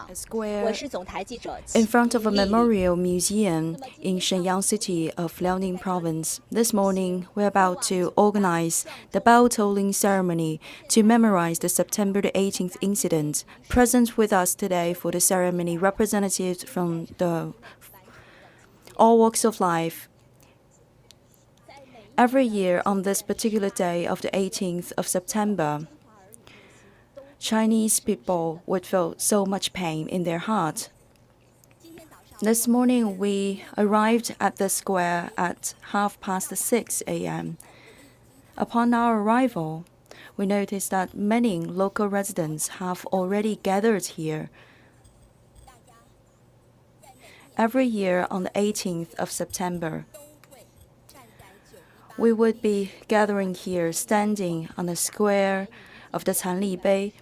A square in front of a memorial museum in Shenyang City of Liaoning Province. This morning, we're about to organize the bell tolling ceremony to memorize the September the 18th incident. Present with us today for the ceremony, representatives from all walks of life. Every year on this particular day of the 18th of September, Chinese people would feel so much pain in their heart. This morning, we arrived at the square at 6:30 a.m. Upon our arrival, we noticed that many local residents have already gathered here. Every year on the 18th of September, we would be gathering here, standing on the square of the Canli Bei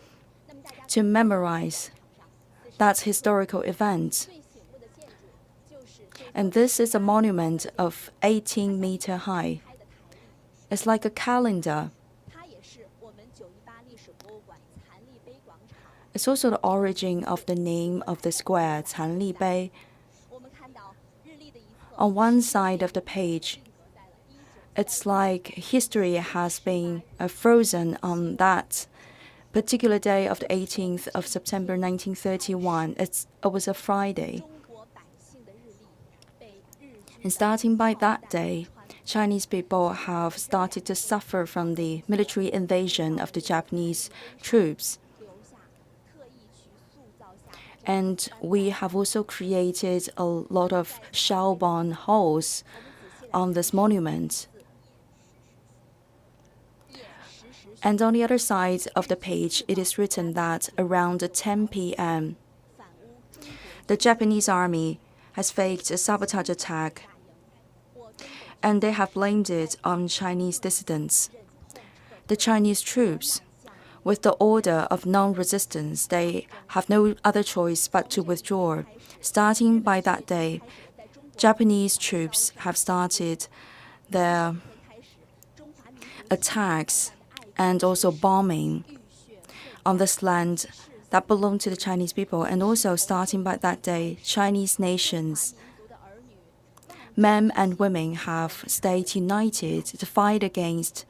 to memorize that historical event. And this is a monument of 18 meters high. It's like a calendar. It's also the origin of the name of the square, Canli Bei. On one side of the page, it's like history has been frozen on that particular day of the 18th of September 1931. It was a Friday. And starting by that day, Chinese people have started to suffer from the military invasion of the Japanese troops. And we have also created a lot of shell bomb holes on this monument. And on the other side of the page, it is written that around 10 p.m., the Japanese army has faked a sabotage attack, and they have blamed it on Chinese dissidents. The Chinese troops, with the order of non-resistance, they have no other choice but to withdraw. Starting by that day, Japanese troops have started their attacks and also bombing on this land that belonged to the Chinese people. And also, starting by that day, Chinese nations, men and women, have stayed united to fight against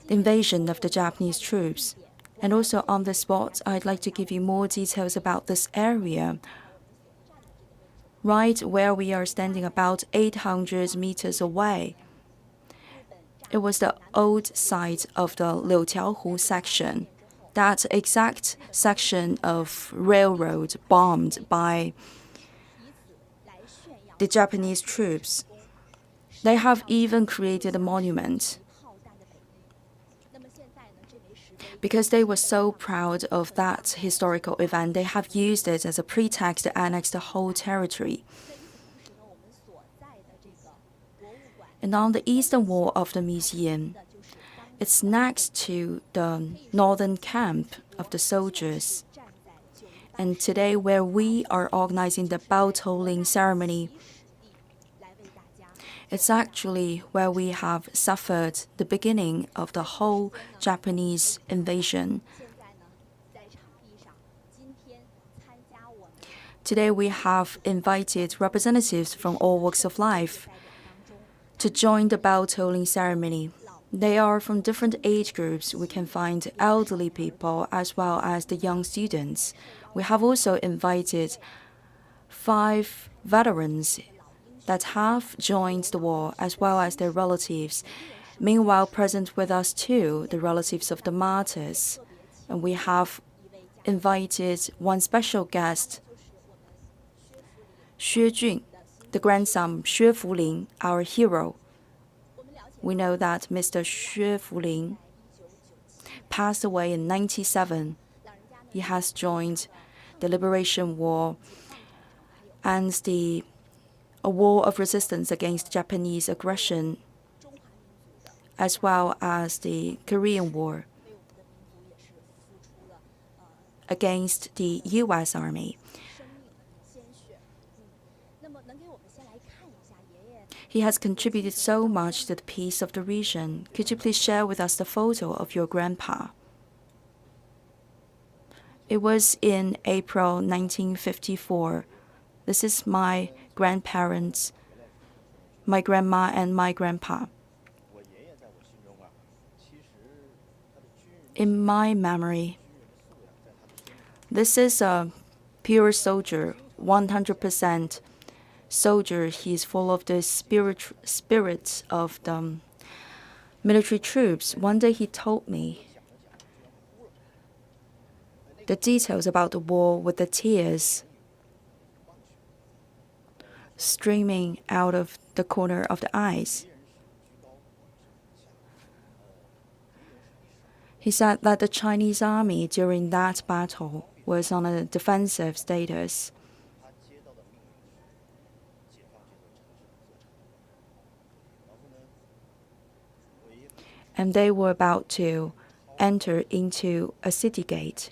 the invasion of the Japanese troops. And also on the spot, I'd like to give you more details about this area. Right where we are standing, about 800 meters away, it was the old site of the Liutiaohu section. That exact section of railroad bombed by the Japanese troops. They have even created a monument because they were so proud of that historical event. They have used it as a pretext to annex the whole territory. And on the eastern wall of the museum, it's next to the northern camp of the soldiers. And today, where we are organizing the bell tolling ceremony, it's actually where we have suffered the beginning of the whole Japanese invasion. Today, we have invited representatives from all walks of life to join the bell tolling ceremony. They are from different age groups. We can find elderly people as well as the young students. We have also invited 5 veterans that have joined the war, as well as their relatives. Meanwhile, present with us too, the relatives of the martyrs. And we have invited one special guest, Xue Jun, the grandson, Xue Fuling, our hero. We know that Mr. Xue Fuling passed away in 1997. He has joined the Liberation War and a war of resistance against Japanese aggression, as well as the Korean War against the U.S. Army. He has contributed so much to the peace of the region. Could you please share with us the photo of your grandpa? It was in April 1954. This is my grandparents, my grandma and my grandpa. In my memory, this is a pure soldier, 100% soldier. He is full of the spirit of the military troops. One day he told me the details about the war with the tears streaming out of the corner of the eyes. He said that the Chinese army during that battle was on a defensive status. And they were about to enter into a city gate.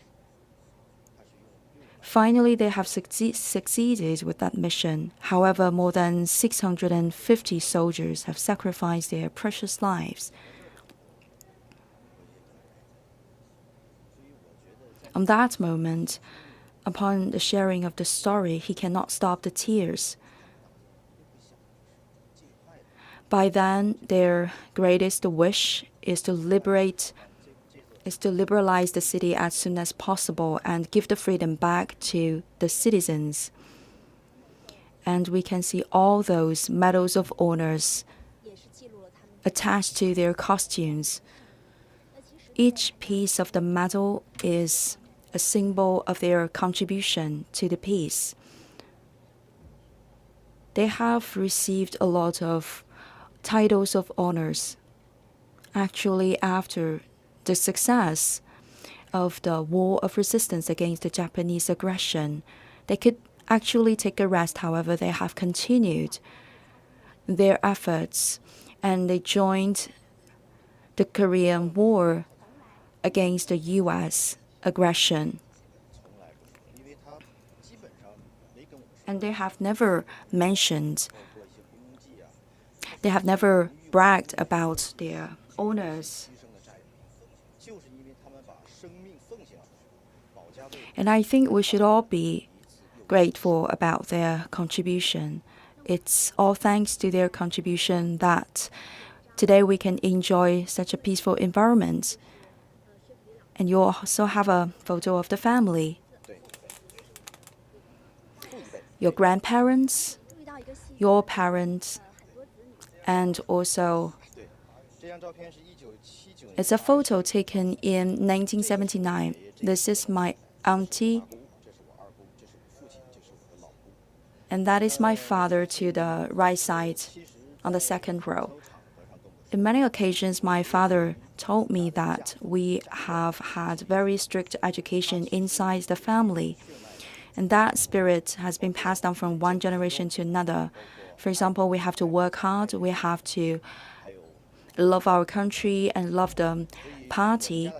Finally, they have succeeded with that mission. However, more than 650 soldiers have sacrificed their precious lives. On that moment, upon the sharing of the story, he cannot stop the tears. By then, their greatest wish is to liberalize the city as soon as possible and give the freedom back to the citizens. And we can see all those medals of honors attached to their costumes. Each piece of the medal is a symbol of their contribution to the peace. They have received a lot of titles of honors. Actually, after the success of the war of resistance against the Japanese aggression, they could actually take a rest. However, they have continued their efforts and they joined the Korean War against the U.S. aggression. And they have never bragged about their honors. And I think we should all be grateful about their contribution. It's all thanks to their contribution that today we can enjoy such a peaceful environment. And you also have a photo of the family. Your grandparents, your parents, and also it's a photo taken in 1979. This is my auntie, and that is my father to the right side on the second row. In many occasions, my father told me that we have had very strict education inside the family, and that spirit has been passed down from one generation to another. For example, we have to work hard, we have to love our country and love the party.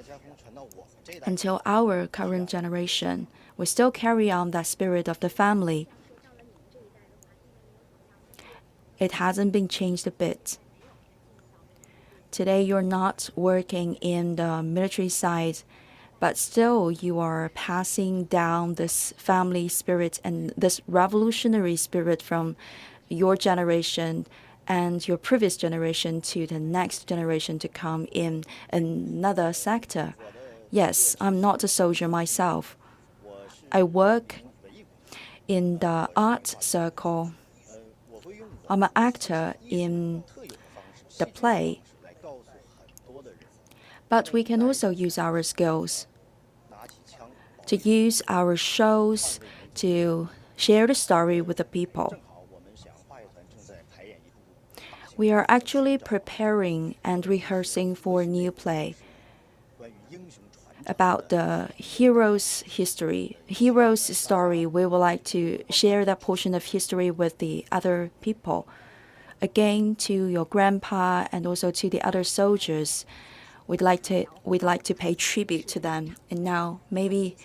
Until our current generation, we still carry on that spirit of the family. It hasn't been changed a bit. Today, you're not working in the military side, but still you are passing down this family spirit and this revolutionary spirit from your generation and your previous generation to the next generation to come in another sector. Yes, I'm not a soldier myself. I work in the art circle. I'm an actor in the play. But we can also use our skills to use our shows to share the story with the people. We are actually preparing and rehearsing for a new play about the hero's history. Hero's story, we would like to share that portion of history with the other people. Again, to your grandpa and also to the other soldiers, we'd like to pay tribute to them. And now maybe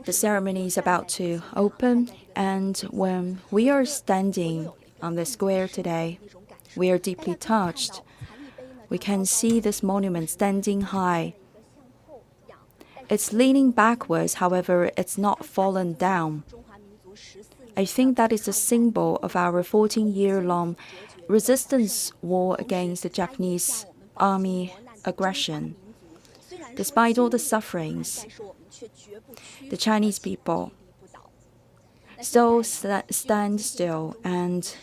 The ceremony is about to open, and when we are standing on the square today, we are deeply touched. We can see this monument standing high. It's leaning backwards, however, it's not fallen down. I think that is a symbol of our 14-year-long resistance war against the Japanese army aggression. Despite all the sufferings, the Chinese people still stand still, and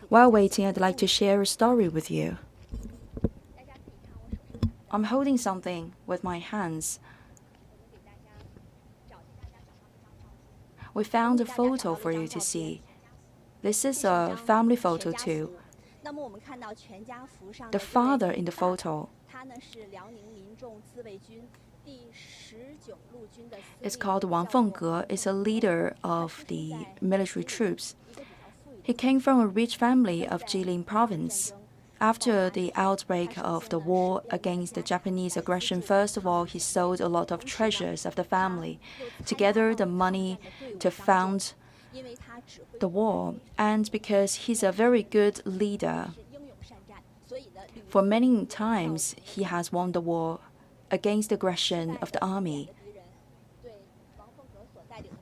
while waiting, I'd like to share a story with you. I'm holding something with my hands. We found a photo for you to see. This is a family photo too. The father in the photo is called Wang Fengge, is a leader of the military troops. He came from a rich family of Liaoning Province. After the outbreak of the war against the Japanese aggression, first of all, he sold a lot of treasures of the family to gather the money to fund the war. And because he's a very good leader, for many times he has won the war against the aggression of the army.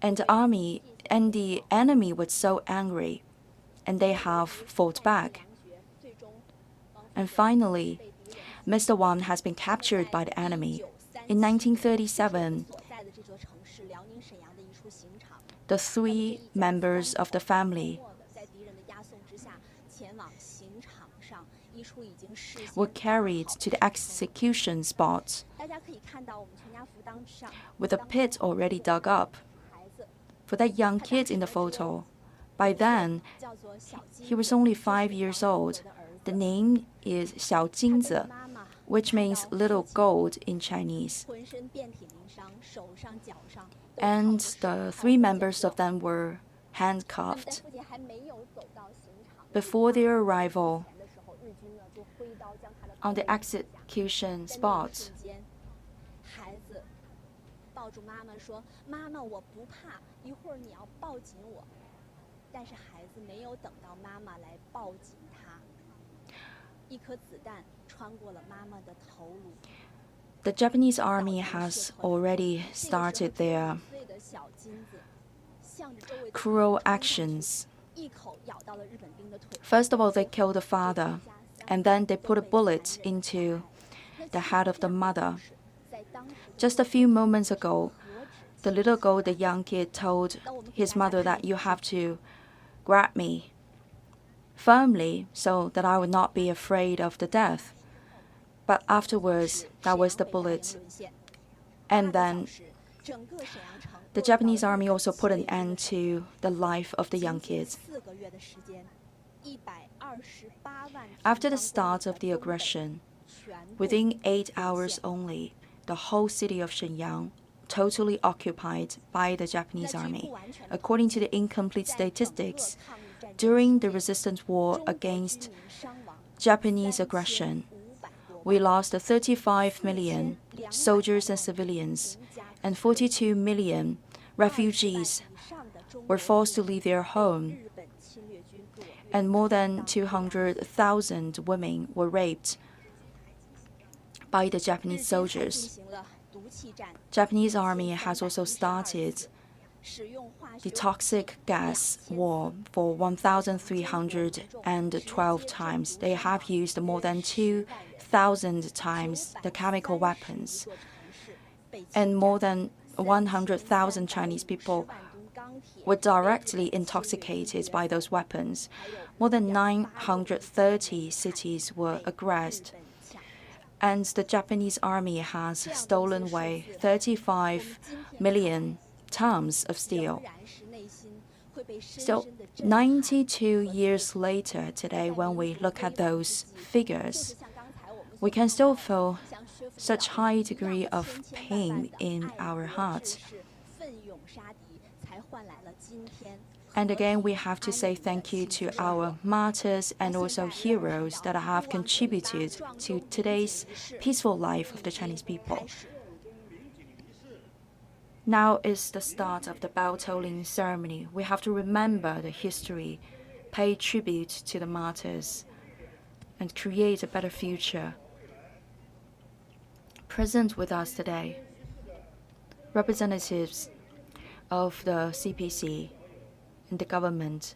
And the enemy was so angry, and they have fought back. And finally, Mr. Wang has been captured by the enemy. In 1937, the 3 members of the family were carried to the execution spot with a pit already dug up. For that young kid in the photo, by then, he was only 5 years old. The name is Xiao Jingzi, which means little gold in Chinese. And the 3 members of them were handcuffed. Before their arrival on the execution spot, the Japanese army has already started their cruel actions. First of all, they killed the father, and then they put a bullet into the head of the mother. Just a few moments ago, the little girl, the young kid, told his mother that you have to grab me firmly so that I would not be afraid of the death. But afterwards, that was the bullet. And then the Japanese army also put an end to the life of the young kids. After the start of the aggression, within 8 hours only, the whole city of Shenyang totally occupied by the Japanese army. According to the incomplete statistics, during the resistance war against Japanese aggression, we lost 35 million soldiers and civilians, and 42 million refugees were forced to leave their home, and more than 200,000 women were raped by the Japanese soldiers. Japanese army has also started the toxic gas war for 1,312 times. They have used more than 2,000 times the chemical weapons, and more than 100,000 Chinese people were directly intoxicated by those weapons. More than 930 cities were aggressed, and the Japanese army has stolen away 35 million tons of steel. So 92 years later today, when we look at those figures, we can still feel such high degree of pain in our hearts. And again, we have to say thank you to our martyrs and also heroes that have contributed to today's peaceful life of the Chinese people. Now is the start of the bell tolling ceremony. We have to remember the history, pay tribute to the martyrs, and create a better future. Present with us today, representatives of the CPC and the government.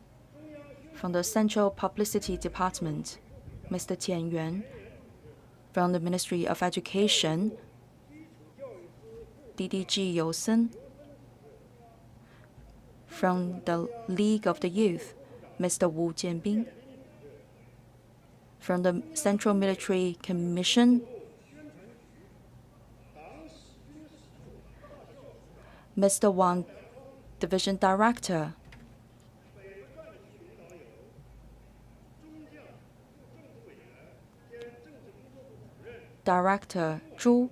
From the Central Publicity Department, Mr. Tian Yuan. From the Ministry of Education, DDG Yousen. From the League of the Youth, Mr. Wu Jianbing. From the Central Military Commission, Mr. Wang, Division Director. Director Zhu.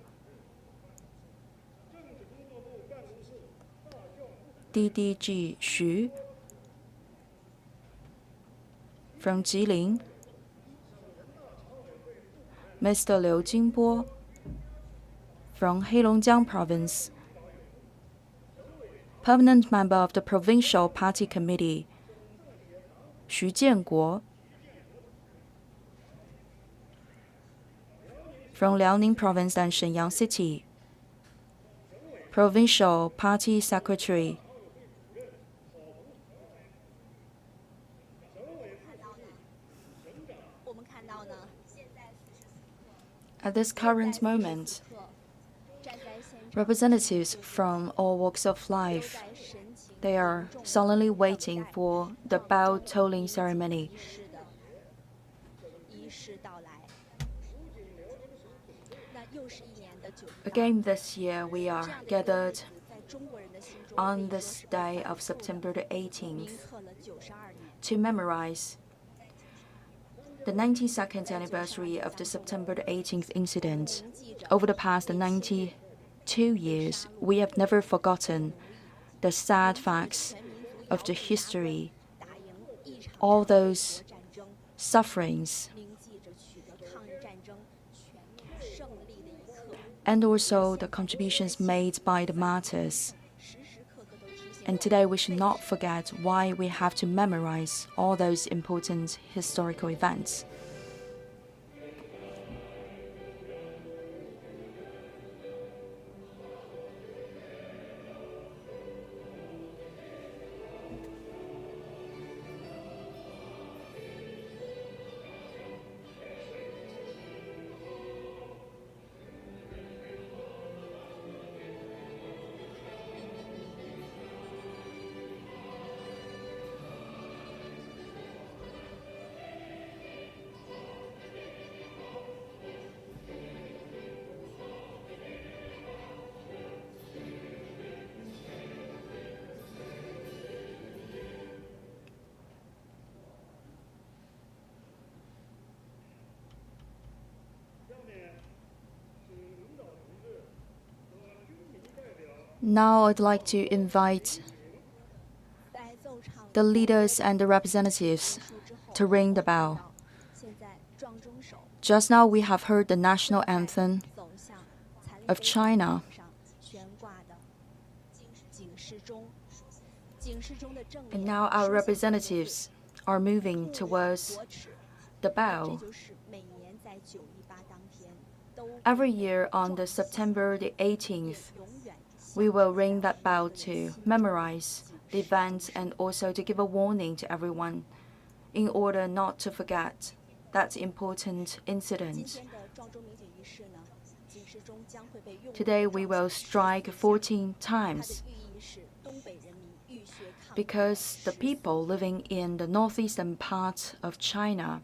DDG Xu. From Jilin, Mr. Liu Jingbo. From Heilongjiang Province, Permanent Member of the Provincial Party Committee, Xu Jianguo. From Liaoning Province and Shenyang City, Provincial Party Secretary. At this current moment, representatives from all walks of life, they are solemnly waiting for the bell tolling ceremony. Again this year, we are gathered on this day of September the 18th to memorize the 92nd anniversary of the September the 18th incident. Over the past 92 years, we have never forgotten the sad facts of the history, all those sufferings, and also the contributions made by the martyrs. And today we should not forget why we have to memorize all those important historical events. Now I'd like to invite the leaders and the representatives to ring the bell. Just now we have heard the national anthem of China. And now our representatives are moving towards the bell. Every year on the September the 18th, we will ring that bell to memorize the events and also to give a warning to everyone in order not to forget that important incident. Today we will strike 14 times because the people living in the northeastern part of China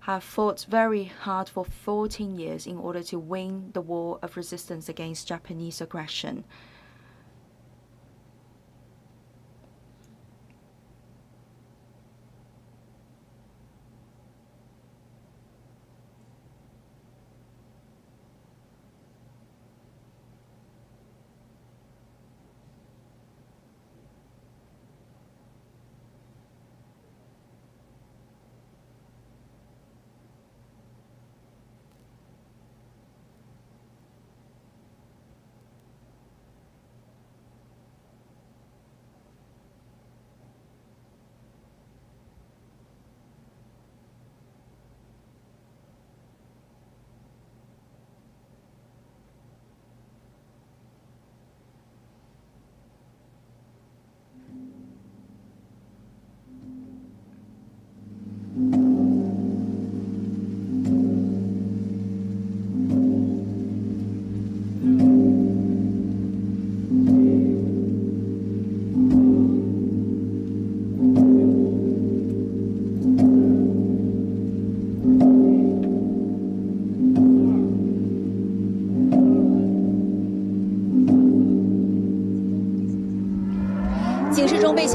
have fought very hard for 14 years in order to win the war of resistance against Japanese aggression.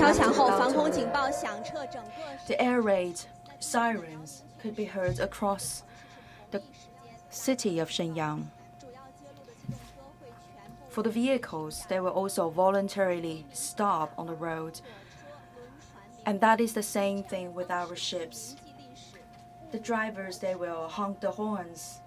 敲响后，防空警报响彻整个。The air raid sirens could be heard across the city of Shenyang. For the vehicles, they will also voluntarily stop on the road. And that is the same thing with our ships. The drivers, they will honk the horns.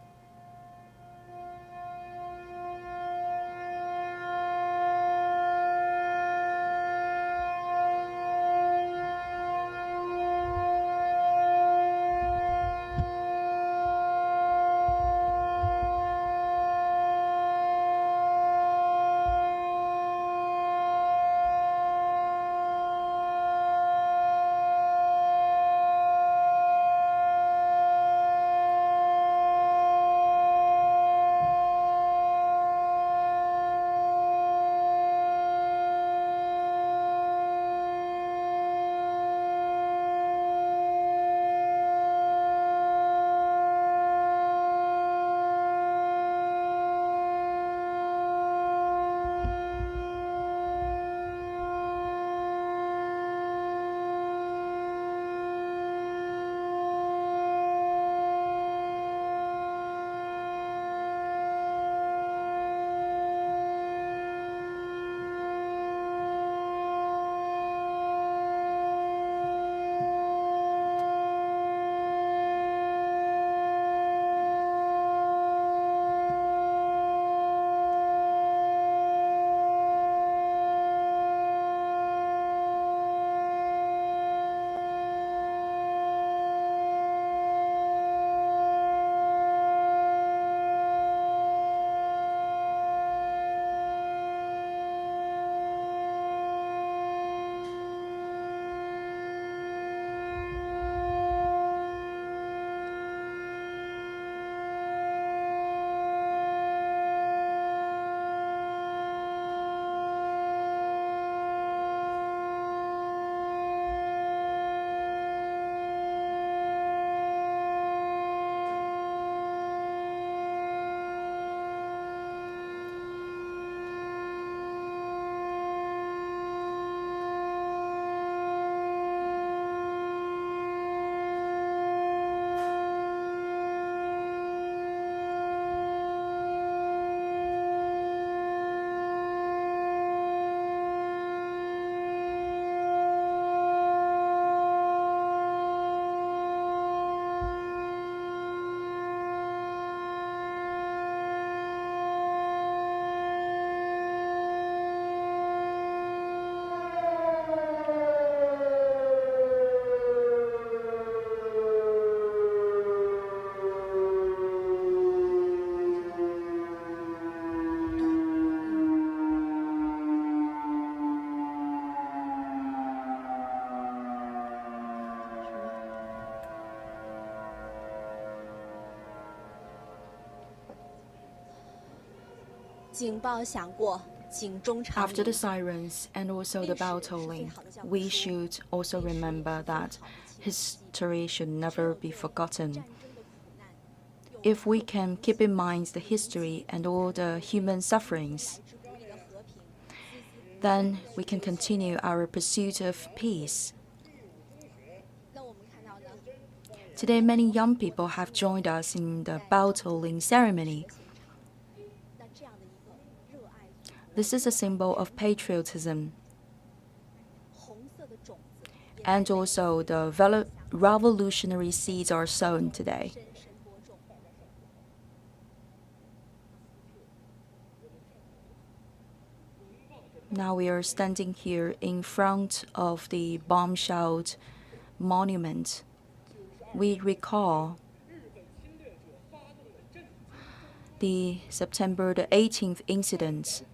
After the sirens and also the bell tolling, we should also remember that history should never be forgotten. If we can keep in mind the history and all the human sufferings, then we can continue our pursuit of peace. Today, many young people have joined us in the bell tolling ceremony. This is a symbol of patriotism. And also, the revolutionary seeds are sown today. Now we are standing here in front of the bomb-shelled monument. We recall the September the 18th incident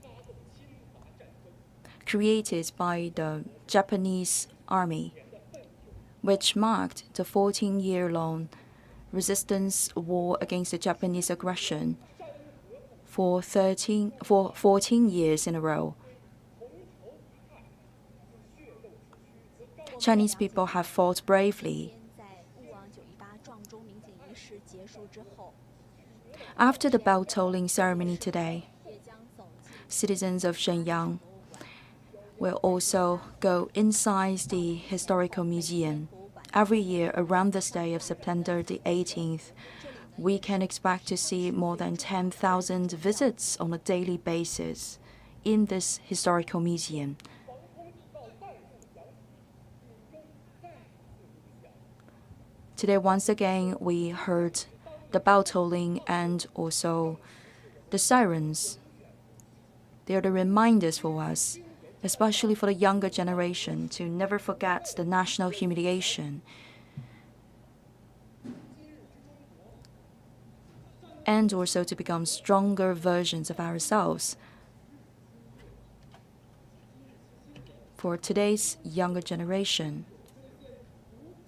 created by the Japanese army, which marked the 14-year-long resistance war against the Japanese aggression for 14 years in a row. Chinese people have fought bravely. After the bell tolling ceremony today, citizens of Shenyang will also go inside the historical museum. Every year around this day of September the 18th, we can expect to see more than 10,000 visits on a daily basis in this historical museum. Today, once again, we heard the bell tolling and also the sirens. They are the reminders for us, especially for the younger generation, to never forget the national humiliation and also to become stronger versions of ourselves. For today's younger generation,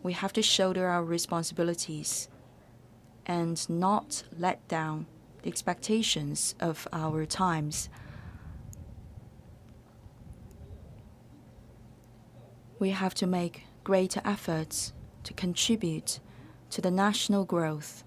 we have to shoulder our responsibilities and not let down the expectations of our times. We have to make greater efforts to contribute to the national growth.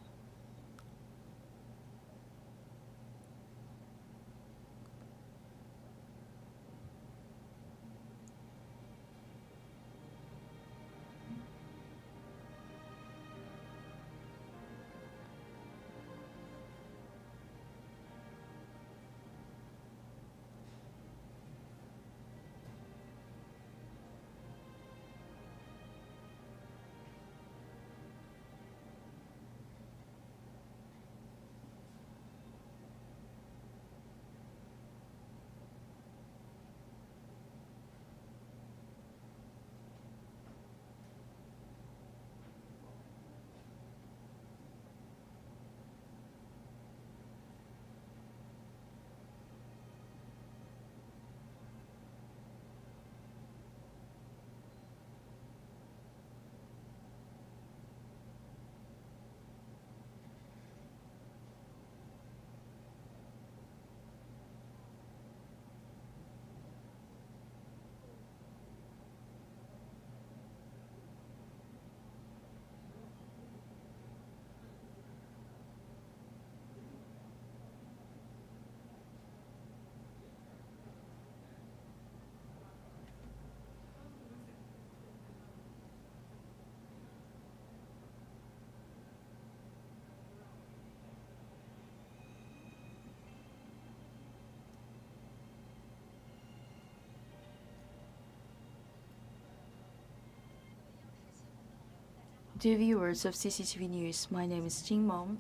Dear viewers of CCTV News, my name is Jing Meng.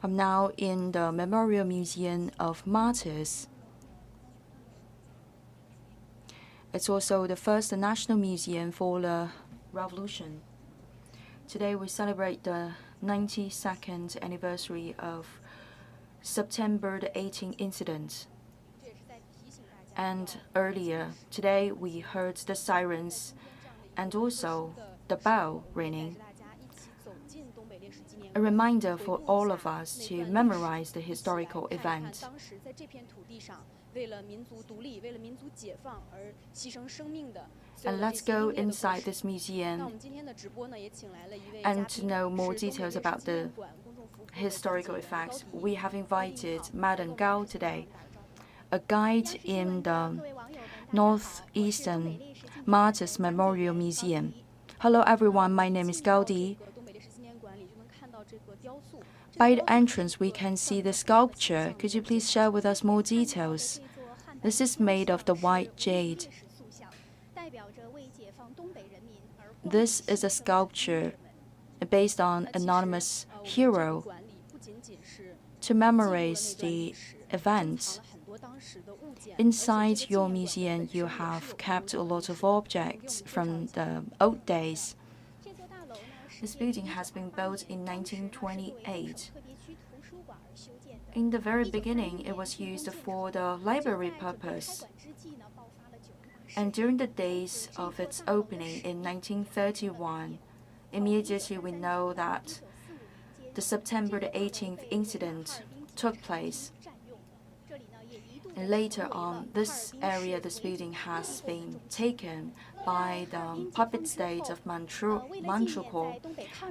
I'm now in the Memorial Museum of Martyrs. It's also the first national museum for the revolution. Today we celebrate the 92nd anniversary of September the 18th incident. And earlier today we heard the sirens and also the bell ringing. A reminder for all of us to memorize the historical event. And let's go inside this museum and to know more details about the historical effects. We have invited Madam Gao today, a guide in the Northeastern Martyrs Memorial Museum. Hello everyone, my name is Gao Di. By the entrance, we can see the sculpture. Could you please share with us more details? This is made of the white jade. This is a sculpture based on anonymous hero to commemorate the event. Inside your museum, you have kept a lot of objects from the old days. This building has been built in 1928. In the very beginning, it was used for the library purpose. And during the days of its opening in 1931, immediately we know that the September the 18th incident took place. And later on, this area, this building has been taken by the puppet state of Manchukuo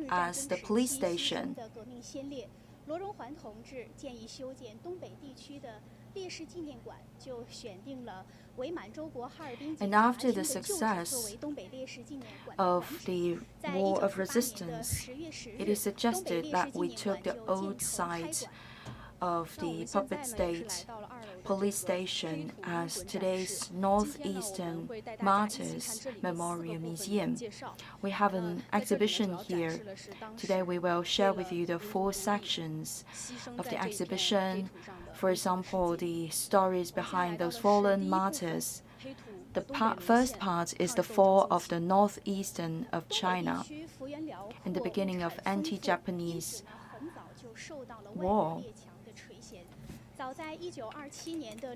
as the police station. And after the success of the War of Resistance, it is suggested that we took the old site of the puppet state police station as today's Northeastern Martyrs Memorial Museum. We have an exhibition here. Today we will share with you the 4 sections of the exhibition. For example, the stories behind those fallen martyrs. The first part is the fall of the northeastern of China in the beginning of anti-Japanese war.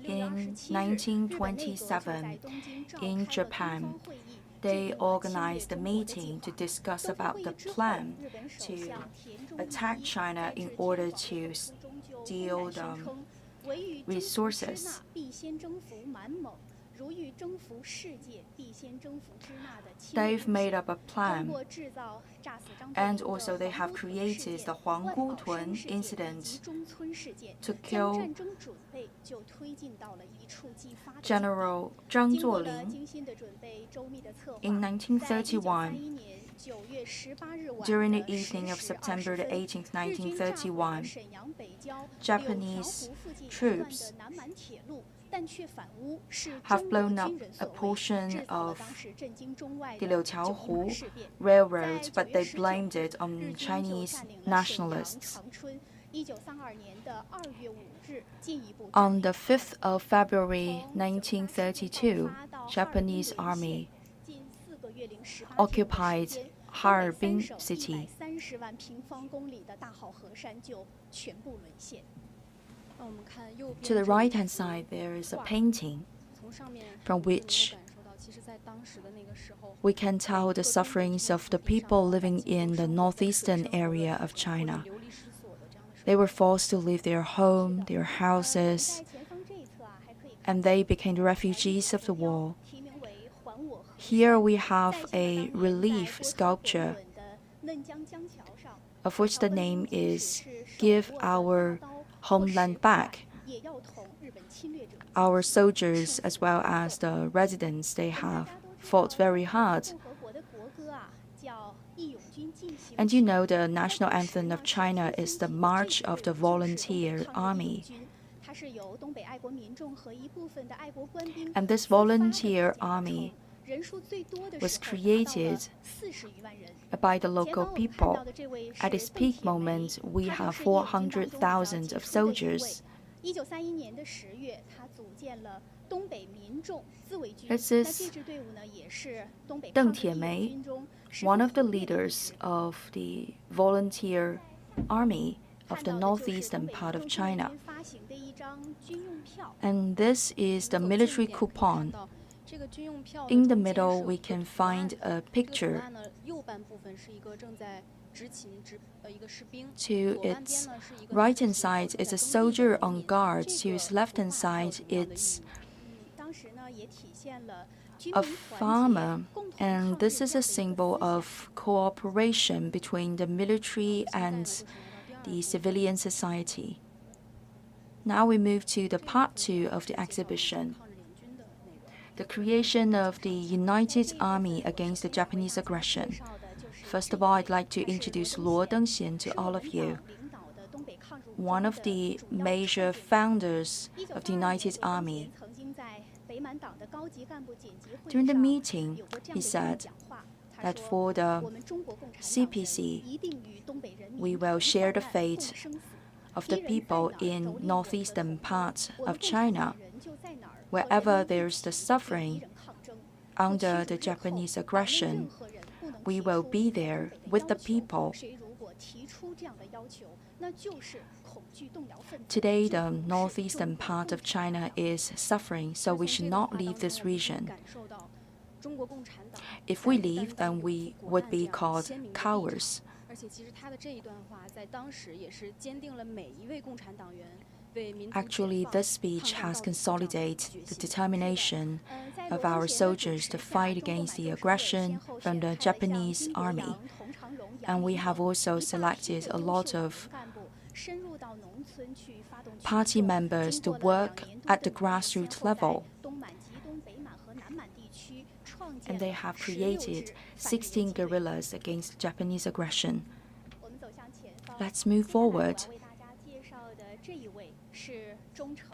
In 1927, in Japan, they organized a meeting to discuss about the plan to attack China in order to steal the resources. They've made up a plan, and also they have created the Huanggutun incident to kill General Zhang Zuolin in 1931. During the evening of September the 18th, 1931, Japanese troops have blown up a portion of the Liaoning Railroad, but they blamed it on Chinese nationalists. On the 5th of February 1932, Japanese army occupied Harbin city. To the right-hand side, there is a painting from which we can tell the sufferings of the people living in the northeastern area of China. They were forced to leave their home, their houses, and they became the refugees of the war. Here we have a relief sculpture of which the name is "Give Our Homeland Back." Our soldiers, as well as the residents, they have fought very hard. And you know, the national anthem of China is the March of the Volunteer Army. And this volunteer army was created by the local people. At its peak moment, we have 400,000 of soldiers. This is Deng Tiemei, one of the leaders of the volunteer army of the northeastern part of China. And this is the military coupon. In the middle, we can find a picture. To its right-hand side is a soldier on guard. To its left-hand side, it's a farmer. And this is a symbol of cooperation between the military and the civilian society. Now we move to the part 2 of the exhibition. The creation of the United Army against the Japanese aggression. First of all, I'd like to introduce Luo Dengxian to all of you. One of the major founders of the United Army. During the meeting, he said that for the CPC, we will share the fate of the people in northeastern parts of China. Wherever there's the suffering under the Japanese aggression, we will be there with the people. Today, the northeastern part of China is suffering, so we should not leave this region. If we leave, then we would be called cowards. Actually, this speech has consolidated the determination of our soldiers to fight against the aggression from the Japanese army. And we have also selected a lot of party members to work at the grassroots level. And they have created 16 guerrillas against Japanese aggression. Let's move forward.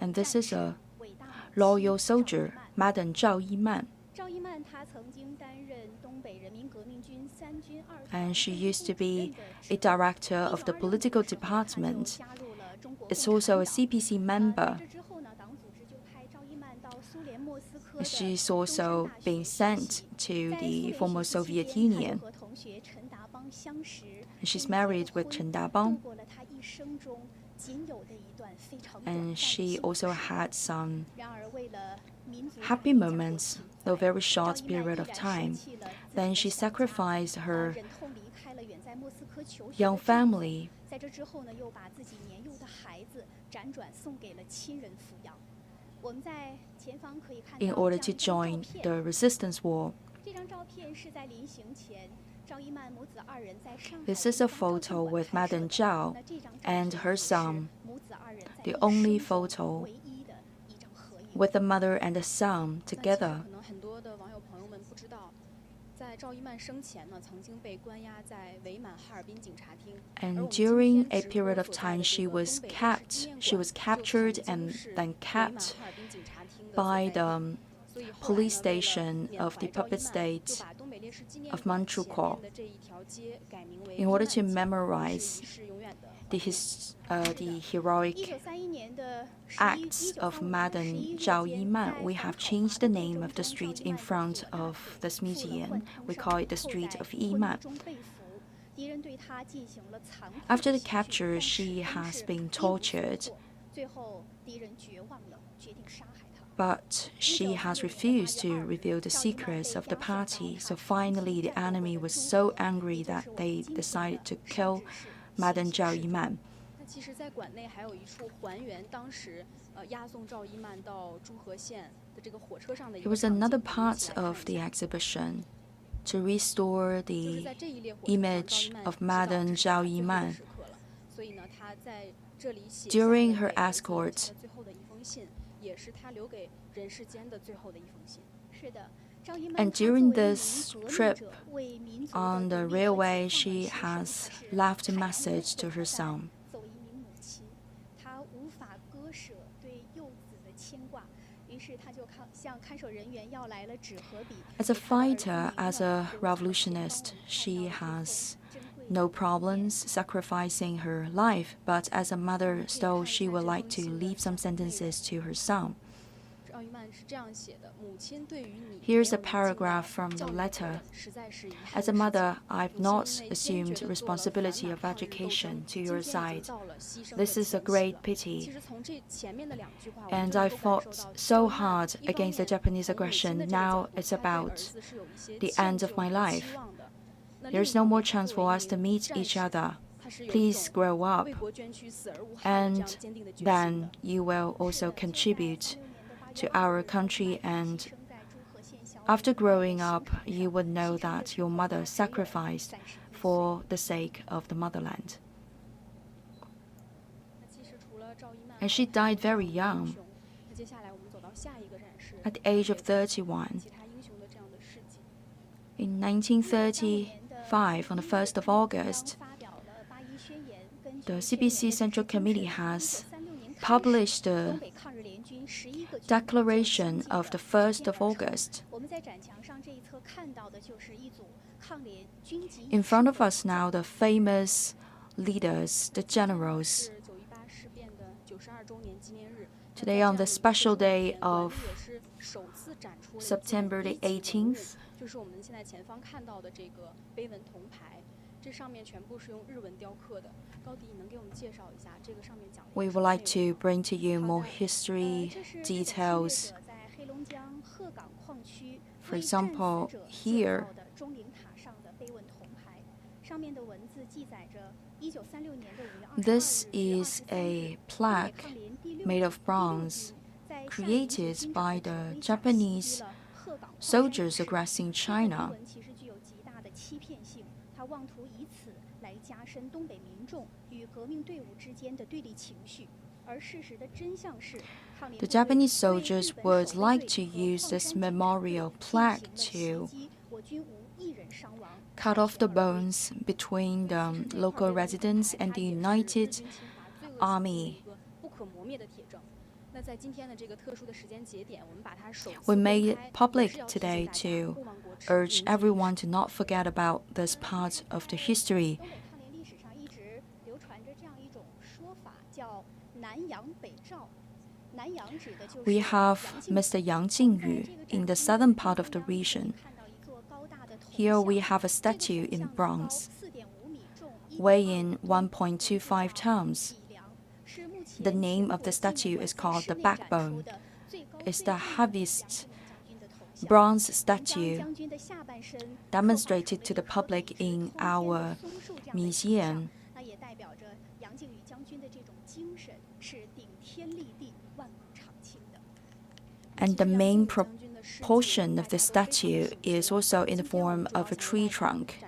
And this is a loyal soldier, Madam Zhao Yiman. And she used to be a director of the political department. It's also a CPC member. She's also been sent to the former Soviet Union. She's married with Chen Dabang. And she also had some happy moments, though very short period of time. Then she sacrificed her young family in order to join the resistance war. This is a photo with Madam Zhao and her son, the only photo with the mother and the son together. And during a period of time, she was captured and then kept by the police station of the puppet state of Manchukuo in order to memorize the heroic acts of Madam Zhao Yiman. We have changed the name of the street in front of this museum. We call it the Street of Yiman. After the capture, she has been tortured, but she has refused to reveal the secrets of the party. So finally, the enemy was so angry that they decided to kill Madam Zhao Yiman. It was another part of the exhibition to restore the image of Madam Zhao Yiman. During her escort, and during this trip on the railway, she has left a message to her son. As a fighter, as a revolutionist, she has no problems sacrificing her life, but as a mother, still she would like to leave some sentences to her son. Here's a paragraph from the letter. As a mother, I've not assumed responsibility of education to your side. This is a great pity. And I fought so hard against the Japanese aggression. Now it's about the end of my life. There's no more chance for us to meet each other. Please grow up. And then you will also contribute to our country, and after growing up, you would know that your mother sacrificed for the sake of the motherland. And she died very young, at the age of 31. In 1935, on the 1st of August, the CPC Central Committee has published the Declaration of the 1st of August. In front of us now, the famous leaders, the generals. Today, on the special day of September the 18th, we would like to bring to you more history details. For example, here, this is a plaque made of bronze created by the Japanese soldiers aggressing China. The Japanese soldiers would like to use this memorial plaque to cut off the bones between the local residents and the United Army. We made it public today to urge everyone to not forget about this part of the history. We have Mr. Yang Jingyu in the southern part of the region. Here we have a statue in bronze, weighing 1.25 tons. The name of the statue is called the Backbone. It's the heaviest bronze statue demonstrated to the public in our museum. And the main portion of the statue is also in the form of a tree trunk.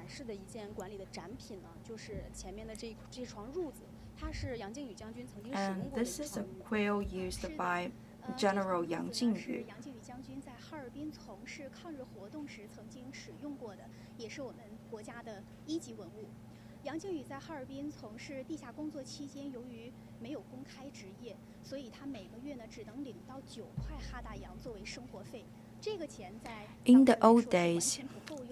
And this is a quill used by General Yang Jingyu. In the old days,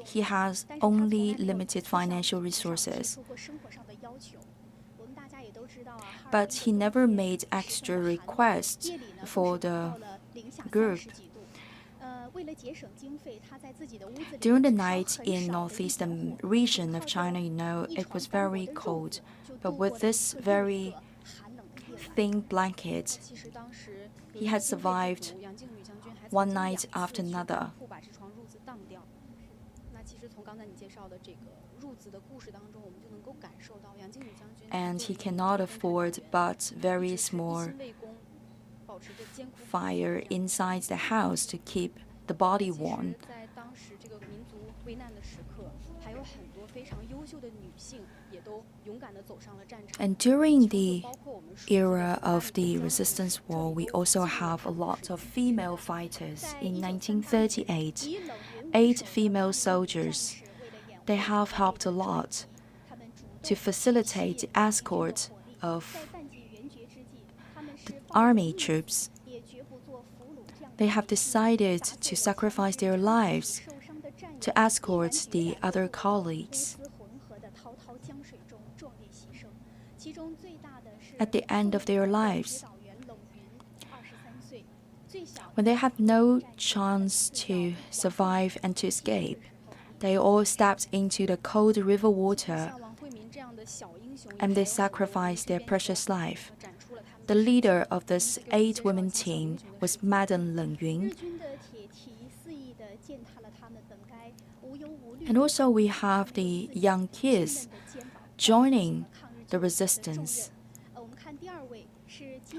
he has only limited financial resources. But he never made extra requests for the group. During the night in northeastern region of China, it was very cold. But with this very thin blanket, he had survived one night after another. And he cannot afford but very small fire inside the house to keep the body warm. And during the era of the resistance war, we also have a lot of female fighters. In 1938, 8 female soldiers. They have helped a lot to facilitate the escort of the army troops. They have decided to sacrifice their lives to escort the other colleagues. At the end of their lives, when they had no chance to survive and to escape, they all stepped into the cold river water and they sacrificed their precious life. The leader of this 8-woman team was Madame Leng Yun. And also we have the young kids joining the resistance.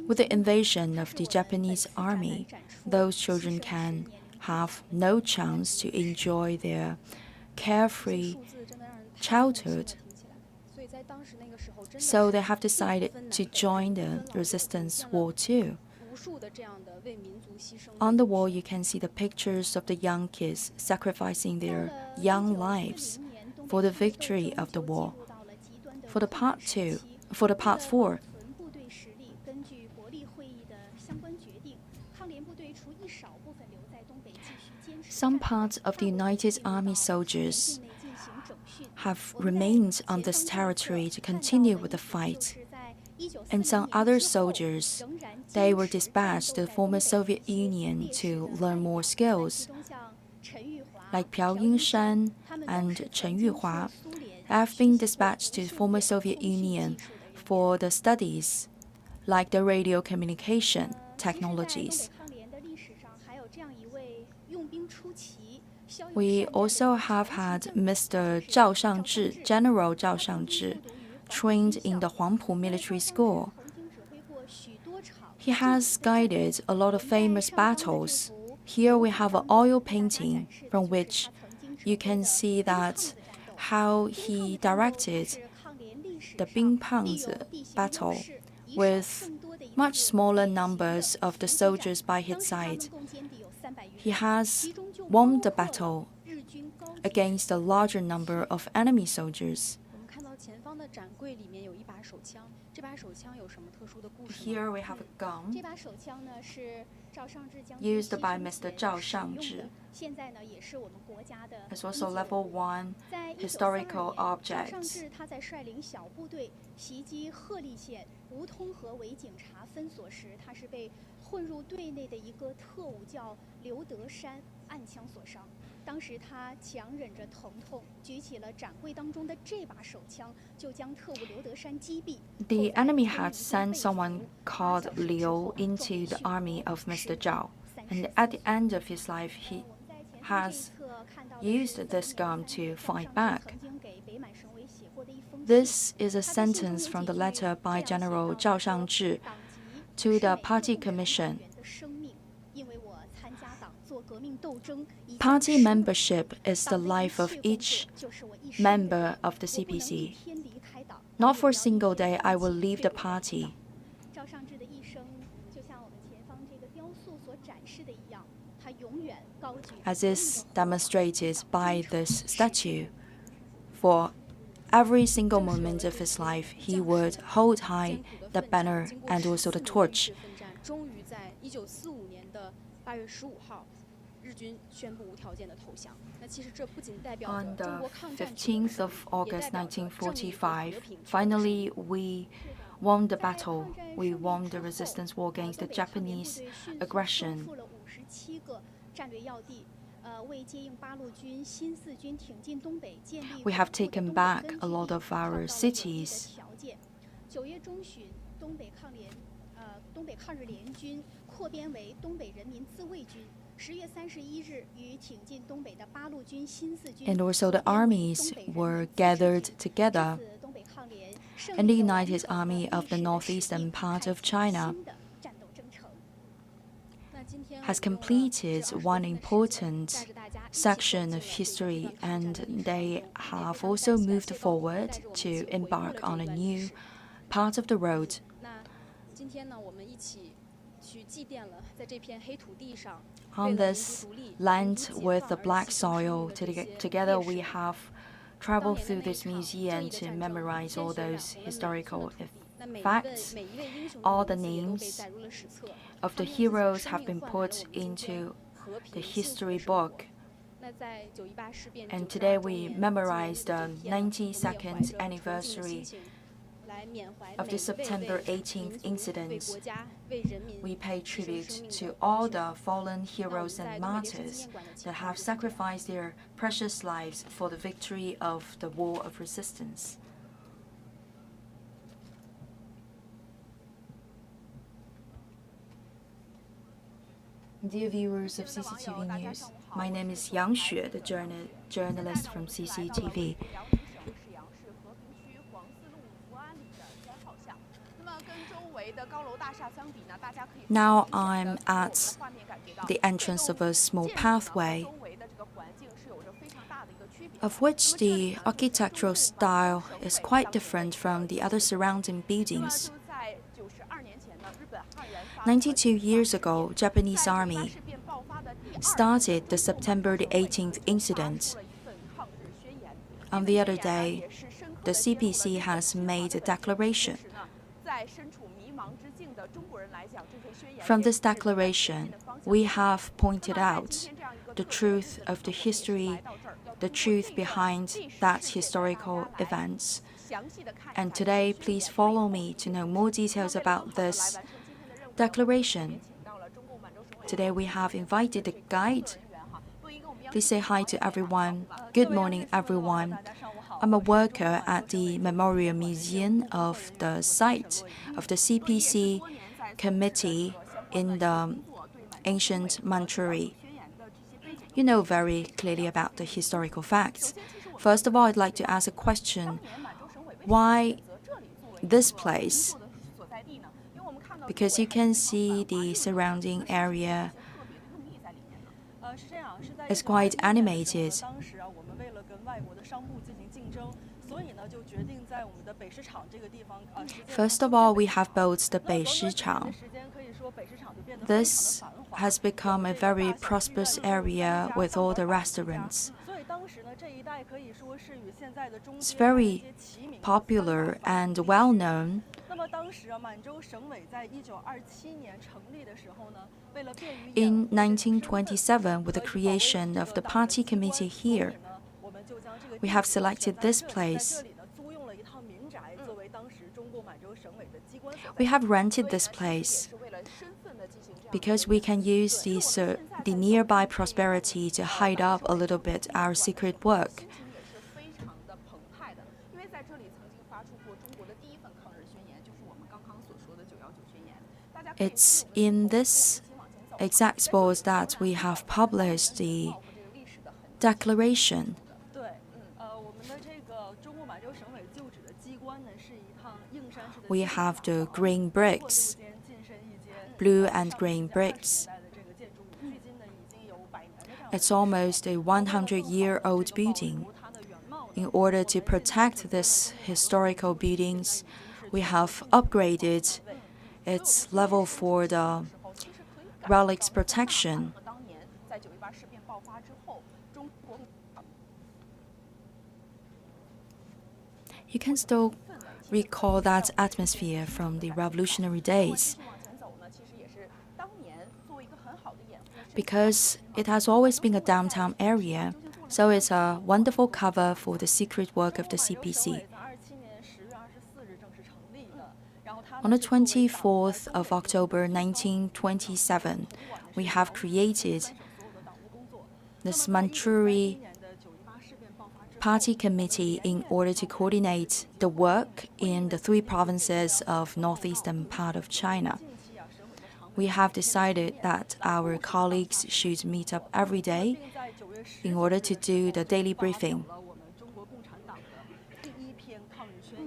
With the invasion of the Japanese army, those children can have no chance to enjoy their carefree childhood. So they have decided to join the resistance war too. On the wall you can see the pictures of the young kids sacrificing their young lives for the victory of the war. For the part 4, some parts of the United Army soldiers have remained on this territory to continue with the fight. And some other soldiers, they were dispatched to the former Soviet Union to learn more skills. Like Piao Yingshan and Chen Yuhua have been dispatched to the former Soviet Union for the studies, like the radio communication technologies. We also have had Mr. Zhao Shangzhi, General Zhao Shangzhi, trained in the Huangpu Military School. He has guided a lot of famous battles. Here we have an oil painting from which you can see that how he directed the Bingpanzi battle with much smaller numbers of the soldiers by his side. He has won the battle against a larger number of enemy soldiers. Here we have a gun used by Mr. Zhao Shangzhi. It's also level 1 historical objects. The enemy had sent someone called Liu into the army of Mr. Zhao, and at the end of his life, he has used this gun to fight back. This is a sentence from the letter by General Zhao Shangzhi to the party commission. Party membership is the life of each member of the CPC. Not for a single day I will leave the party. As is demonstrated by this statue, for every single moment of his life, he would hold high the banner and also the torch. On the 15th of August 1945, finally we won the battle. We won the resistance war against the Japanese aggression. We have taken back a lot of our cities. And also the armies were gathered together, and the United Army of the northeastern part of China has completed one important section of history, and they have also moved forward to embark on a new part of the road. On this land with the black soil, together we have traveled through this museum to memorize all those historical facts. All the names of the heroes have been put into the history book. And today we memorize the 92nd anniversary of the September 18th incident. We pay tribute to all the fallen heroes and martyrs that have sacrificed their precious lives for the victory of the war of resistance. Dear viewers of CCTV News, my name is Yang Xue, the journalist from CCTV. Now I'm at the entrance of a small pathway, of which the architectural style is quite different from the other surrounding buildings. 92 years ago, Japanese army started the September 18th incident. On the other day, the CPC has made a declaration. From this declaration, we have pointed out the truth of the history, the truth behind that historical events. And today, please follow me to know more details about this declaration. Today we have invited a guide. Please say hi to everyone. Good morning, everyone. I'm a worker at the Memorial Museum of the site of the CPC committee in the ancient Manchuria. You know very clearly about the historical facts. First of all, I'd like to ask a question. Why this place? Because you can see the surrounding area is quite animated. First of all, we have built the Beishichang. This has become a very prosperous area with all the restaurants. It's very popular and well known. In 1927, with the creation of the party committee here, we have selected this place. We have rented this place because we can use the nearby prosperity to hide up a little bit our secret work. It's in this exact spot that we have published the declaration. We have the green bricks, blue and green bricks. It's almost a 100-year-old building. In order to protect this historical buildings, we have upgraded its level for the relics protection. You can still recall that atmosphere from the revolutionary days, because it has always been a downtown area, so it's a wonderful cover for the secret work of the CPC. On the 24th of October 1927, we have created this Manchurian Party Committee in order to coordinate the work in the 3 provinces of northeastern part of China. We have decided that our colleagues should meet up every day in order to do the daily briefing.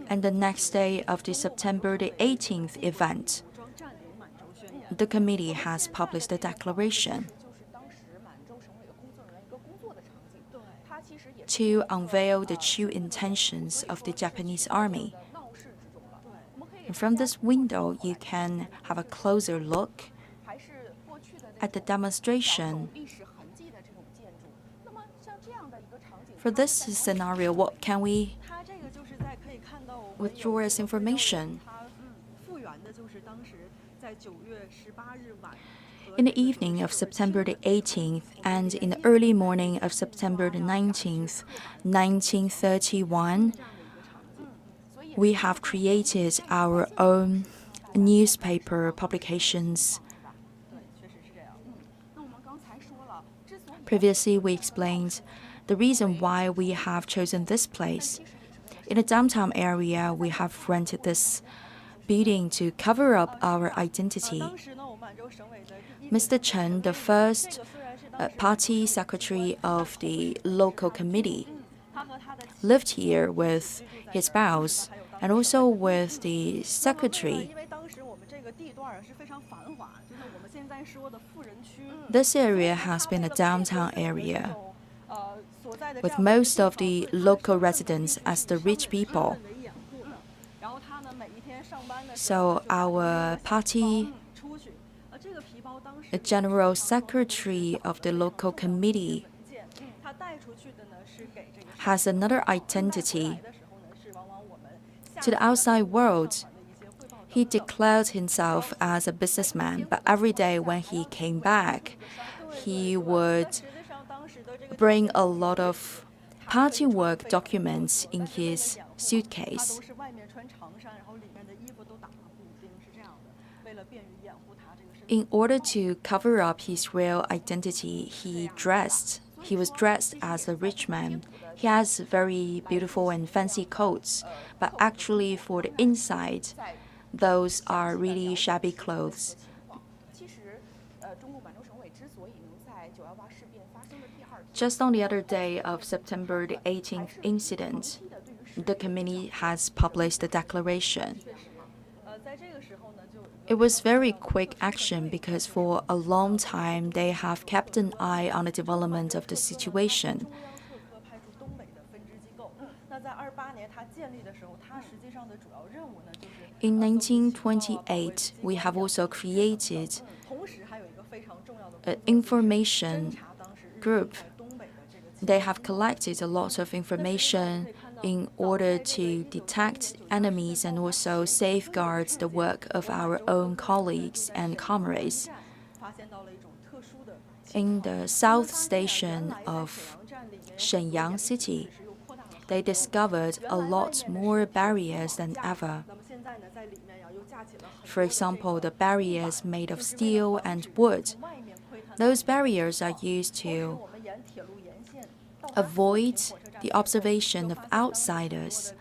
And the next day of the September the 18th event, the committee has published a declaration to unveil the true intentions of the Japanese army. And from this window, you can have a closer look at the demonstration. For this scenario, what can we withdraw as information? In the evening of September the 18th and in the early morning of September the 19th, 1931, we have created our own newspaper publications. Previously, we explained the reason why we have chosen this place. In the downtown area, we have rented this building to cover up our identity. Mr. Chen, the first party secretary of the local committee, lived here with his spouse and also with the secretary. This area has been a downtown area, with most of the local residents as the rich people. So our party general secretary of the local committee has another identity. To the outside world, he declared himself as a businessman, but every day when he came back, he would bring a lot of party work documents in his suitcase. In order to cover up his real identity, he was dressed as a rich man. He has very beautiful and fancy coats, but actually for the inside, those are really shabby clothes. Just on the other day of September the 18th incident, the committee has published the declaration. It was very quick action because for a long time they have kept an eye on the development of the situation. In 1928, we have also created an information group. They have collected a lot of information in order to detect enemies and also safeguard the work of our own colleagues and comrades. In the south station of Shenyang City, they discovered a lot more barriers than ever. For example, the barriers made of steel and wood. Those barriers are used to avoid the observation of outsiders.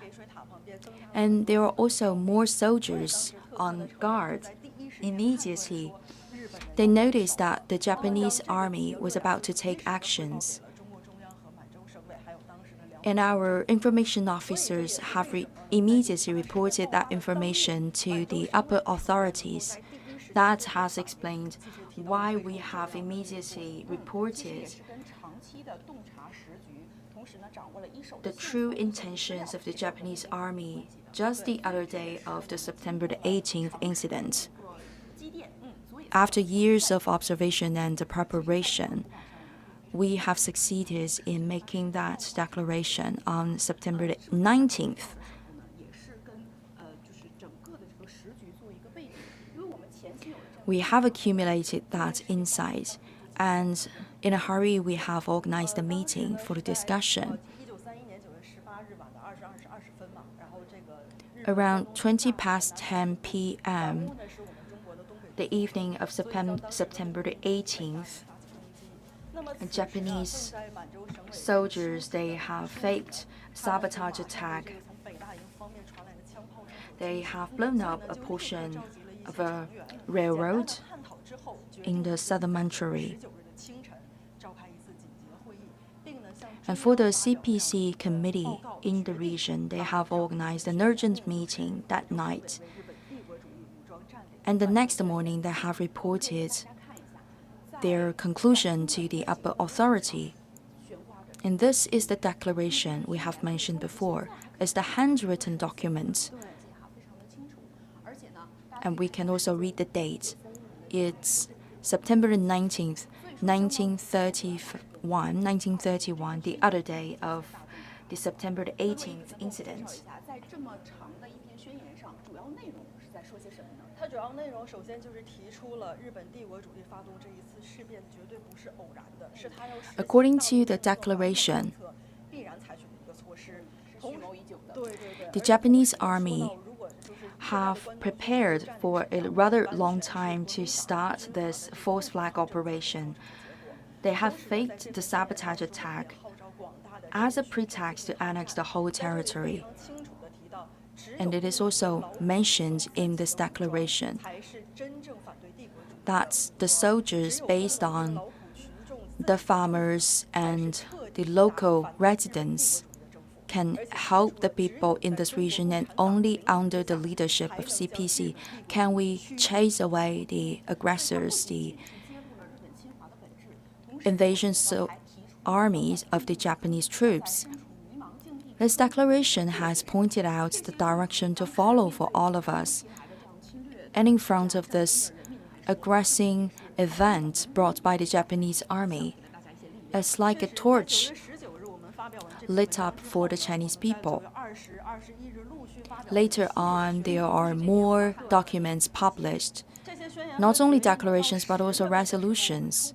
And there are also more soldiers on guard. Immediately, they noticed that the Japanese army was about to take actions. And our information officers have immediately reported that information to the upper authorities. That has explained why we have immediately reported the true intentions of the Japanese army just the other day of the September the 18th incident. After years of observation and preparation, we have succeeded in making that declaration on September the 19th. We have accumulated that insight, and in a hurry, we have organized a meeting for the discussion. Around 10 p.m., the evening of September the 18th, Japanese soldiers, they have faked sabotage attack. They have blown up a portion of a railroad in the South Manchurian. And for the CPC committee in the region, they have organized an urgent meeting that night. And the next morning, they have reported their conclusion to the upper authority. And this is the declaration we have mentioned before. It's the handwritten document. And we can also read the date. It's September 19th, 1931, the other day of the September 18th incident. 它主要内容首先就是提出了日本帝国主义发动这一次事变绝对不是偶然的，是它要实现 According to the declaration, 必然采取的一个措施。the Japanese army have prepared for a rather long time to start this false flag operation. They have faked the sabotage attack as a pretext to annex the whole territory. And it is also mentioned in this declaration that the soldiers, based on the farmers and the local residents, can help the people in this region, and only under the leadership of CPC can we chase away the aggressors, the invasion armies of the Japanese troops. This declaration has pointed out the direction to follow for all of us. And in front of this aggressing event brought by the Japanese army, it's like a torch lit up for the Chinese people. Later on, there are more documents published, not only declarations but also resolutions.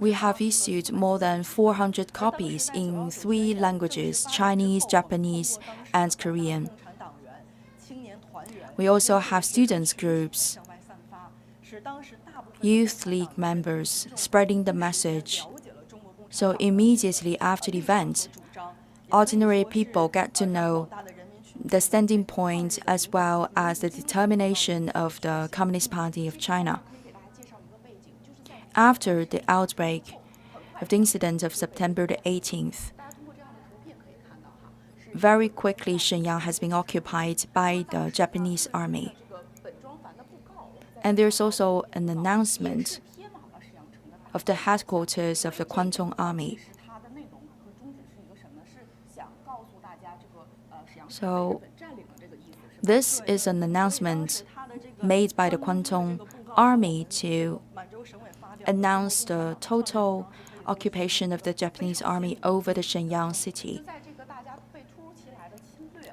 We have issued more than 400 copies in 3 languages, Chinese, Japanese, and Korean. We also have students' groups, youth league members spreading the message. So immediately after the event, ordinary people get to know the standing point as well as the determination of the Communist Party of China. After the outbreak of the incident of September the 18th, very quickly Shenyang has been occupied by the Japanese army. And there's also an announcement of the headquarters of the Kwantung Army. So this is an announcement made by the Kwantung Army to announce the total occupation of the Japanese army over the Shenyang City.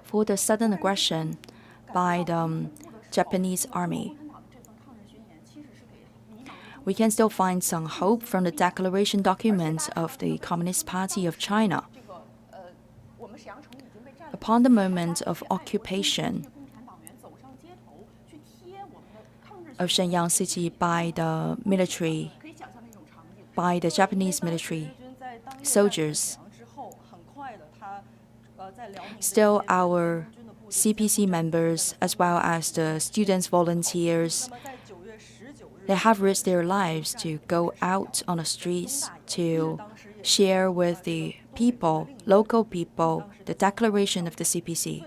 For the sudden aggression by the Japanese army, we can still find some hope from the declaration document of the Communist Party of China. Upon the moment of occupation of Shenyang City by the military, by the Japanese military soldiers, still our CPC members, as well as the students, volunteers, they have risked their lives to go out on the streets to share with the people, local people, the declaration of the CPC.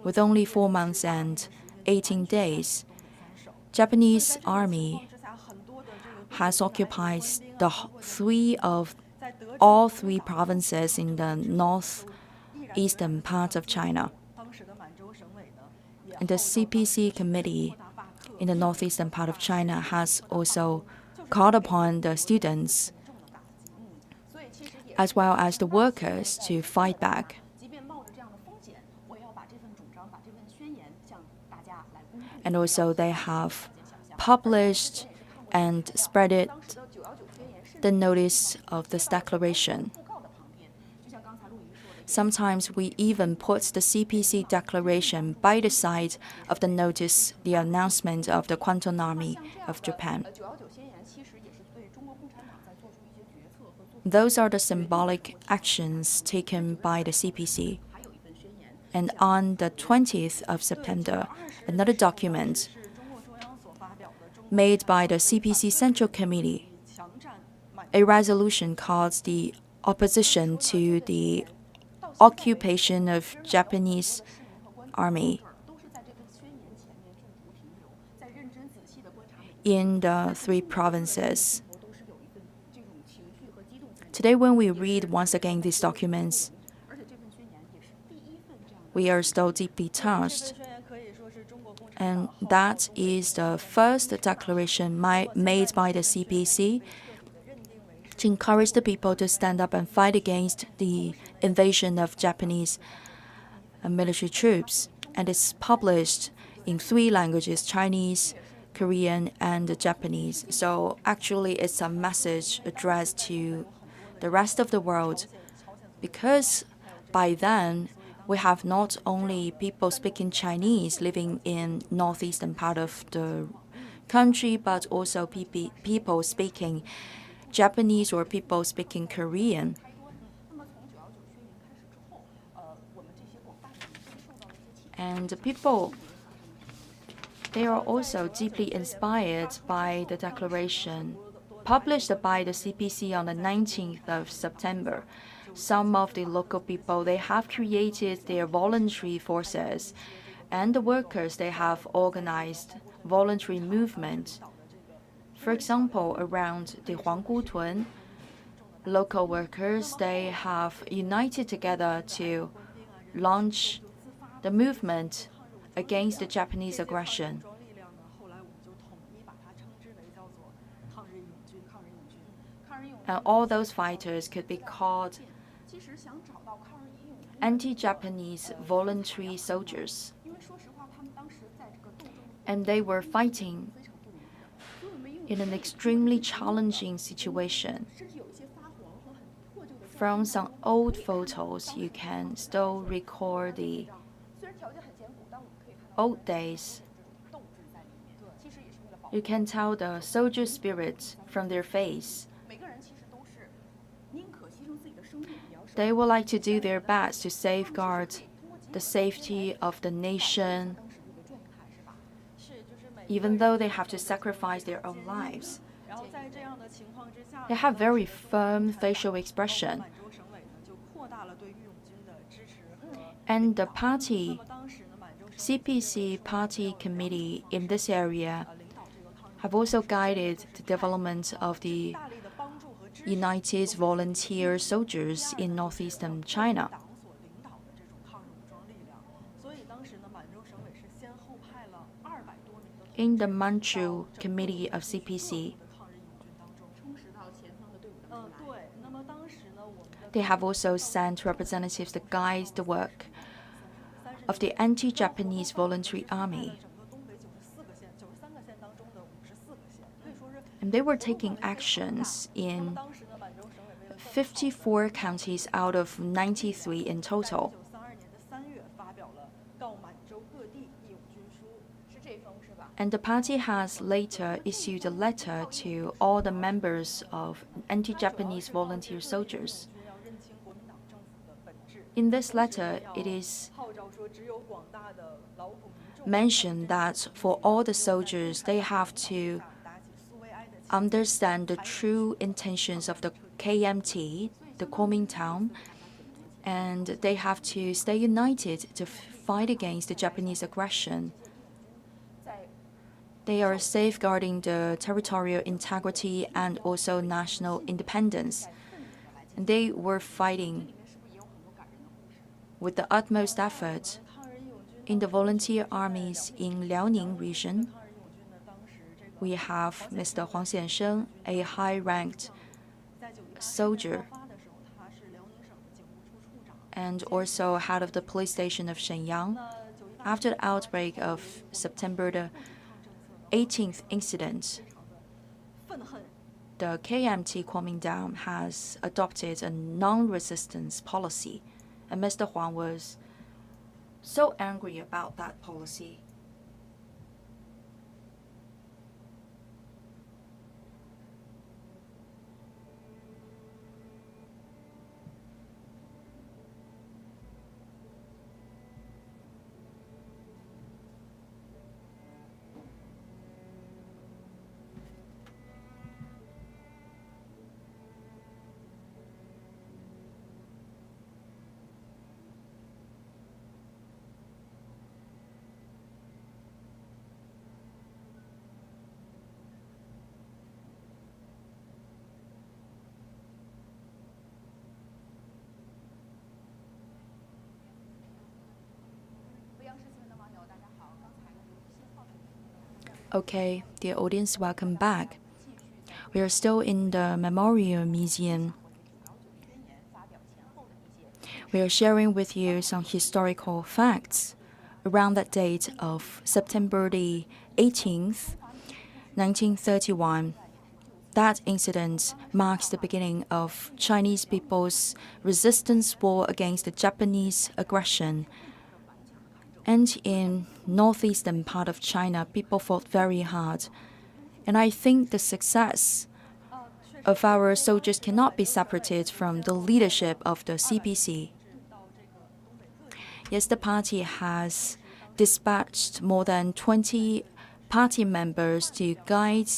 With only 4 months and 18 days, Japanese army has occupied all three provinces in the northeastern part of China. And the CPC committee in the northeastern part of China has also called upon the students as well as the workers to fight back. And also they have published and spread the notice of this declaration. Sometimes we even put the CPC declaration by the side of the notice, the announcement of the Kwantung Army of Japan. Those are the symbolic actions taken by the CPC. And on the 20th of September, another document made by the CPC Central Committee, a resolution calls the opposition to the occupation of Japanese army in the three provinces. Today, when we read once again these documents, we are still deeply touched. And that is the first declaration made by the CPC to encourage the people to stand up and fight against the invasion of Japanese military troops. And it's published in 3 languages, Chinese, Korean, and Japanese. So actually, it's a message addressed to the rest of the world, because by then, we have not only people speaking Chinese living in northeastern part of the country, but also people speaking Japanese or people speaking Korean. And the people, they are also deeply inspired by the declaration published by the CPC on the 19th of September. Some of the local people, they have created their voluntary forces, and the workers, they have organized voluntary movement. For example, around the Huanggutun, local workers, they have united together to launch the movement against the Japanese aggression. And all those fighters could be called anti-Japanese voluntary soldiers. And they were fighting in an extremely challenging situation. From some old photos, you can still record the old days. You can tell the soldier spirit from their face. They would like to do their best to safeguard the safety of the nation, even though they have to sacrifice their own lives. They have very firm facial expression. And the party, CPC party committee in this area have also guided the development of the United Volunteer Soldiers in northeastern China. in the Manchu Committee of CPC. 对，那么当时呢，我们的 They have also sent representatives to guide the work of the anti-Japanese voluntary army. 整个东北94个县，93个县当中的54个县，可以说是 And they were taking actions 那么 in 当时呢，满洲省委为了更好地54 counties out of 93 in 在 total. 1932年的3月发表了告满洲各地义勇军书，是这封是吧？ And the party has later issued a letter to all the members of anti-Japanese volunteer soldiers. 要认清国民党政府的本质。 In this letter, it is 号召说，只有广大的劳苦民众 mentioned that for all the soldiers, they have to 打起苏维埃的旗 understand the true intentions of the KMT, the Kuomintang, and they have to stay united to fight against the Japanese aggression. They are safeguarding the territorial integrity and also national independence. And they were fighting with the utmost effort in the volunteer armies in Liaoning region. We have Mr. Huang Xiansheng, a high-ranked soldier, 发的时候，他是辽宁省的警务处处长。 and also head of the police station of Shenyang. 那9·1大 After the outbreak of September the 18th incident, 愤恨 the KMT Kuomintang has adopted a non-resistance policy, and Mr. Huang was so angry about that policy. Okay, dear audience, welcome back. We are still in the Memorial Museum. We are sharing with you some historical facts around that date of September the 18th, 1931. That incident marks the beginning of Chinese people's resistance war against the Japanese aggression. And in northeastern part of China, people fought very hard. And I think the success of our soldiers cannot be separated from the leadership of the CPC. Yes, the party has dispatched more than 20 party members to guide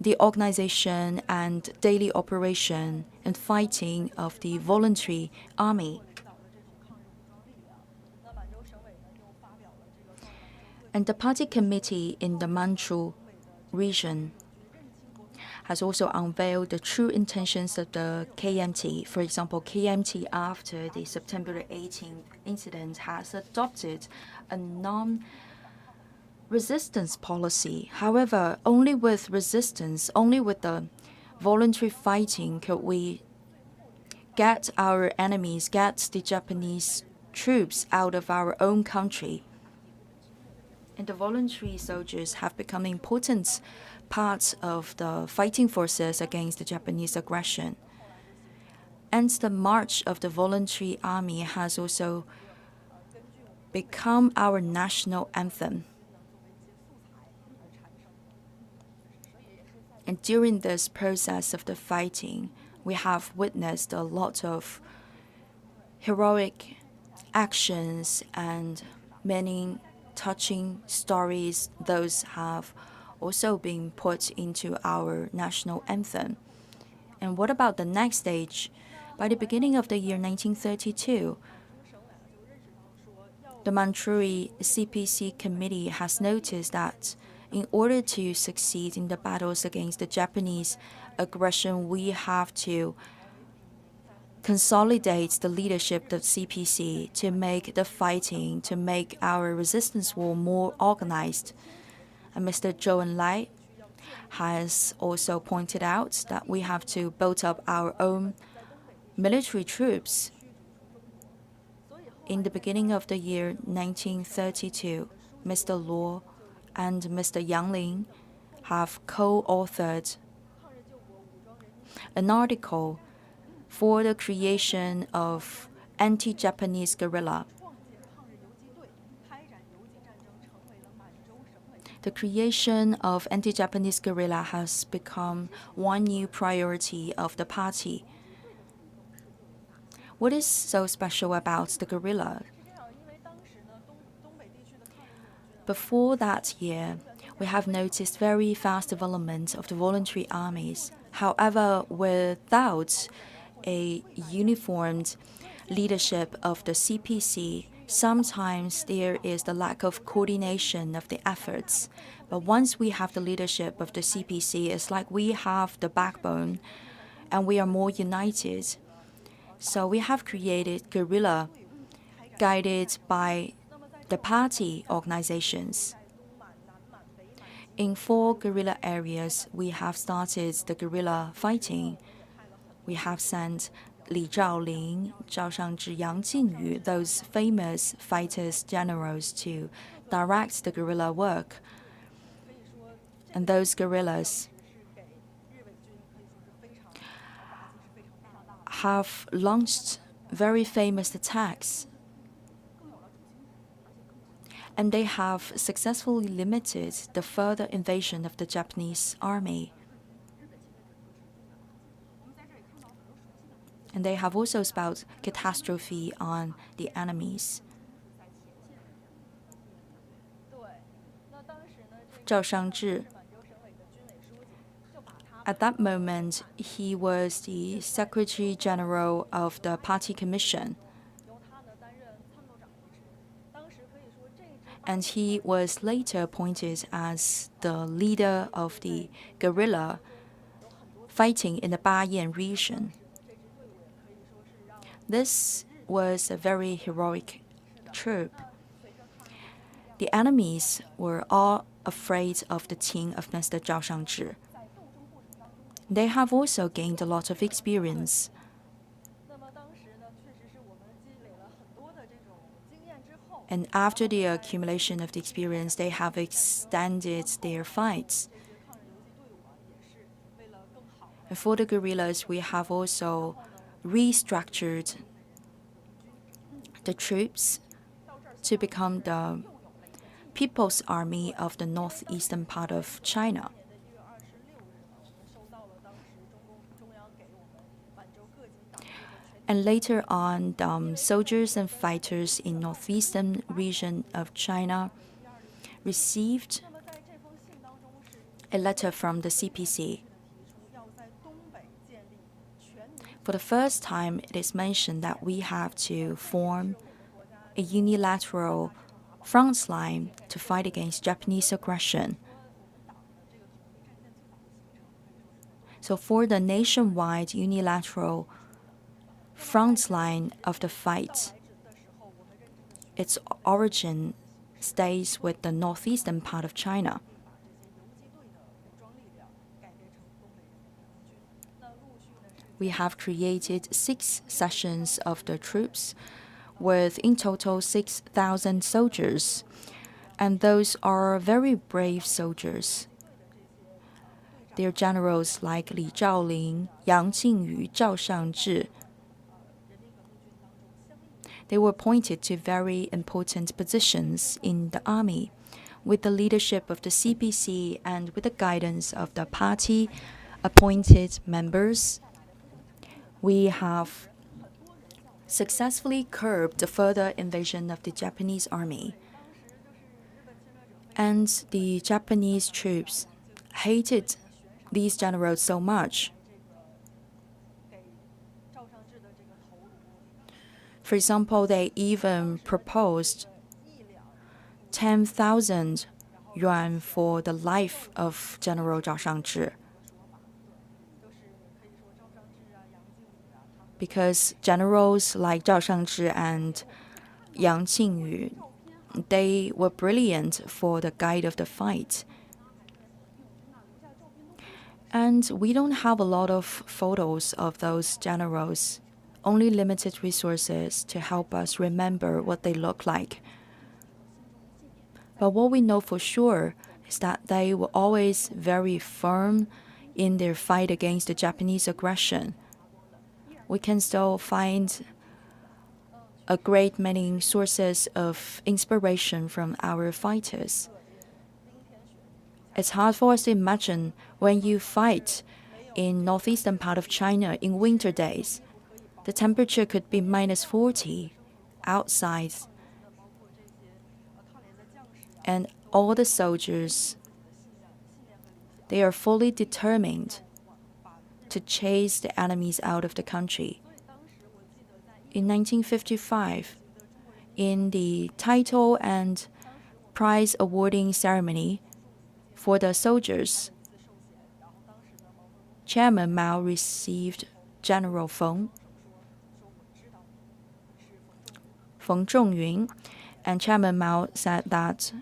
the organization and daily operation and fighting of the voluntary army. And the party committee in the Manchu region has also unveiled the true intentions of the KMT. For example, KMT after the September 18th incident has adopted a non-resistance policy. However, only with resistance, only with the voluntary fighting could we get our enemies, get the Japanese troops out of our own country. And the voluntary soldiers have become important parts of the fighting forces against the Japanese aggression. And the march of the voluntary army has also become our national anthem. And during this process of the fighting, we have witnessed a lot of heroic actions and many touching stories. Those have also been put into our national anthem. And what about the next stage? By the beginning of the year 1932, the Manchurian CPC committee has noticed that in order to succeed in the battles against the Japanese aggression, we have to consolidate the leadership of CPC to make the fighting, to make our resistance war more organized. And Mr. Zhou Enlai has also pointed out that we have to build up our own military troops. In the beginning of the year 1932, Mr. Luo and Mr. Yang Ling have co-authored an article for the creation of anti-Japanese guerrilla. The creation of anti-Japanese guerrilla has become one new priority of the party. What is so special about the guerrilla? Before that year, we have noticed very fast development of the voluntary armies. However, without a uniformed leadership of the CPC, sometimes there is the lack of coordination of the efforts. But once we have the leadership of the CPC, it's like we have the backbone and we are more united. So we have created guerrilla guided by the party organizations. In 4 guerrilla areas, we have started the guerrilla fighting. We have sent Li Zhaoling, Zhao Shangzhi, Yang Jingyu, those famous fighters generals, to direct the guerrilla work. And those guerrillas have launched very famous attacks. And they have successfully limited the further invasion of the Japanese army. And they have also spelled catastrophe on the enemies. Zhao Shangzhi, at that moment, he was the Secretary General of the Party Commission. And he was later appointed as the leader of the guerrilla fighting in the Bayan region. This was a very heroic troop. The enemies were all afraid of the team of Mr. Zhao Shangzhi. They have also gained a lot of experience. And after the accumulation of the experience, they have extended their fights. And for the guerrillas, we have also restructured the troops to become the People's Army of the northeastern part of China. And later on, soldiers and fighters in northeastern region of China received a letter from the CPC. For the first time, it is mentioned that we have to form a unilateral front line to fight against Japanese aggression. So for the nationwide unilateral front line of the fight, its origin stays with the northeastern part of China. We have created 6 sections of the troops with in total 6,000 soldiers, and those are very brave soldiers. Their generals like Li Zhaoling, Yang Jingyu, Zhao Shangzhi. They were appointed to very important positions in the army with the leadership of the CPC and with the guidance of the party appointed members. We have successfully curbed the further invasion of the Japanese army. And the Japanese troops hated these generals so much. For example, they even proposed 10,000 yuan for the life of General Zhao Shangzhi. Because generals like Zhao Shangzhi and Yang Jingyu, they were brilliant for the guide of the fight. And we don't have a lot of photos of those generals, only limited resources to help us remember what they look like. But what we know for sure is that they were always very firm in their fight against the Japanese aggression. We can still find a great many sources of inspiration from our fighters. It's hard for us to imagine when you fight in northeastern part of China in winter days. The temperature could be -40 outside. And all the soldiers, they are fully determined to chase the enemies out of the country. In 1955, in the title and prize awarding ceremony for the soldiers, Chairman Mao received General Feng Zhongyun, and Chairman Mao said that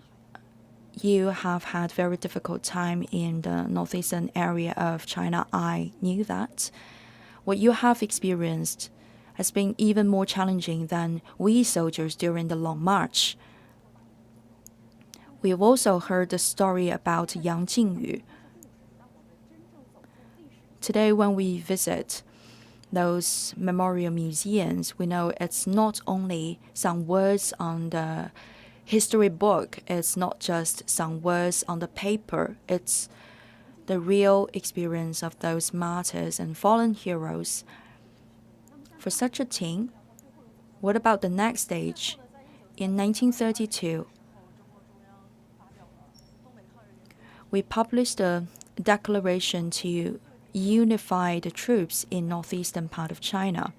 you have had very difficult time in the northeastern area of China. I knew that. What you have experienced has been even more challenging than we soldiers during the Long March. We have also heard the story about Yang Jingyu. Today, when we visit those memorial museums, we know it's not only some words on the history book, it's not just some words on the paper, it's the real experience of those martyrs and fallen heroes. For such a thing, what about the next stage? In 1932, we published a declaration to unify the troops in northeastern part of China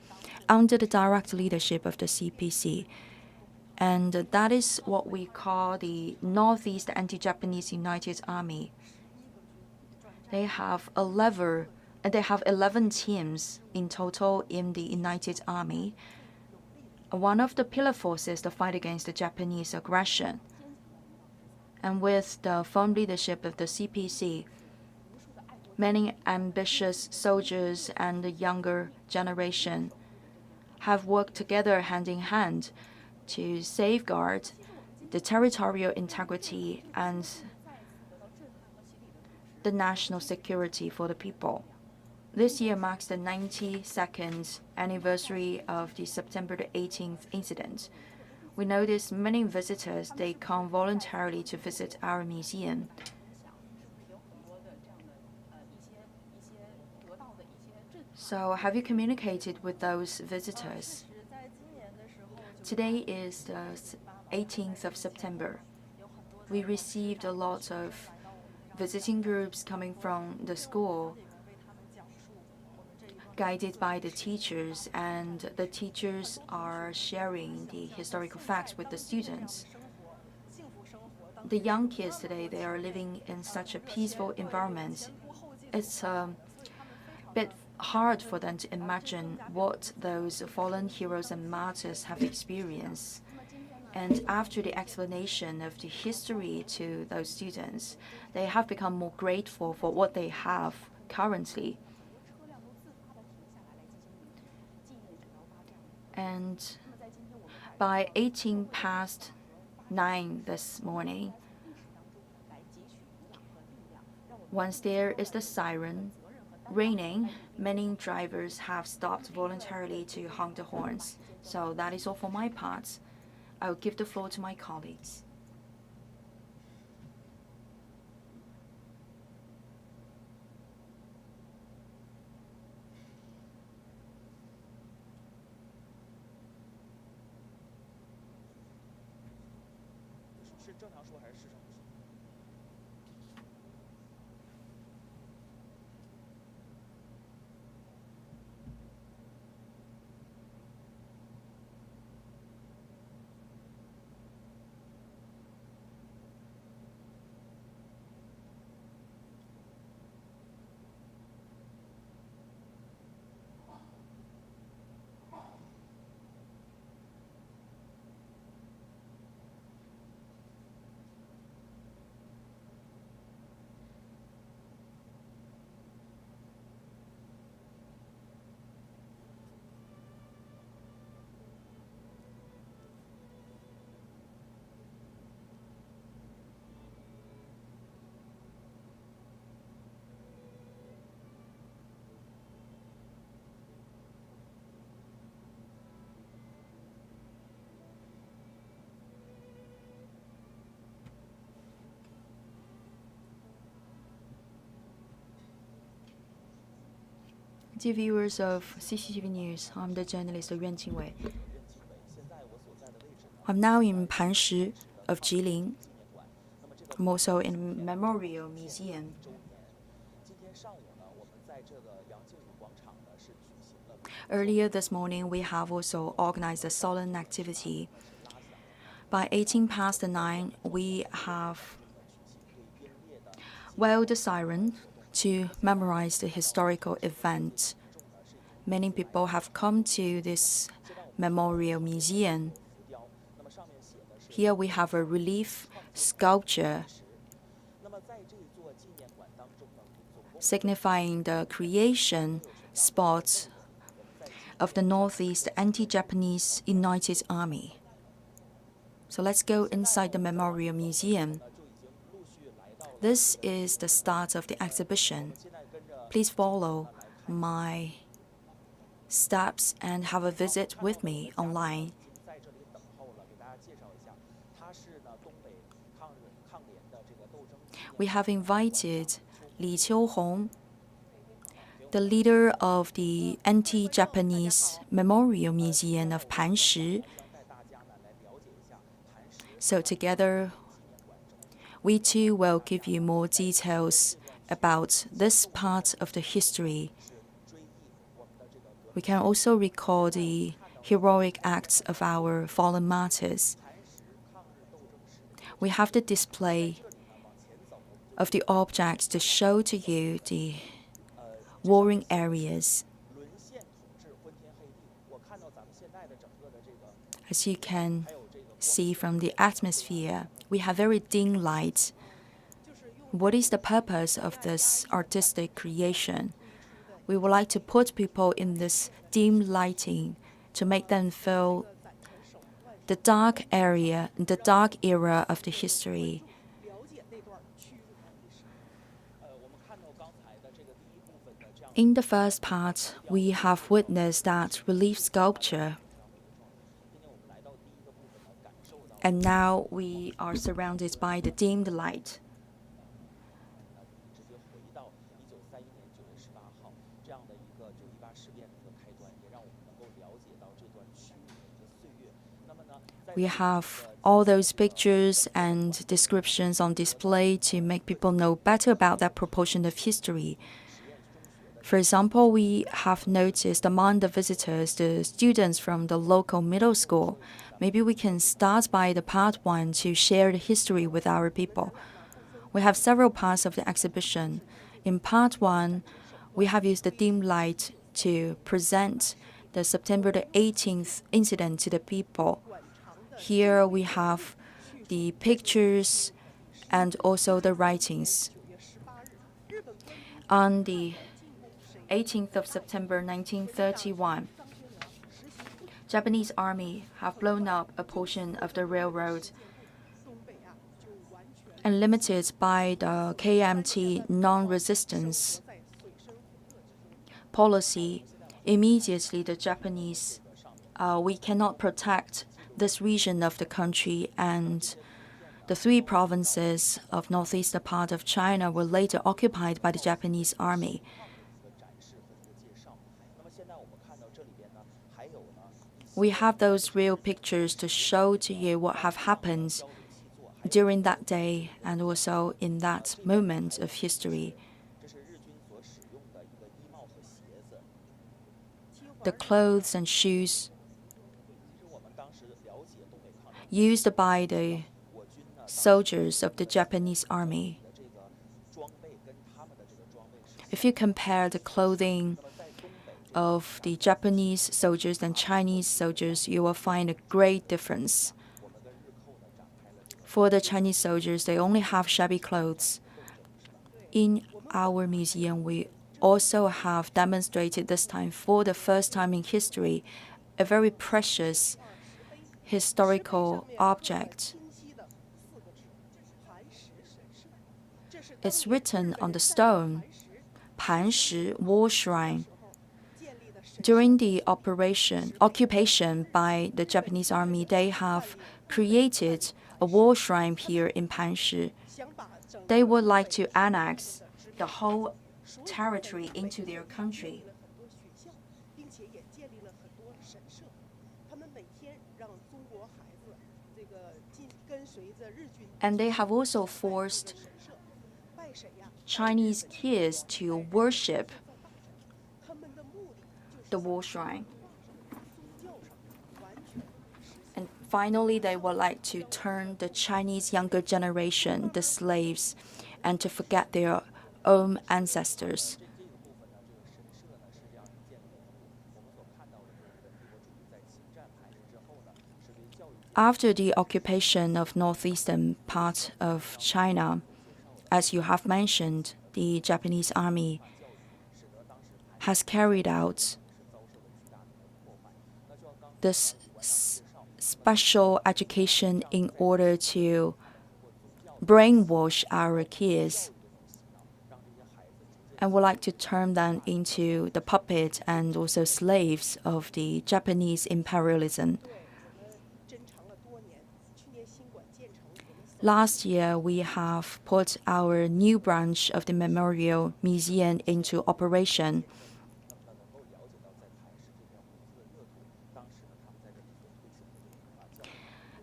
under the direct leadership of the CPC. And that is what we call the Northeast Anti-Japanese United Army. They have 11 teams in total in the United Army. One of the pillar forces to fight against the Japanese aggression. And with the firm leadership of the CPC, many ambitious soldiers and the younger generation have worked together hand in hand to safeguard the territorial integrity and the national security for the people. This year marks the 92nd anniversary of the September the 18th incident. We notice many visitors, they come voluntarily to visit our museum. So have you communicated with those visitors? Today is the 18th of September. We received a lot of visiting groups coming from the school, guided by the teachers, and the teachers are sharing the historical facts with the students. The young kids today, they are living in such a peaceful environment. It's a bit hard for them to imagine what those fallen heroes and martyrs have experienced. And after the explanation of the history to those students, they have become more grateful for what they have currently. And by 9:18 this morning, once there is the siren raining, many drivers have stopped voluntarily to honk the horns. So that is all for my part. I will give the floor to my colleagues. Dear viewers of CCTV News, I'm the journalist Yuan Qingwei. I'm now in Panshi of Jilin. I'm also in a memorial museum. Earlier this morning, we have also organized a solemn activity. By 9:18, we have wailed the siren to memorize the historical event. Many people have come to this memorial museum. Here we have a relief sculpture signifying the creation spot of the Northeast Anti-Japanese United Army. So let's go inside the Memorial Museum. This is the start of the exhibition. Please follow my steps and have a visit with me online. We have invited Li Qiuhong, the leader of the Anti-Japanese Memorial Museum of Panshi. So together, we too will give you more details about this part of the history. We can also recall the heroic acts of our fallen martyrs. We have the display of the objects to show to you the warring areas. As you can see from the atmosphere, we have very dim light. What is the purpose of this artistic creation? We would like to put people in this dim lighting to make them feel the dark area, the dark era of the history. In the first part, we have witnessed that relief sculpture. And now we are surrounded by the dimmed light. We have all those pictures and descriptions on display to make people know better about that proportion of history. For example, we have noticed among the visitors, the students from the local middle school. Maybe we can start by the part 1 to share the history with our people. We have several parts of the exhibition. In part 1, we have used the dim light to present the September the 18th incident to the people. Here we have the pictures and also the writings. On the 18th of September 1931, Japanese army have blown up a portion of the railroad and limited by the KMT non-resistance policy. Immediately, the Japanese, we cannot protect this region of the country, and the 3 provinces of northeastern part of China were later occupied by the Japanese army. We have those real pictures to show to you what have happened during that day and also in that moment of history. The clothes and shoes used by the soldiers of the Japanese army. If you compare the clothing of the Japanese soldiers and Chinese soldiers, you will find a great difference. For the Chinese soldiers, they only have shabby clothes. In our museum, we also have demonstrated this time, for the first time in history, a very precious historical object. It's written on the stone, Panshi War Shrine. During the occupation by the Japanese army, they have created a war shrine here in Panshi. They would like to annex the whole territory into their country. And they have also forced Chinese kids to worship the war shrine. And finally, they would like to turn the Chinese younger generation, the slaves, and to forget their own ancestors. After the occupation of northeastern part of China, as you have mentioned, the Japanese army has carried out this special education in order to brainwash our kids, and would like to turn them into the puppet and also slaves of the Japanese imperialism. Last year, we have put our new branch of the Memorial Museum into operation.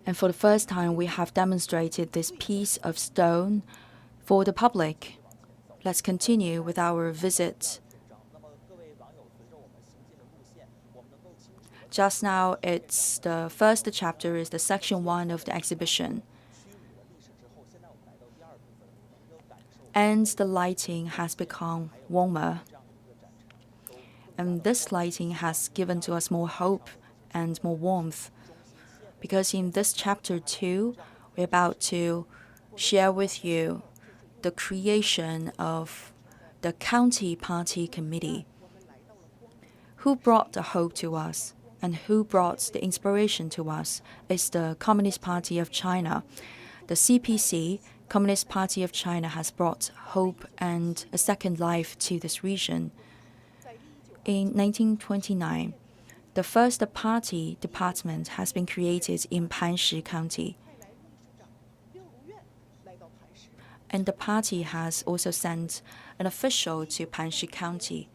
And for the first time, we have demonstrated this piece of stone for the public. Let's continue with our visit. Just now, it's the first chapter is the section 1 of the exhibition. And the lighting has become warmer. And this lighting has given to us more hope and more warmth. Because in this chapter 2, we're about to share with you the creation of the County Party Committee. Who brought the hope to us and who brought the inspiration to us is the Communist Party of China. The CPC, Communist Party of China, has brought hope and a second life to this region. In 1929, the first party department has been created in Panshi County. And the party has also sent an official to Panshi County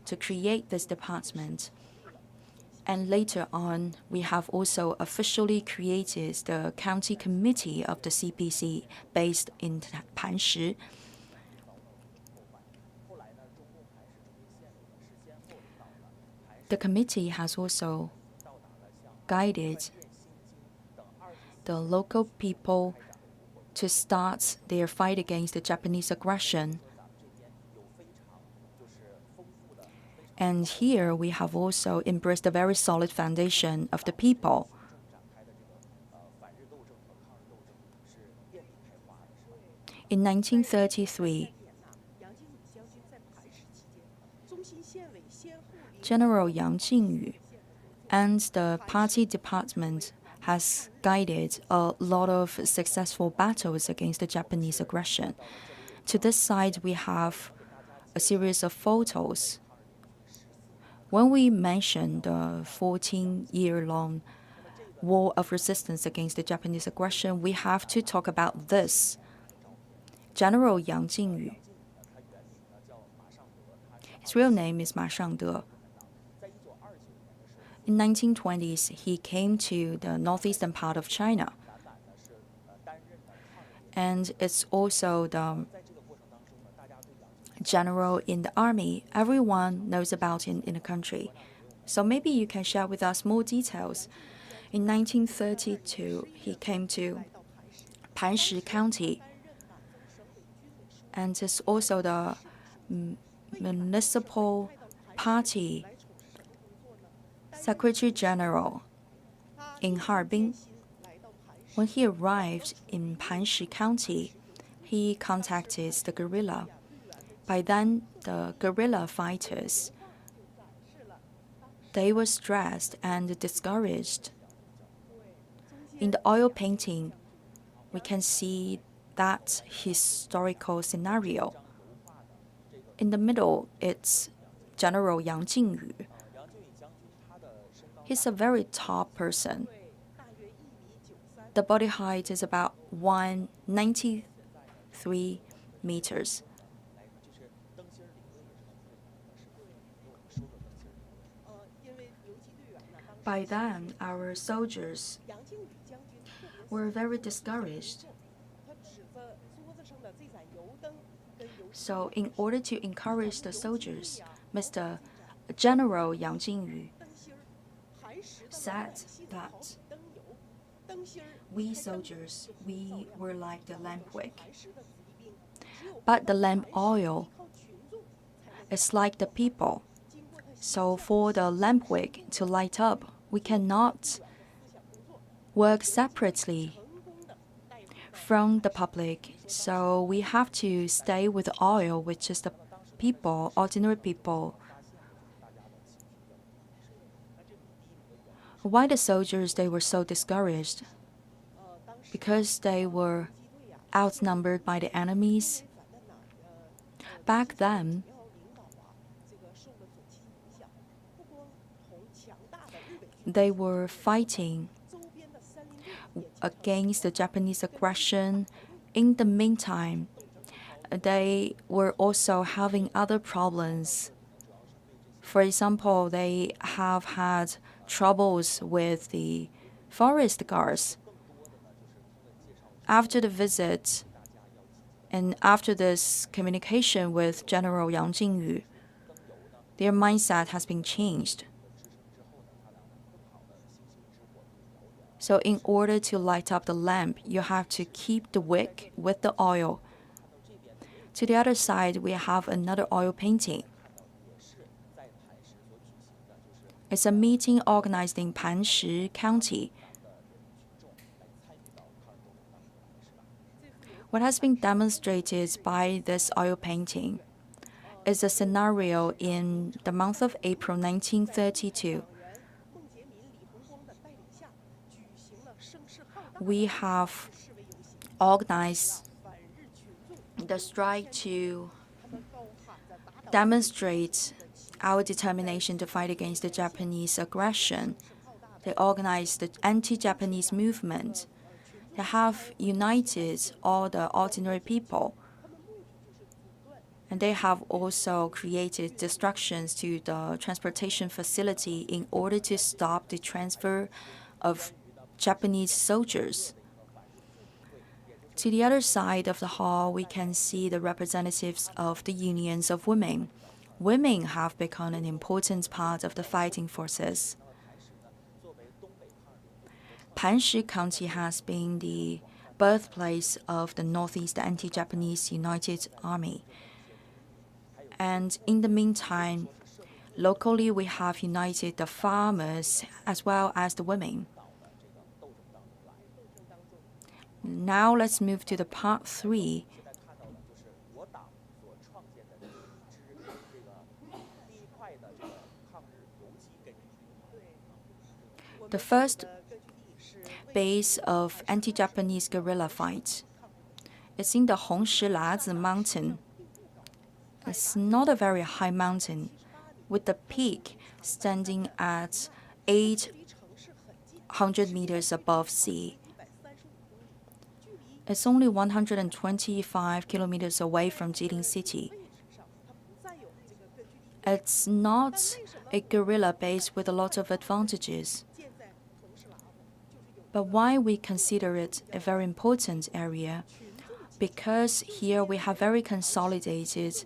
to create this department. And later on, we have also officially created the county committee of the CPC based in Panshi. The committee has also guided the local people to start their fight against the Japanese aggression. And here we have also embraced a very solid foundation of the people. In 1933, General Yang Jingyu and the party department has guided a lot of successful battles against the Japanese aggression. To this side, we have a series of photos. When we mention the 14-year-long war of resistance against the Japanese aggression, we have to talk about this. General Yang Jingyu. His real name is Ma Shangde. In 1920s, he came to the northeastern part of China. And it's also the general in the army. Everyone knows about him in the country. So maybe you can share with us more details. In 1932, he came to Panshi County. And is also the municipal party Secretary General in Harbin. When he arrived in Panshi County, he contacted the guerrilla. By then, the guerrilla fighters, they were stressed and discouraged. In the oil painting, we can see that historical scenario. In the middle, it's General Yang Jingyu. He's a very tall person. The body height is about 193 meters. By then, our soldiers were very discouraged. So in order to encourage the soldiers, Mr. General Yang Jingyu said that we soldiers, we were like the lamp wick. But the lamp oil is like the people. So for the lamp wick to light up, we cannot work separately from the public. So we have to stay with the oil, which is the people, ordinary people. Why the soldiers, they were so discouraged? Because they were outnumbered by the enemies. Back then, they were fighting against the Japanese aggression. In the meantime, they were also having other problems. For example, they have had troubles with the forest guards. After the visit and after this communication with General Yang Jingyu, their mindset has been changed. So in order to light up the lamp, you have to keep the wick with the oil. To the other side, we have another oil painting. It's a meeting organized in Panshi County. What has been demonstrated by this oil painting is a scenario in the month of April 1932. We have organized the strike to demonstrate our determination to fight against the Japanese aggression. They organized the anti-Japanese movement. They have united all the ordinary people. And they have also created destructions to the transportation facility in order to stop the transfer of Japanese soldiers. To the other side of the hall, we can see the representatives of the unions of women. Women have become an important part of the fighting forces. Panshi County has been the birthplace of the Northeast Anti-Japanese United Army. And in the meantime, locally we have united the farmers as well as the women. Now let's move to the part 3. The first base of anti-Japanese guerrilla fight is in the Hongshilazi mountain. It's not a very high mountain, with the peak standing at 800 meters above sea. It's only 125 kilometers away from Shenyang City. It's not a guerrilla base with a lot of advantages. But why we consider it a very important area? Because here we have very consolidated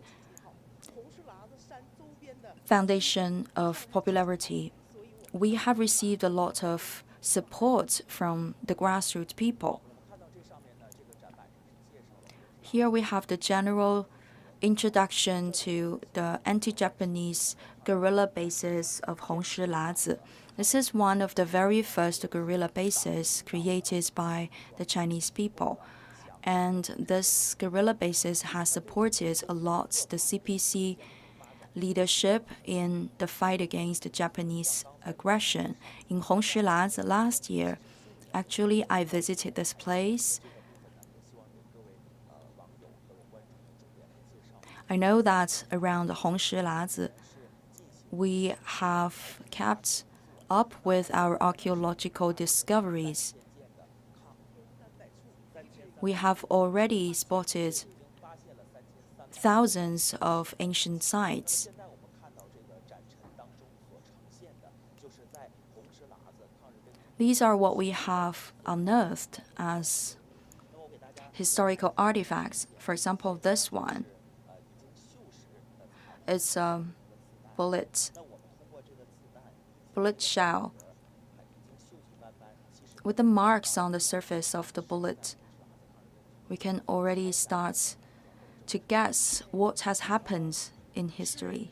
foundation of popularity. We have received a lot of support from the grassroots people. Here we have the general introduction to the anti-Japanese guerrilla bases of Hongshilazi. This is one of the very first guerrilla bases created by the Chinese people. And this guerrilla bases has supported a lot the CPC leadership in the fight against the Japanese aggression. In Hongshilazi last year, actually I visited this place. I know that around Hongshilazi, we have kept up with our archaeological discoveries. We have already spotted thousands of ancient sites. These are what we have unearthed as historical artifacts. For example, this one. It's a bullet shell with the marks on the surface of the bullet. We can already start to guess what has happened in history,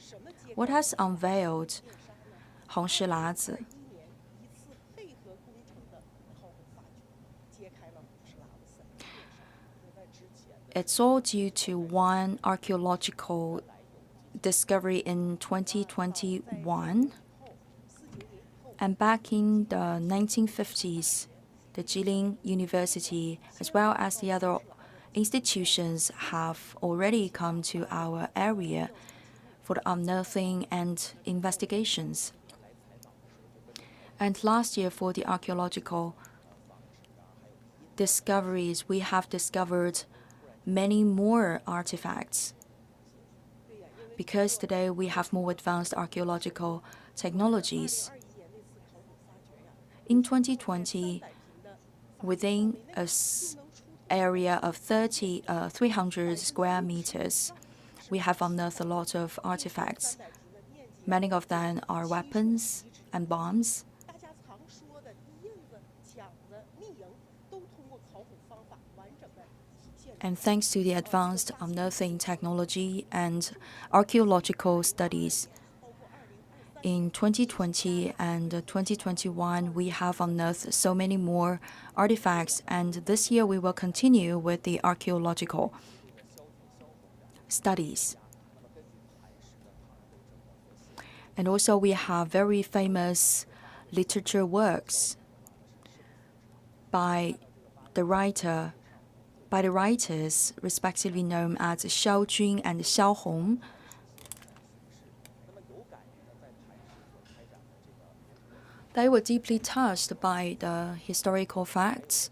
what has unveiled 红石喇子. It's all due to one archaeological discovery in 2021. And back in the 1950s, the Jilin University, as well as the other institutions, have already come to our area for the unearthing and investigations. And last year, for the archaeological discoveries, we have discovered many more artifacts. Because today we have more advanced archaeological technologies. In 2020, within an area of 300 square meters, we have unearthed a lot of artifacts. Many of them are weapons and bombs. And thanks to the advanced unearthing technology and archaeological studies, in 2020 and 2021, we have unearthed so many more artifacts, and this year we will continue with the archaeological studies. And also we have very famous literature works by the writers respectively known as Xiao Jun and Xiao Hong. They were deeply touched by the historical facts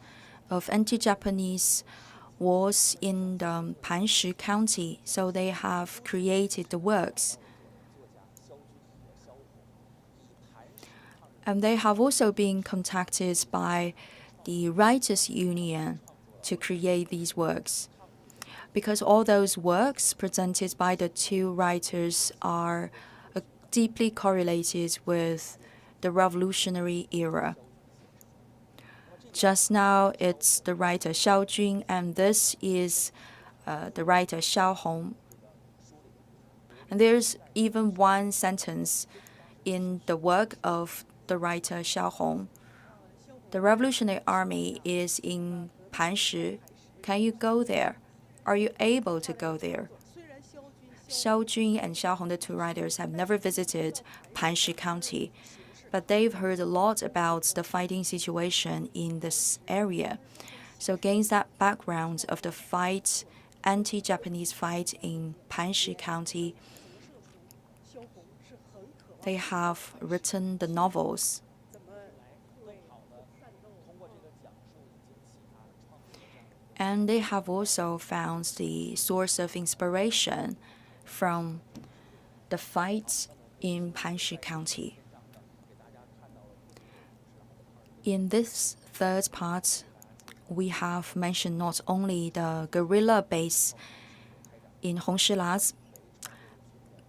of anti-Japanese wars in the Panshi County, so they have created the works. And they have also been contacted by the Writers' Union to create these works, because all those works presented by the two writers are deeply correlated with the revolutionary era. Just now, it's the writer Xiao Jun, and this is the writer Xiao Hong. And there's even one sentence in the work of the writer Xiao Hong. The Revolutionary Army is in Panshi. Can you go there? Are you able to go there? Xiao Jun and Xiao Hong, the two writers, have never visited Panshi County, but they've heard a lot about the fighting situation in this area. So against that background of the fight, anti-Japanese fight in Panshi County, they have written the novels. And they have also found the source of inspiration from the fight in Panshi County. In this third part, we have mentioned not only the guerrilla base in Hongshilas,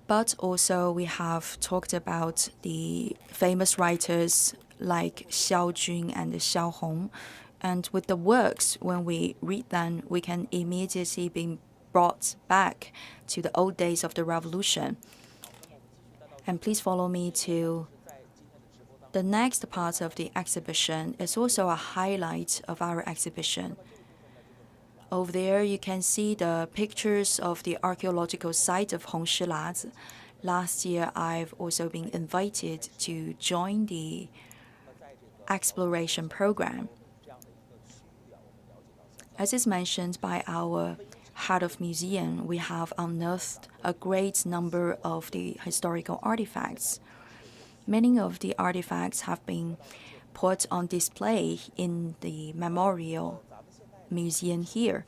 but also we have talked about the famous writers like Xiao Jun and Xiao Hong. And with the works, when we read them, we can immediately be brought back to the old days of the revolution. And please follow me to the next part of the exhibition. It's also a highlight of our exhibition. Over there, you can see the pictures of the archaeological site of Hongshilas. Last year, I've also been invited to join the exploration program. As is mentioned by our head of museum, we have unearthed a great number of the historical artifacts. Many of the artifacts have been put on display in the memorial museum here.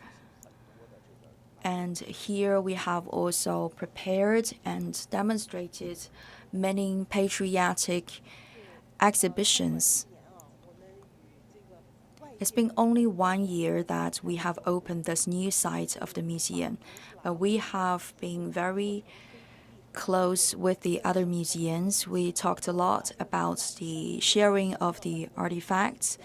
And here we have also prepared and demonstrated many patriotic exhibitions. It's been only 1 year that we have opened this new site of the museum, but we have been very close with the other museums. We talked a lot about the sharing of the artifacts,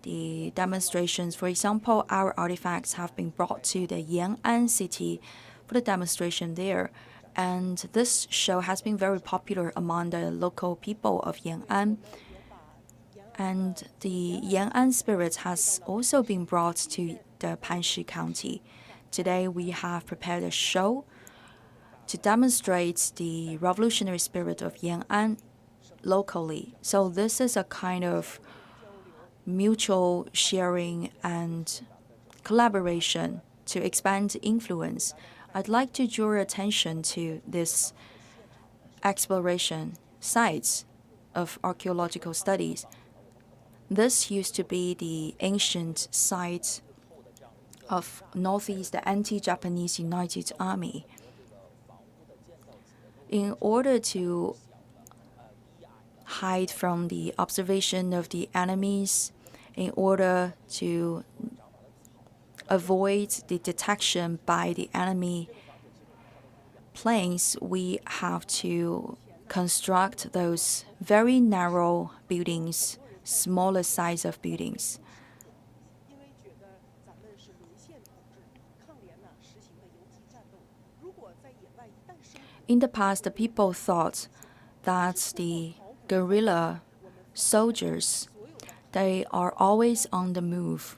the demonstrations. For example, our artifacts have been brought to the Yan'an city for the demonstration there. And this show has been very popular among the local people of Yan'an. And the Yan'an spirit has also been brought to the Panshi County. Today we have prepared a show to demonstrate the revolutionary spirit of Yan'an locally. So this is a kind of mutual sharing and collaboration to expand influence. I'd like to draw your attention to this exploration sites of archaeological studies. This used to be the ancient site of Northeast, the anti-Japanese United Army. In order to hide from the observation of the enemies, in order to avoid the detection by the enemy planes, we have to construct those very narrow buildings, smaller size of buildings. In the past, the people thought that the guerrilla soldiers, they are always on the move.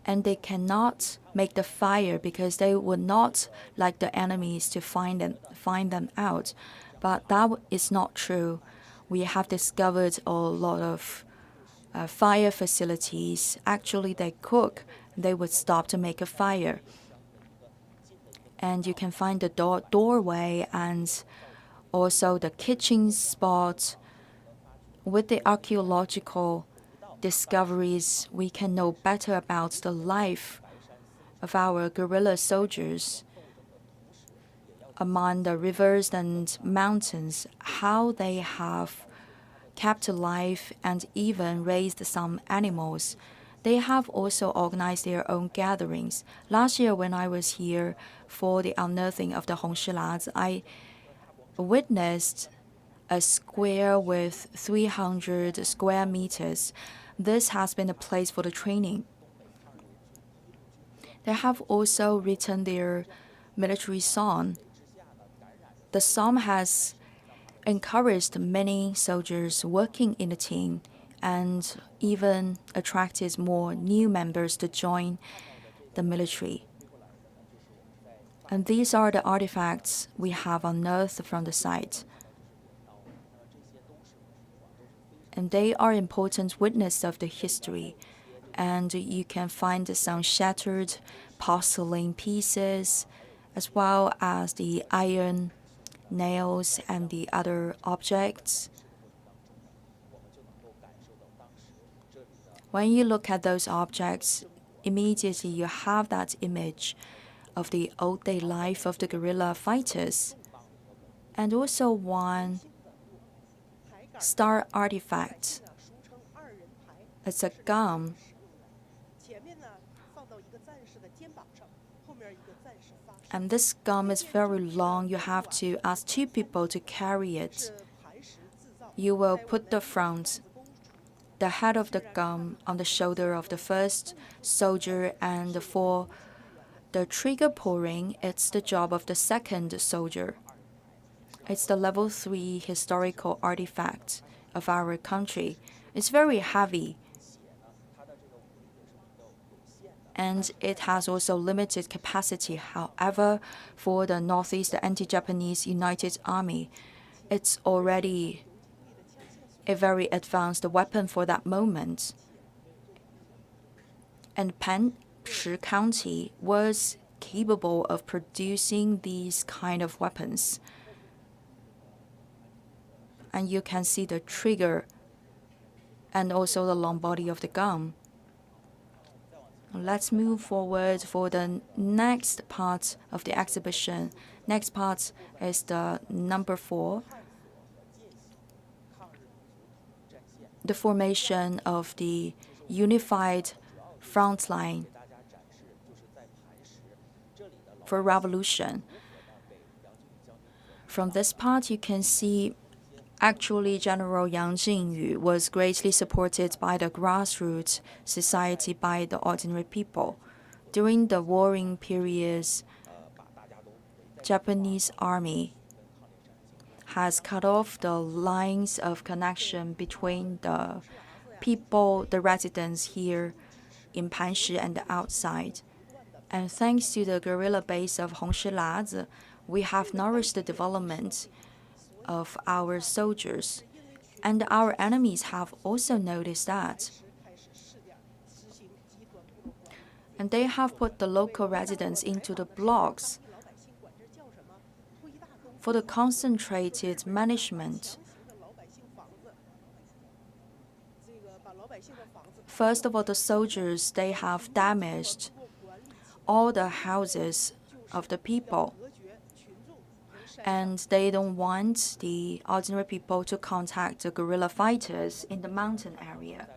And they cannot make the fire because they would not like the enemies to find them out. But that is not true. We have discovered a lot of fire facilities. Actually, they cook. They would stop to make a fire. And you can find the doorway and also the kitchen spot. With the archaeological discoveries, we can know better about the life of our guerrilla soldiers among the rivers and mountains, how they have kept alive and even raised some animals. They have also organized their own gatherings. Last year, when I was here for the unearthing of the Hongshilazi, I witnessed a square with 300 square meters. This has been a place for the training. They have also written their military song. The song has encouraged many soldiers working in the team and even attracted more new members to join the military. And these are the artifacts we have unearthed from the site. And they are important witness of the history. And you can find some shattered porcelain pieces, as well as the iron nails and the other objects. When you look at those objects, immediately you have that image of the old day life of the guerrilla fighters. And also one star artifact. It's a gun. And this gun is very long. You have to ask two people to carry it. You will put the head of the gun on the shoulder of the first soldier, and for the trigger pulling, it's the job of the second soldier. It's the level 3 historical artifact of our country. It's very heavy. And it has also limited capacity. However, for the Northeast Anti-Japanese United Army, it's already a very advanced weapon for that moment. And Panshi County was capable of producing these kind of weapons. And you can see the trigger and also the long body of the gun. Let's move forward for the next part of the exhibition. Next part is the number 4. the formation of the unified front line for revolution. From this part, you can see actually General Yang Jingyu was greatly supported by the grassroots society, by the ordinary people. During the warring periods, Japanese army has cut off the lines of connection between the people, the residents here in Panshi and the outside. And thanks to the guerrilla base of Hongshilazi, we have nourished the development of our soldiers. And our enemies have also noticed that. And they have put the local residents into the blocks for the concentrated management. First of all, the soldiers, they have damaged all the houses of the people. And they don't want the ordinary people to contact the guerrilla fighters in the mountain area.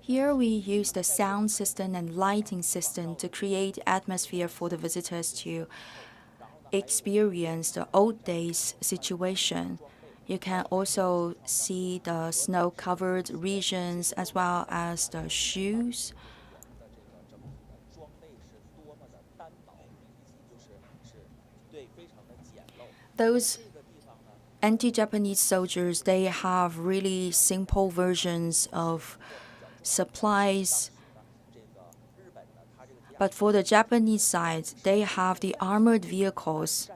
Here we use the sound system and lighting system to create atmosphere for the visitors to experience the old days situation. You can also see the snow-covered regions as well as the shoes. Those anti-Japanese soldiers, they have really simple versions of supplies. But for the Japanese side, they have the armored vehicles.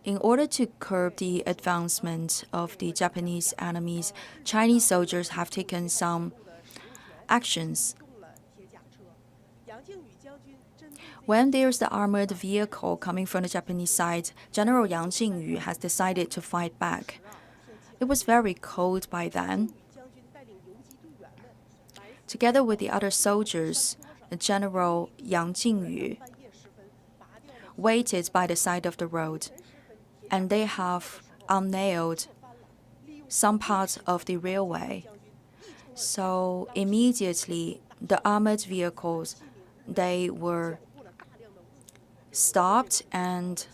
In order to curb the advancement of the Japanese enemies, Chinese soldiers have taken some actions. When there's the armored vehicle coming from the Japanese side, General Yang Jingyu has decided to fight back. It was very cold by then. Together with the other soldiers, General Yang Jingyu waited by the side of the road, and they have unnailed some parts of the railway. So immediately, the armored vehicles, they were stopped, and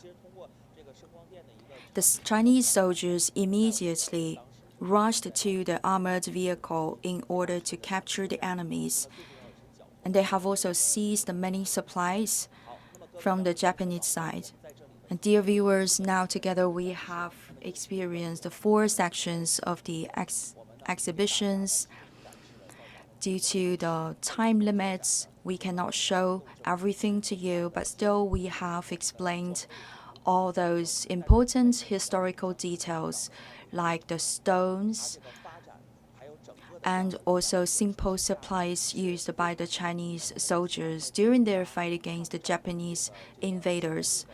the Chinese soldiers immediately rushed to the armored vehicle in order to capture the enemies. And they have also seized many supplies from the Japanese side. And dear viewers, now together we have experienced the 4 sections of the exhibitions. Due to the time limits, we cannot show everything to you, but still we have explained all those important historical details like the stones and also simple supplies used by the Chinese soldiers during their fight against the Japanese invaders.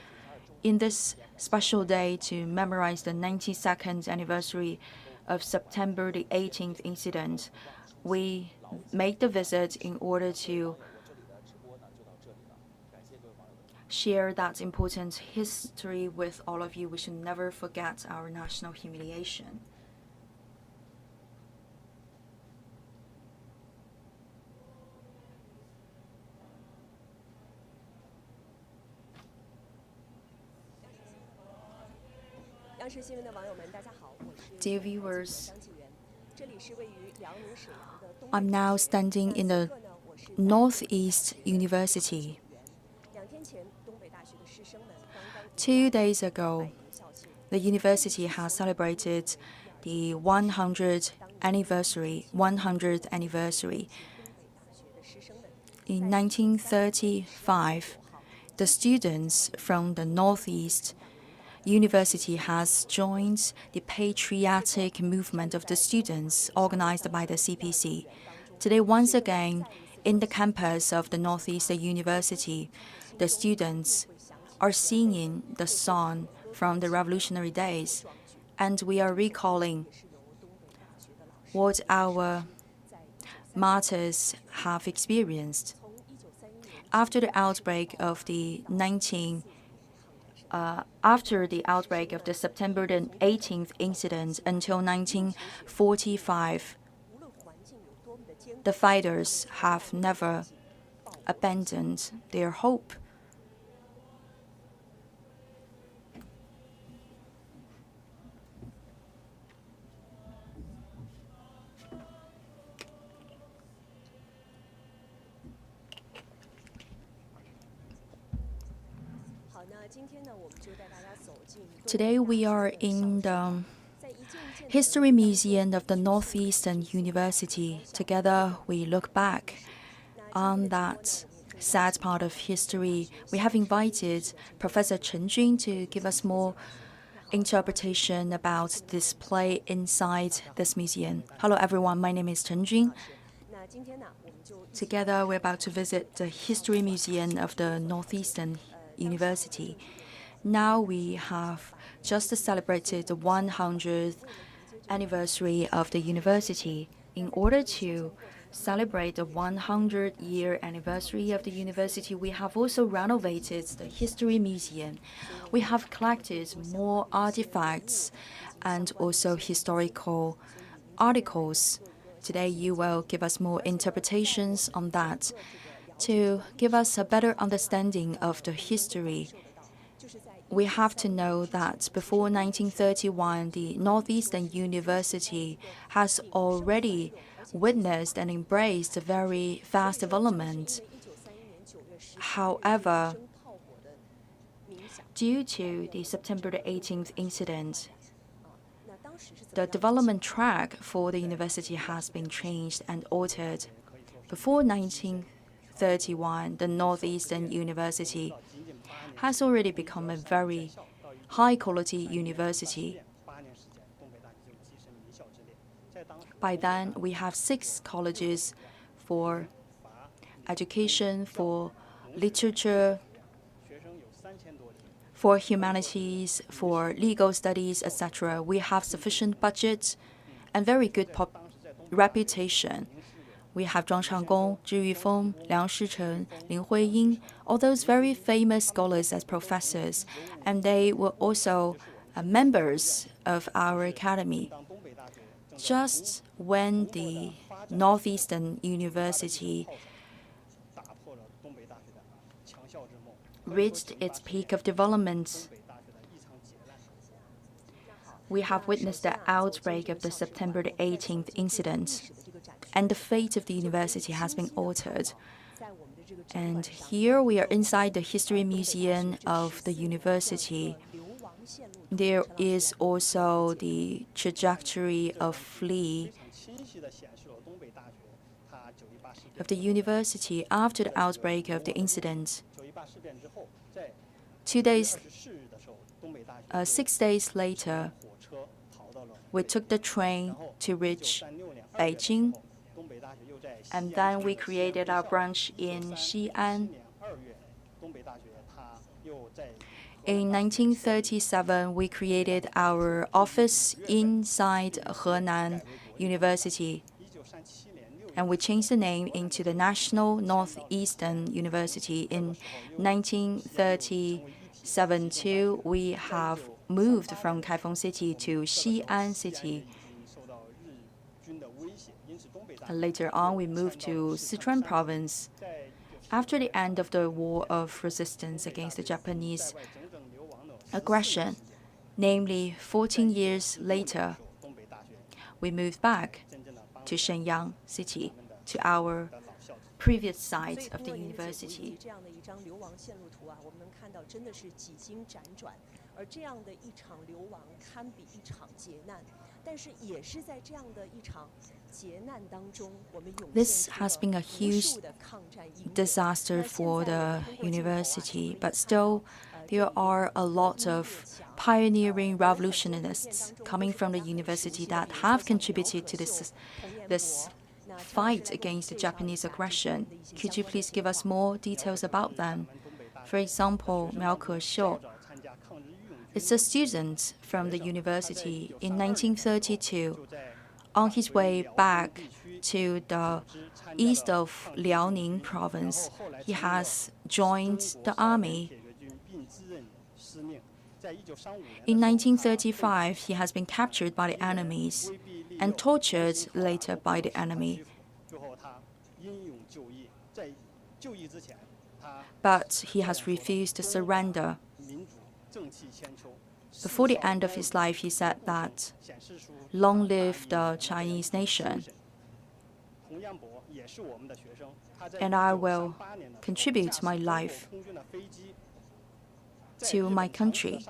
In this special day to memorize the 92nd anniversary of September the 18th incident, we made the visit in order to share that important history with all of you. We should never forget our national humiliation. Dear viewers, I'm now standing in the Northeast University. 2 days ago, the university has celebrated the 100th anniversary. In 1935, the students from the Northeast University has joined the patriotic movement of the students organized by the CPC. Today, once again, In the campus of the Northeastern University, the students are singing the song from the revolutionary days, and we are recalling what our martyrs have experienced. After the outbreak of the September the 18th incident until 1945, the fighters have never abandoned their hope. Today we are in the History Museum of the Northeastern University. Together we look back on that sad part of history. We have invited Professor Chen Jun to give us more interpretation about this play inside this museum. Hello everyone, my name is Chen Jun. Together we're about to visit the History Museum of the Northeastern University. Now we have just celebrated the 100th anniversary of the university. In order to celebrate the 100-year anniversary of the university, we have also renovated the History Museum. We have collected more artifacts and also historical articles. Today you will give us more interpretations on that to give us a better understanding of the history. We have to know that before 1931, the Northeastern University has already witnessed and embraced a very fast development. However, due to the September 18th incident, the development track for the university has been changed and altered. Before 1931, the Northeastern University has already become a very high-quality university. By then, we have 6 colleges for education, for literature, for humanities, for legal studies, etc. We have sufficient budget and very good reputation. We have Zhuang Changgong, Zhi Yufeng, Liang Shicheng, Lin Huiying, all those very famous scholars as professors, and they were also members of our academy. Just when the Northeastern University reached its peak of development, we have witnessed the outbreak of the September 18th incident, and the fate of the university has been altered. And here we are inside the History Museum of the university. There is also the trajectory of flee of the university after the outbreak of the incident. 6 days later, we took the train to reach Beijing, and then we created our branch in Xi'an. In 1937, we created our office inside Henan University, and we changed the name into the National Northeastern University. In 1937 too, we have moved from Kaifeng City to Xi'an City. And later on, we moved to Sichuan Province. After the end of the War of Resistance against the Japanese aggression, namely 14 years later, we moved back to Shenyang City, to our previous site of the university. This has been a huge disaster for the university, but still there are a lot of pioneering revolutionists coming from the university that have contributed to this fight against the Japanese aggression. Could you please give us more details about them? For example, Miao Kexiu is a student from the university in 1932. On his way back to the east of Liaoning Province, he has joined the army. In 1935, he has been captured by the enemies and tortured later by the enemy. But he has refused to surrender. Before the end of his life, he said that, "Long live the Chinese nation, and I will contribute my life to my country."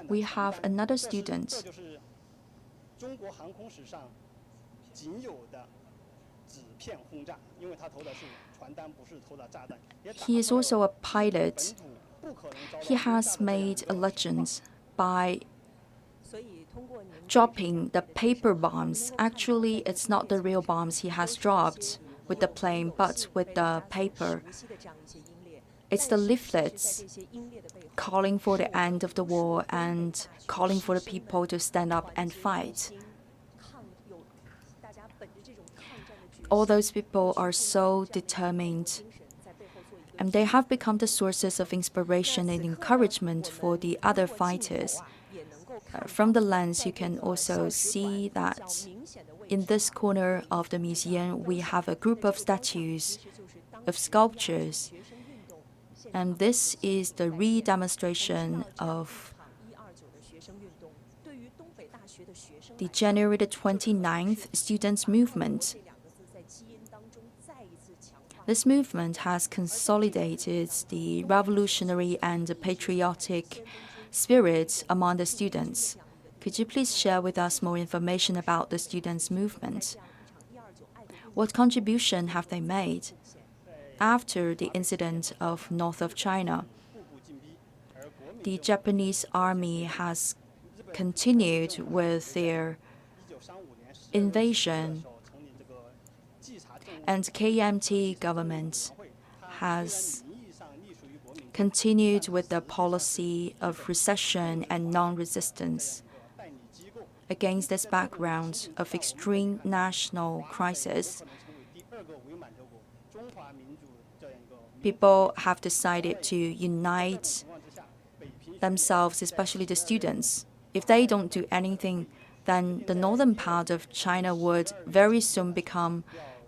We have another student. He is also a pilot. He has made a legend by dropping the paper bombs. Actually, it's not the real bombs he has dropped with the plane, but with the paper. It's the leaflets calling for the end of the war and calling for the people to stand up and fight. All those people are so determined, and they have become the sources of inspiration and encouragement for the other fighters. From the lens, you can also see that in this corner of the museum, we have a group of statues, of sculptures, and this is the re-demonstration of the January the 29th Students' Movement. This movement has consolidated the revolutionary and patriotic spirit among the students. Could you please share with us more information about the students' movement? What contribution have they made after the incident of north of China? The Japanese army has continued with their invasion, and KMT government has continued with the policy of recession and non-resistance. Against this background of extreme national crisis, people have decided to unite themselves, especially the students. If they don't do anything, then the northern part of China would very soon become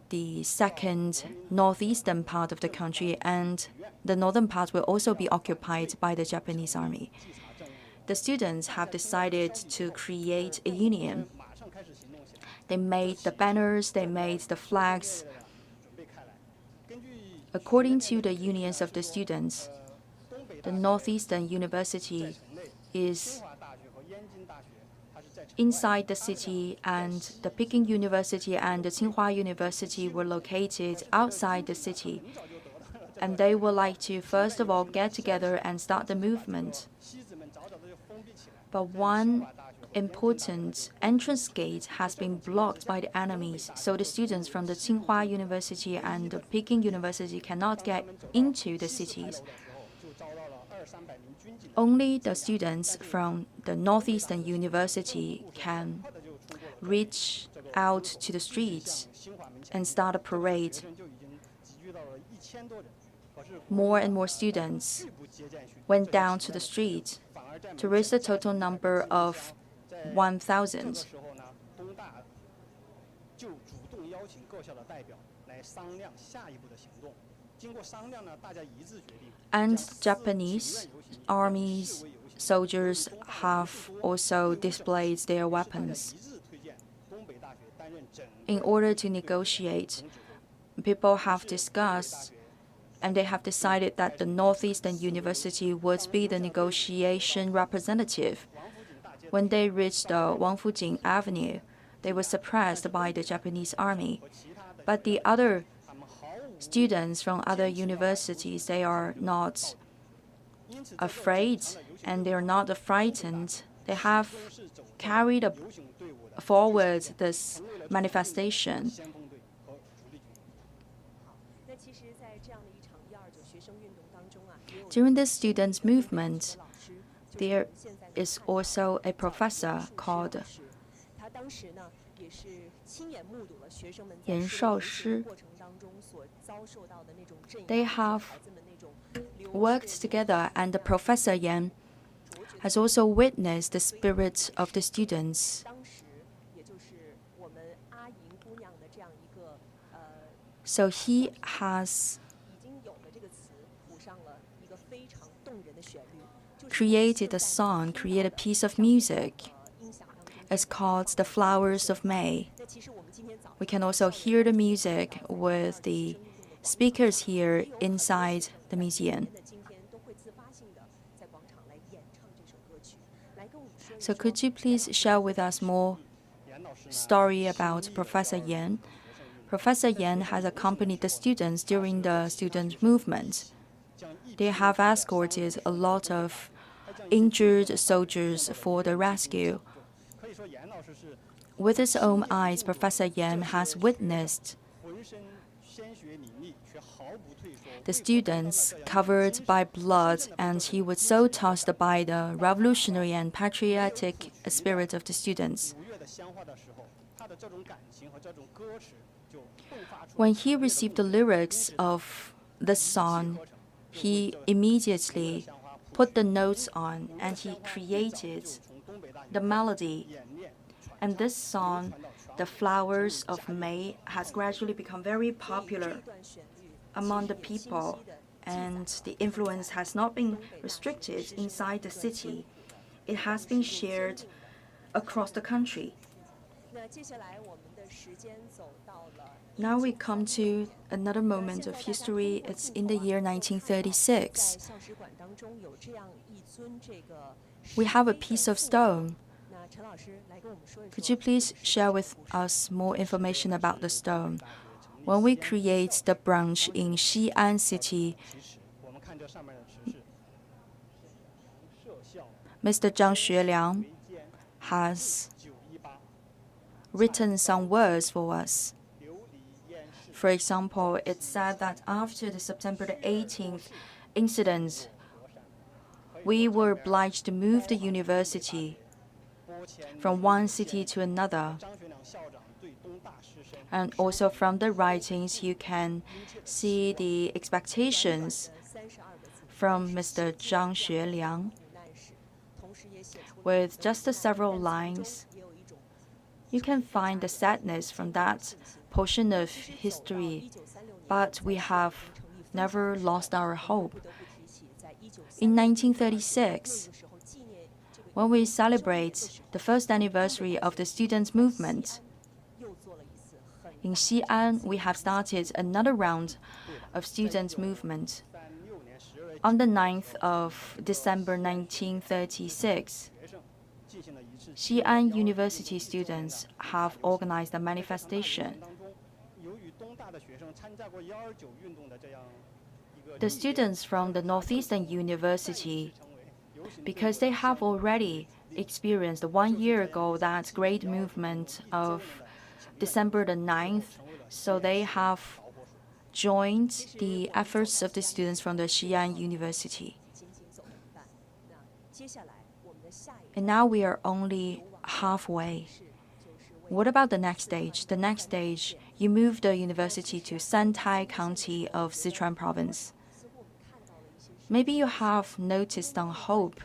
the second northeastern part of the country, and the northern part will also be occupied by the Japanese army. The students have decided to create a union. They made the banners, they made the flags. According to the unions of the students, the Northeastern University is inside the city, and the Peking University and the Tsinghua University were located outside the city. And they would like to, first of all, get together and start the movement. But one important entrance gate has been blocked by the enemies, so the students from the Tsinghua University and the Peking University cannot get into the cities. Only the students from the Northeastern University can reach out to the streets and start a parade. More and more students went down to the street to reach the total number of 1,000. And Japanese armies, soldiers have also displayed their weapons. In order to negotiate, people have discussed and they have decided that the Northeastern University would be the negotiation representative. When they reached the Wangfujing Avenue, they were suppressed by the Japanese army. But the other students from other universities, they are not afraid and they are not frightened. They have carried a forward this manifestation. 那其实，在这样的一场129学生运动当中啊，也有 During this students' movement, 老师，就是 there 现在 is also a professor 是 called 老师他当时呢也是亲眼目睹了学生们在严示威少师游行过程当中所遭受到的那种镇压， They 孩 have 子们那种流 worked 血的 together, and Professor Yan has also witnessed the spirit of the students. 当时也就是我们阿银姑娘的这样一个So he has 已经有的这个词谱上了一个非常动人的旋律，就是 created a song, created a piece of music. 音响当中。 It's called The Flowers of May. 那其实我们今天早 We can also hear the music with the speakers here inside the museum. 的今天都会自发性的在广场来演唱这首歌曲，来跟我们说一 So 说 could you please share with us more story about Professor Yan? Professor Yan has accompanied the students during the student movement. They have escorted a lot of injured soldiers for the rescue. With his own eyes, Professor Yan has witnessed the students covered by blood, and he was so touched by the revolutionary and patriotic spirit of the students. When he received the lyrics of this song, he immediately put the notes on and he created the melody. And this song, The Flowers of May, has gradually become very popular 这段旋律 among the people, and the influence has not been restricted inside the city. It has been shared across the country. 那接下来我们的时间走到了 Now we come to another moment of history. It's in the year 在 1936. 校史馆当中有这样一尊这个 We have a piece of stone. 那陈老师来跟我们说一 Could 说 you please share with us more information about the stone? When we create the branch in Shenyang City, Mr. Zhang Xueliang has written some words for us. For example, it said that after the September the 18th incident, we were obliged to move the university from one city to another. And also from the writings, you can see the expectations 32个字 from Mr. Zhang Xueliang. 无奈是，同时也写出了 With just several lines, 也有一种 you can find the sadness from that portion of history, 1936年 but we have 成立分 never lost our hope. 不得不提起在1936 In 1936, 那个时候纪念这个 when we celebrate the first anniversary of the students' movement, 又做了一次很 in Xi'an, we have started another round of students' movement. On the 9th of December 1936, Xi'an University students have organized a manifestation. The students from the Northeastern University, because they have already experienced 1 year ago that great movement of December the 9th, so they have joined the efforts of the students from the Xi'an University. 仅仅走了一半。那接下来我们的下一 And now we are only halfway. 是就是为 What about the next stage? The next stage, you move the university to Santai County of Sichuan Province. 似乎我们看到了一些 Maybe you have noticed some hope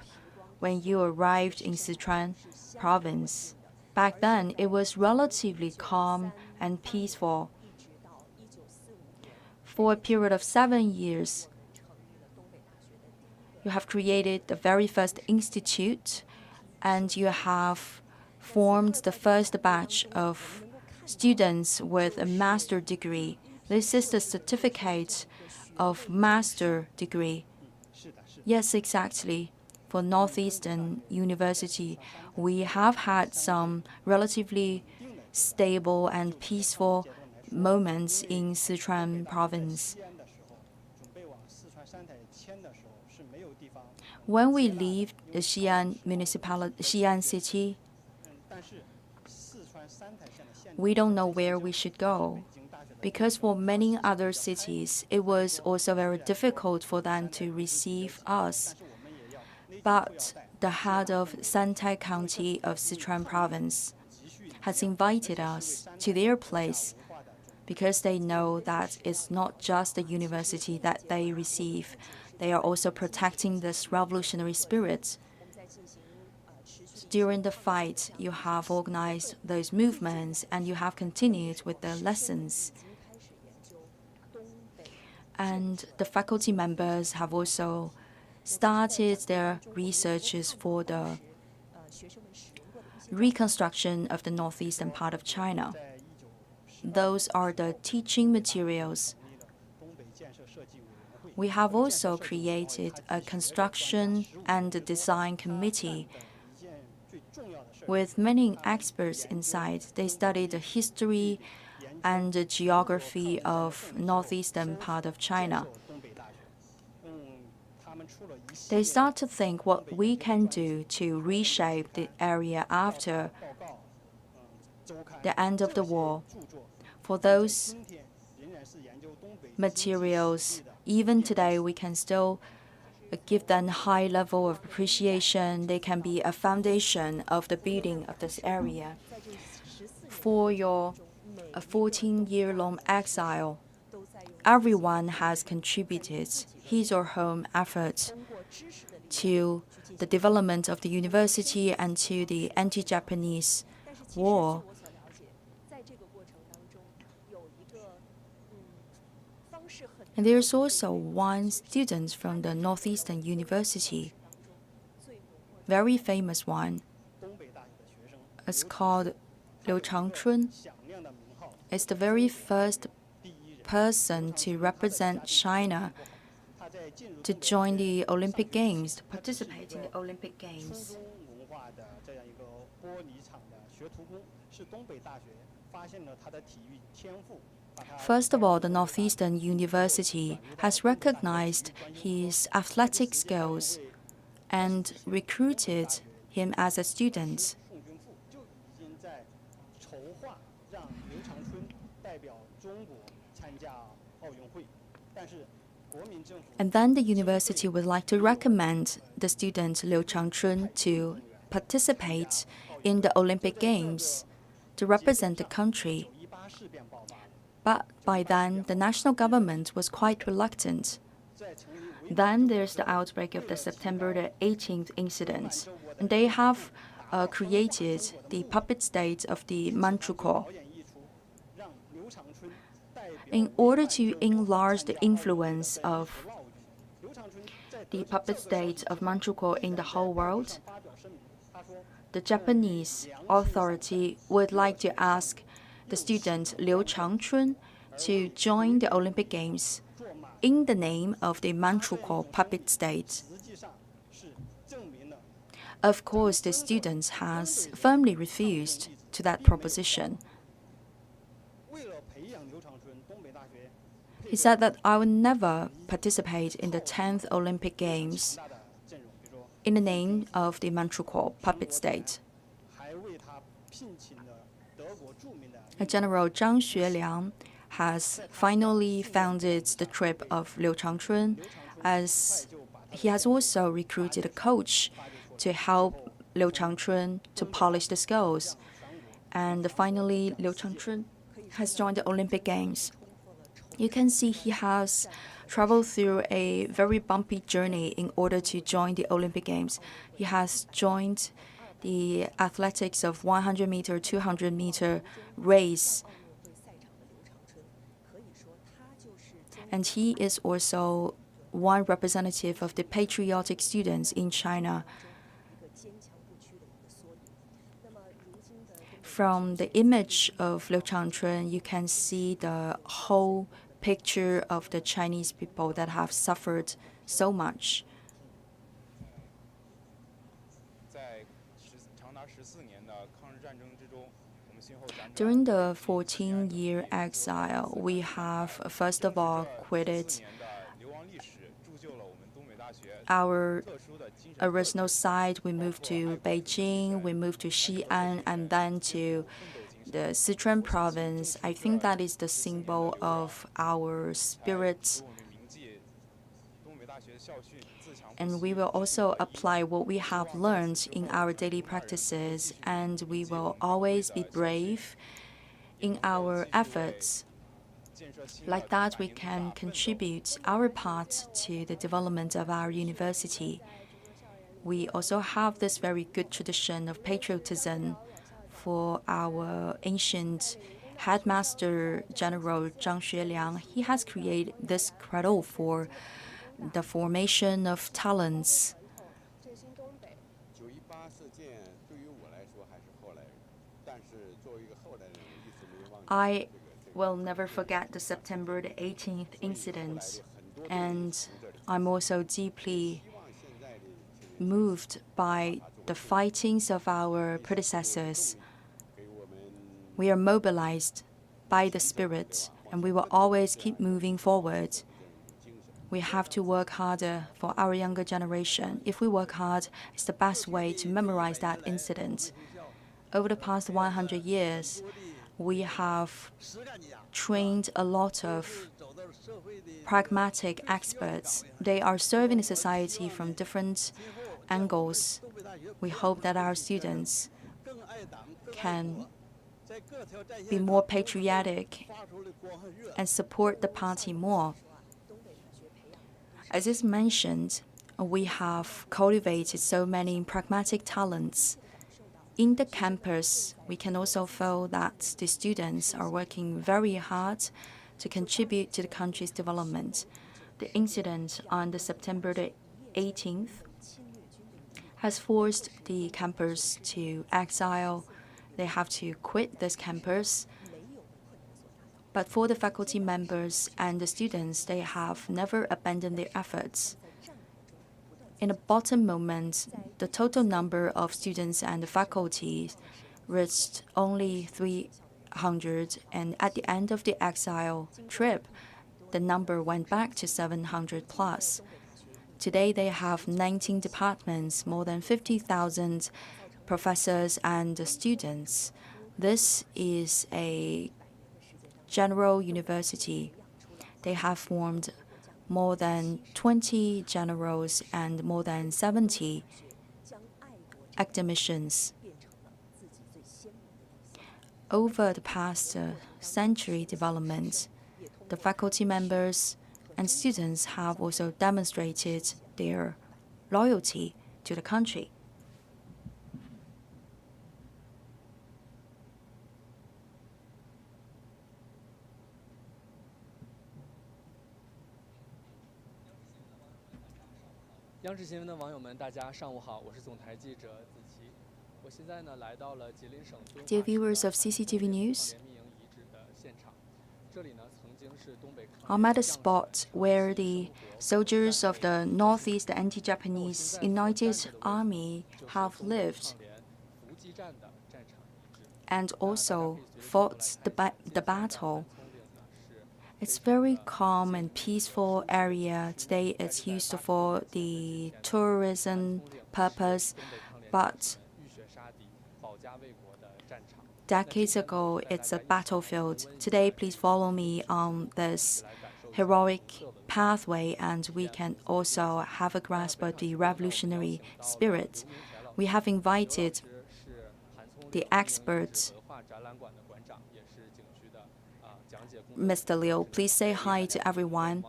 when you arrived in Sichuan Province. Back then, it was relatively calm and peaceful. 一直到1945年 For a period of 7 years, 成立了东北大学的第一个 you have created the very first institute, and you have formed the first batch of students with a master degree. This is the certificate of master degree. Yes, exactly. For Northeastern University, we have had some relatively stable and peaceful moments in Sichuan Province. When we leave the Xi'an municipality, Xi'an city, we don't know where we should go. Because for many other cities, it was also very difficult for them to receive us. But the head of Santai County of Sichuan Province has invited us to their place because they know that it's not just the university that they receive. They are also protecting this revolutionary spirit. During the fight, you have organized those movements and you have continued with the lessons. And the faculty members have also started their researches for the reconstruction of the northeastern part of China. Those are the teaching materials. We have also created a construction and a design committee with many experts inside. They study the history and the geography of northeastern part of China. They start to think what we can do to reshape the area after the end of the war. For those materials, even today, we can still give them high level of appreciation. They can be a foundation of the building of this area. For your 14-year-long exile, everyone has contributed his or her effort to the development of the university and to the anti-Japanese war. And there's also one student from the Northeastern University, very famous one. It's called Liu Changchun. It's the very first person to represent China to join the Olympic Games, to participate in the Olympic Games. First of all, the Northeastern University has recognized his athletic skills and recruited him as a student. And then the university would like to recommend the student Liu Changchun to participate in the Olympic Games to represent the country. But by then, the national government was quite reluctant. Then there's the outbreak of the September the 18th incident. And they have created the puppet state of the Manchukuo. In order to enlarge the influence of the puppet state of Manchukuo in the whole world, the Japanese authority would like to ask the student Liu Changchun to join the Olympic Games in the name of the Manchukuo puppet state. Of course, the student has firmly refused to that proposition. He said that I will never participate in the 10th Olympic Games in the name of the Manchukuo puppet state. General Zhang Xueliang has finally founded the trip of Liu Changchun, as he has also recruited a coach to help Liu Changchun to polish the skills. And finally, Liu Changchun has joined the Olympic Games. You can see he has traveled through a very bumpy journey in order to join the Olympic Games. He has joined the athletics of 100-meter, 200-meter race. And he is also one representative of the patriotic students in China. From the image of Liu Changchun, you can see the whole picture of the Chinese people that have suffered so much. During the 14-year exile, we have, first of all, quitted our original site. We moved to Beijing, we moved to Xi'an, and then to the Sichuan province. I think that is the symbol of our spirit. And we will also apply what we have learned in our daily practices, and we will always be brave in our efforts. Like that, we can contribute our part to the development of our university. We also have this very good tradition of patriotism for our ancient headmaster general Zhang Xueliang. He has created this cradle for the formation of talents. I will never forget the September the 18th incident, and I'm also deeply moved by the fightings of our predecessors. We are mobilized by the spirit, and we will always keep moving forward. We have to work harder for our younger generation. If we work hard, it's the best way to memorize that incident. Over the past 100 years, we have trained a lot of pragmatic experts. They are serving the society from different angles. We hope that our students can be more patriotic and support the party more. As is mentioned, we have cultivated so many pragmatic talents. In the campus, we can also feel that the students are working very hard to contribute to the country's development. The incident on the September the 18th has forced the campus to exile. They have to quit this campus. But for the faculty members and the students, they have never abandoned their efforts. In the bottom moment, the total number of students and the faculty reached only 300, and at the end of the exile trip, the number went back to 700 plus. Today, they have 19 departments, more than 50,000 professors and students. This is a general university. They have formed more than 20 generals and more than 70 academicians. Over the past century development, the faculty members and students have also demonstrated their loyalty to the country. Dear viewers of CCTV News, I'm at a spot where the soldiers of the Northeast Anti-Japanese United Army have lived and also fought the battle. It's very calm and peaceful area. Today it's used for the tourism purpose, but decades ago it's a battlefield. Today, please follow me on this heroic pathway, and we can also have a grasp of the revolutionary spirit. We have invited the expert, Mr. Liu. Please say hi to everyone.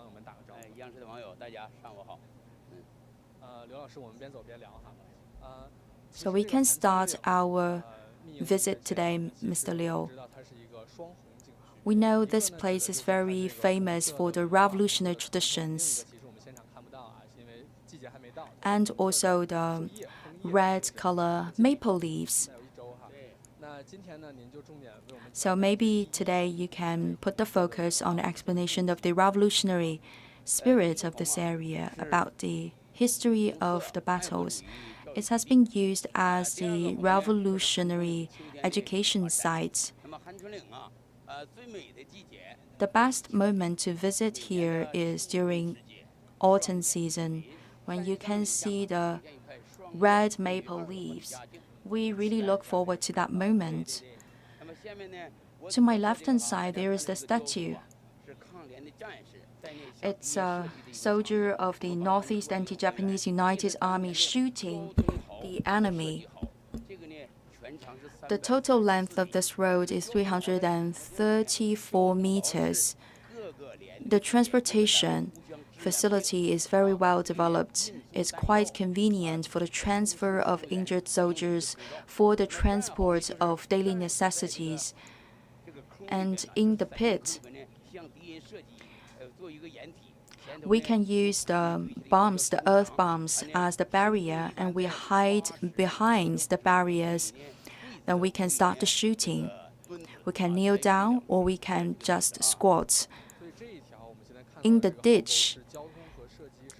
So we can start our visit today, Mr. Liu. We know this place is very famous for the revolutionary traditions and also the red color maple leaves. So maybe today you can put the focus on the explanation of the revolutionary spirit of this area, about the history of the battles. It has been used as the revolutionary education site. The best moment to visit here is during autumn season, when you can see the red maple leaves. We really look forward to that moment. To my left-hand side, there is the statue. It's a soldier of the Northeast Anti-Japanese United Army shooting the enemy. The total length of this road is 334 meters. The transportation facility is very well developed. It's quite convenient for the transfer of injured soldiers, for the transport of daily necessities. And in the pit, we can use the bombs, the earth bombs, as the barrier, and we hide behind the barriers. Then we can start the shooting. We can kneel down or we can just squat. In the ditch,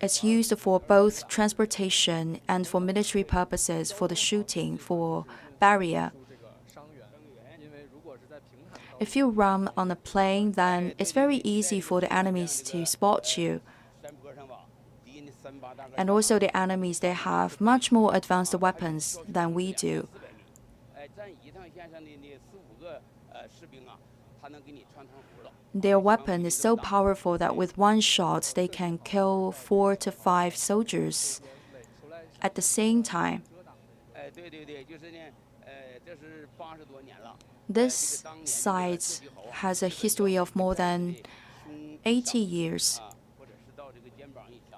it's used for both transportation and for military purposes, for the shooting, for barrier. If you run on a plain, then it's very easy for the enemies to spot you. And also the enemies, they have much more advanced weapons than we do. Their weapon is so powerful that with one shot, they can kill 4 to 5 soldiers at the same time. This site has a history of more than 80 years.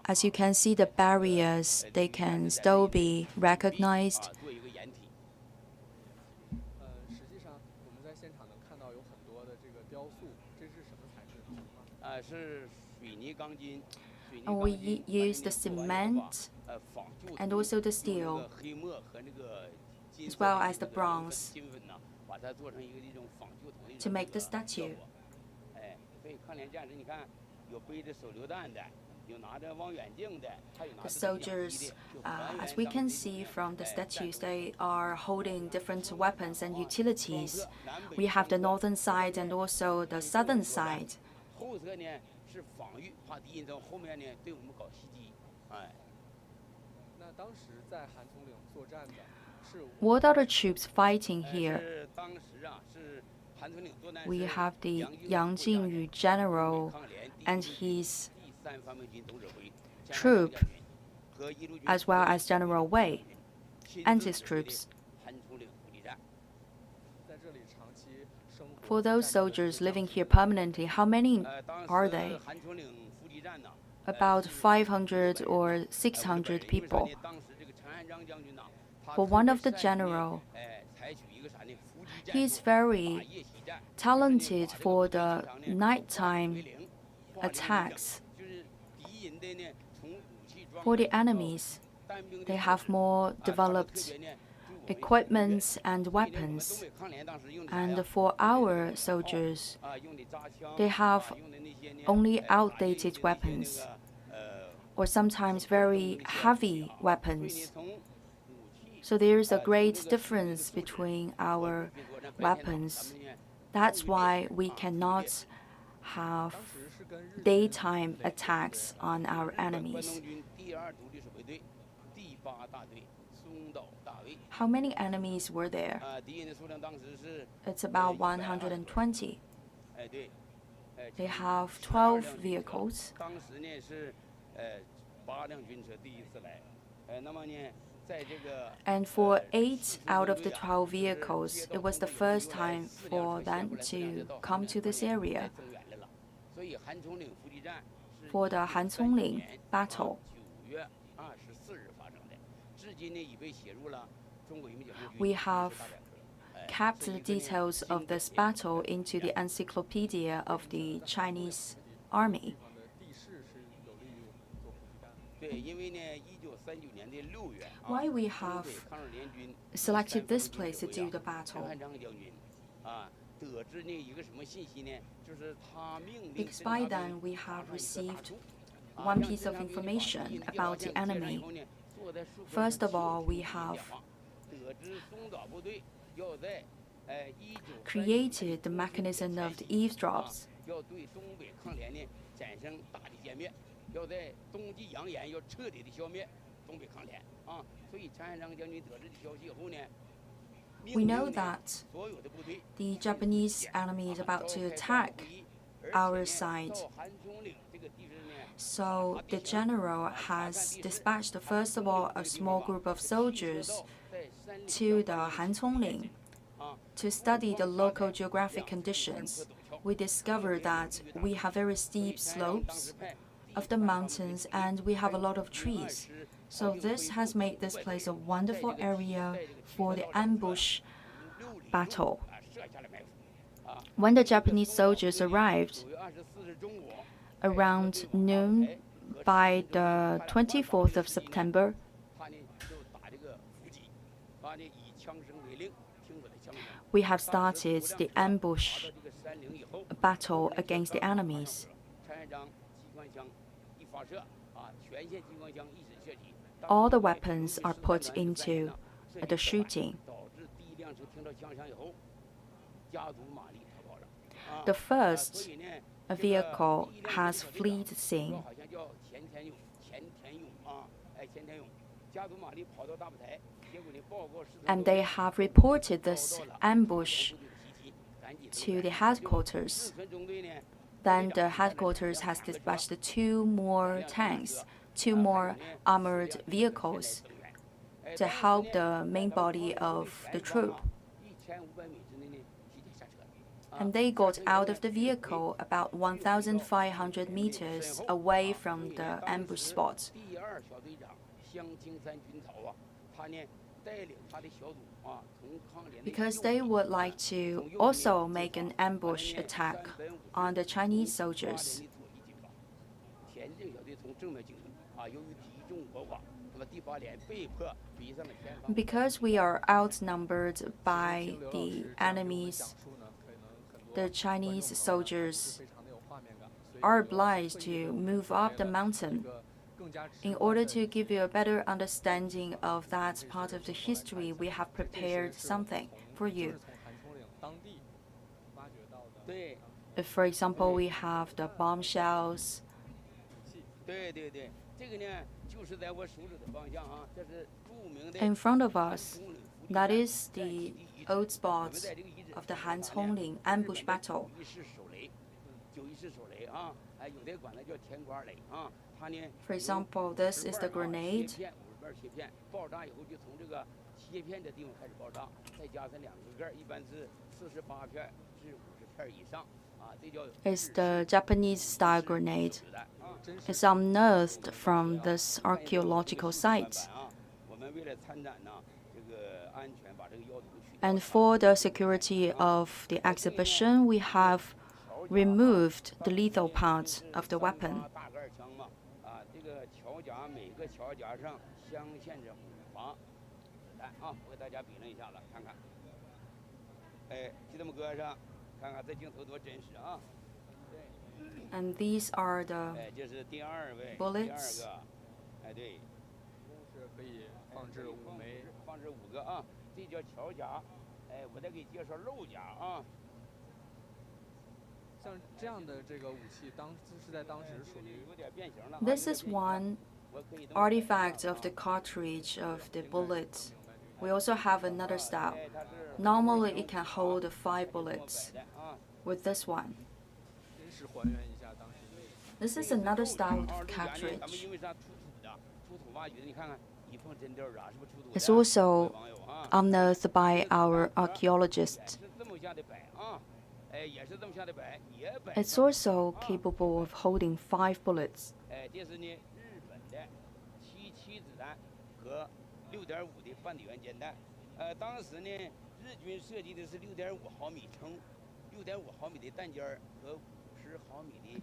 As you can see, the barriers, they can still be recognized. And we use the cement and also the steel, as well as the bronze, to make the statue. The soldiers, as we can see from the statues, they are holding different weapons and utilities. We have the northern side and also the southern side. What are the troops fighting here? We have the Yang Jingyu general and his troop, as well as General Wei and his troops. For those soldiers living here permanently, how many are they? About 500 or 600 people. For one of the general, he is very talented for the nighttime attacks. For the enemies, they have more developed equipment and weapons. And for our soldiers, they have only outdated weapons, or sometimes very heavy weapons. So there is a great difference between our weapons. That's why we cannot have daytime attacks on our enemies. How many enemies were there? It's about 120. They have 12 vehicles. And for 8 out of the 12 vehicles, it was the first time for them to come to this area. For the Hancongling battle, we have kept the details of this battle into the encyclopedia of the Chinese army. Why we have selected this place to do the battle? Because by then we have received one piece of information about the enemy. First of all, we have created the mechanism of the eavesdrops. We know that the Japanese enemy is about to attack our side. So the general has dispatched, first of all, a small group of soldiers to the Hancongling to study the local geographic conditions. We discovered that we have very steep slopes of the mountains and we have a lot of trees. So this has made this place a wonderful area for the ambush battle. When the Japanese soldiers arrived around noon by the 24th of September, we have started the ambush battle against the enemies. All the weapons are put into the shooting. The first vehicle has fled the scene, and they have reported this ambush to the headquarters. Then the headquarters has dispatched 2 more tanks, 2 more armored vehicles to help the main body of the troop. And they got out of the vehicle about 1,500 meters away from the ambush spot. Because they would like to also make an ambush attack on the Chinese soldiers. Because we are outnumbered by the enemies, the Chinese soldiers are obliged to move up the mountain. In order to give you a better understanding of that part of the history, we have prepared something for you. For example, we have the bombshells. In front of us, that is the old spot of the Hancongling ambush battle. For example, this is the grenade. It's the Japanese-style grenade. It's unearthed from this archaeological site. And for the security of the exhibition, we have removed the lethal part of the weapon. And these are the bullets. This is one artifact of the cartridge of the bullet. We also have another style. Normally it can hold 5 bullets. With this one, this is another style of cartridge. It's also unearthed by our archaeologists. It's also capable of holding 5 bullets.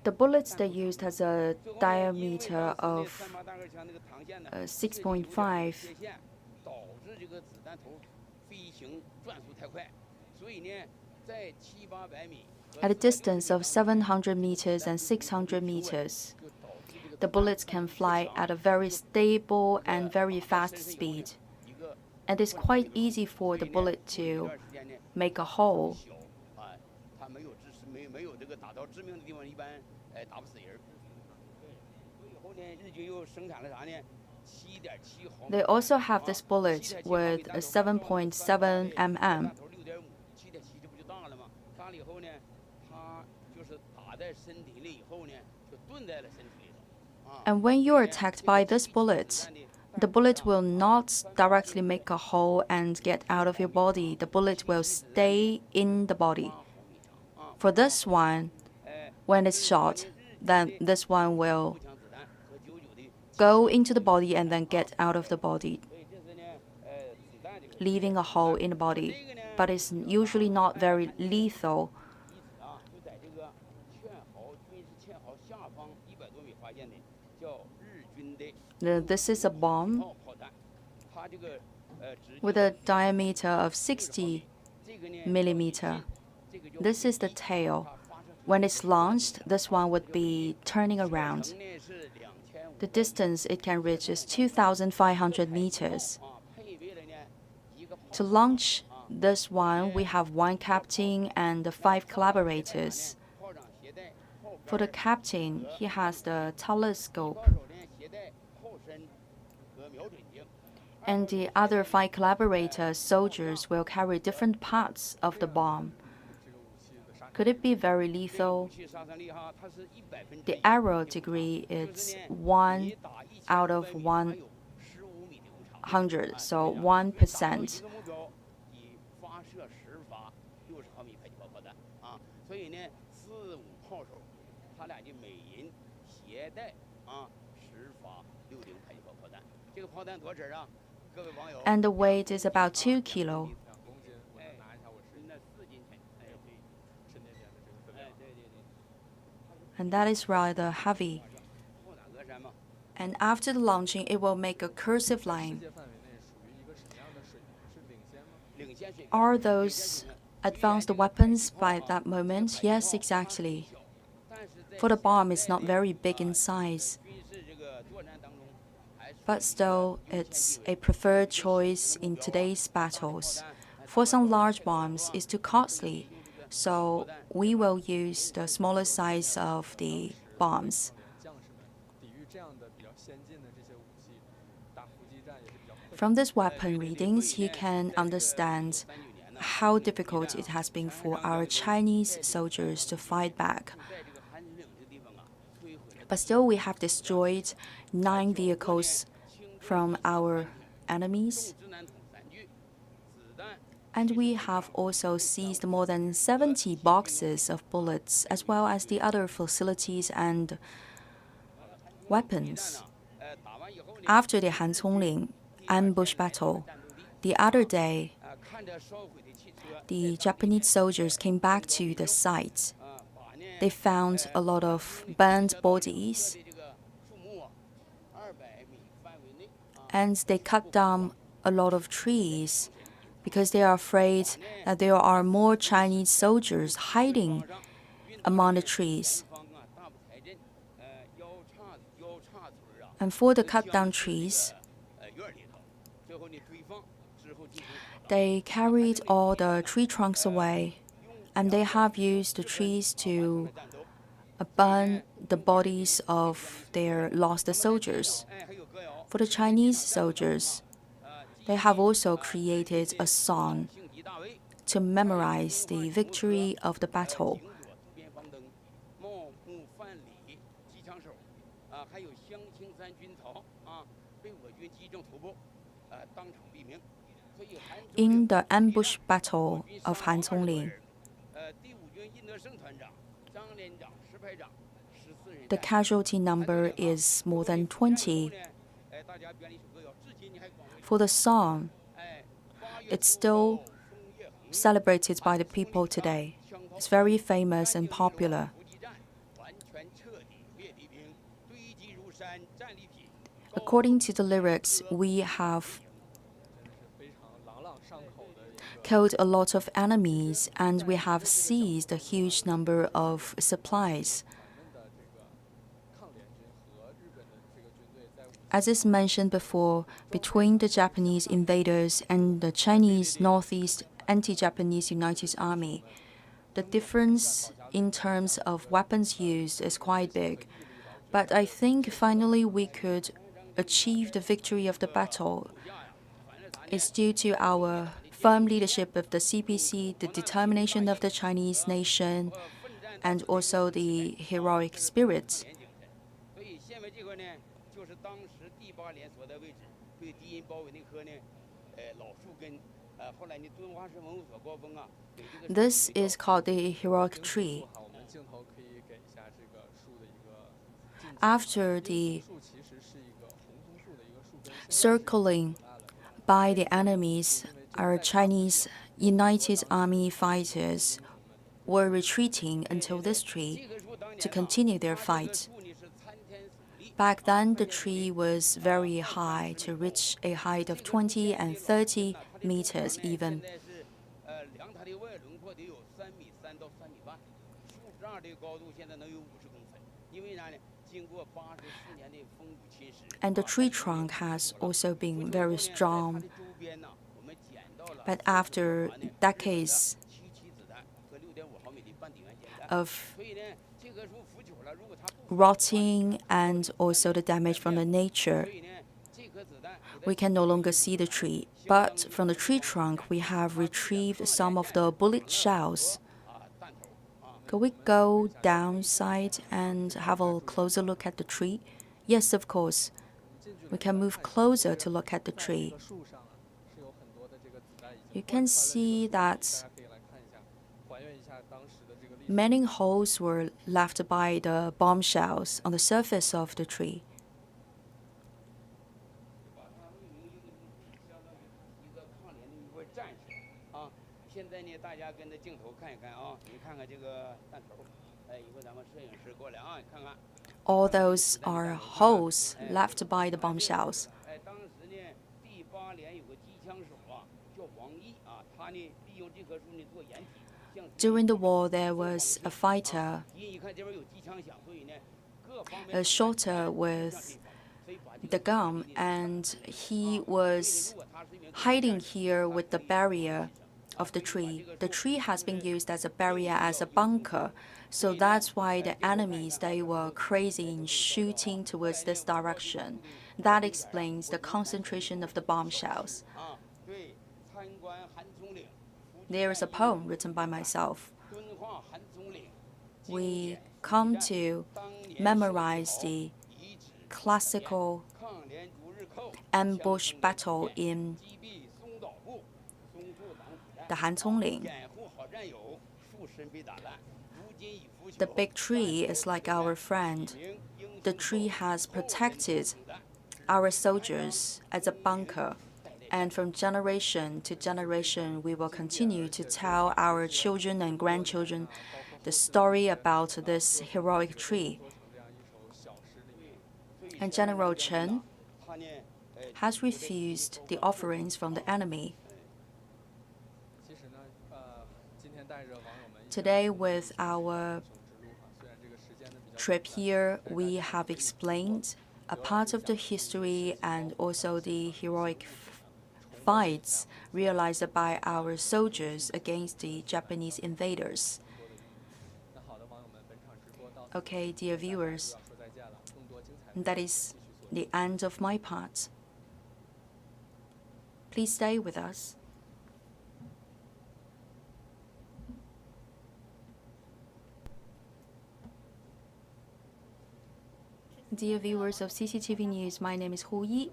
The bullets they used has a diameter of 6.5. At a distance of 700 meters and 600 meters, the bullets can fly at a very stable and very fast speed. And it's quite easy for the bullet to make a hole. They also have this bullet with a 7.7 mm. And when you're attacked by this bullet, the bullet will not directly make a hole and get out of your body. The bullet will stay in the body. For this one, when it's shot, then this one will go into the body and then get out of the body, leaving a hole in the body. But it's usually not very lethal. This is a bomb with a diameter of 60 millimeter. This is the tail. When it's launched, this one would be turning around. The distance it can reach is 2,500 meters. To launch this one, we have one captain and 5 collaborators. For the captain, he has the telescope. And the other 5 collaborator soldiers will carry different parts of the bomb. Could it be very lethal? The arrow degree is 1 out of 100, so 1%. And the weight is about 2 kilos. And that is rather heavy. And after the launching, it will make a cursive line. Are those advanced weapons by that moment? Yes, exactly. For the bomb, it's not very big in size. But still, it's a preferred choice in today's battles. For some large bombs, it's too costly, so we will use the smaller size of the bombs. From these weapon readings, you can understand how difficult it has been for our Chinese soldiers to fight back. But still, we have destroyed 9 vehicles from our enemies. And we have also seized more than 70 boxes of bullets, as well as the other facilities and weapons. After the Hancongling ambush battle, the other day, the Japanese soldiers came back to the site. They found a lot of burnt bodies, and they cut down a lot of trees because they are afraid that there are more Chinese soldiers hiding among the trees. And for the cut down trees, they carried all the tree trunks away, and they have used the trees to burn the bodies of their lost soldiers. For the Chinese soldiers, they have also created a song to memorize the victory of the battle. In the ambush battle of Hancongling, the casualty number is more than 20. For the song, it's still celebrated by the people today. It's very famous and popular. According to the lyrics, we have killed a lot of enemies, and we have seized a huge number of supplies. As is mentioned before, between the Japanese invaders and the Chinese Northeast Anti-Japanese United Army, the difference in terms of weapons used is quite big. But I think finally we could achieve the victory of the battle is due to our firm leadership of the CPC, the determination of the Chinese nation, and also the heroic spirit. This is called the heroic tree. After the circling by the enemies, our Chinese United Army fighters were retreating until this tree to continue their fight. Back then, the tree was very high, to reach a height of 20 and 30 meters even. And the tree trunk has also been very strong. But after decades of rotting and also the damage from the nature, we can no longer see the tree. But from the tree trunk, we have retrieved some of the bullet shells. Could we go downside and have a closer look at the tree? Yes, of course. We can move closer to look at the tree. You can see that many holes were left by the bomb shells on the surface of the tree. All those are holes left by the bomb shells. During the war, there was a fighter, a shooter with the gun, and he was hiding here with the barrier of the tree. The tree has been used as a barrier, as a bunker. So that's why the enemies, they were crazy in shooting towards this direction. That explains the concentration of the bomb shells. There is a poem written by myself. We come to memorize the classical ambush battle in the Hancongling. The big tree is like our friend. The tree has protected our soldiers as a bunker. And from generation to generation, we will continue to tell our children and grandchildren the story about this heroic tree. And General Chen has refused the offerings from the enemy. Today, with our trip here, we have explained a part of the history and also the heroic fights realized by our soldiers against the Japanese invaders. Okay, dear viewers, that is the end of my part. Please stay with us. Dear viewers of CCTV News, my name is Hu Yi.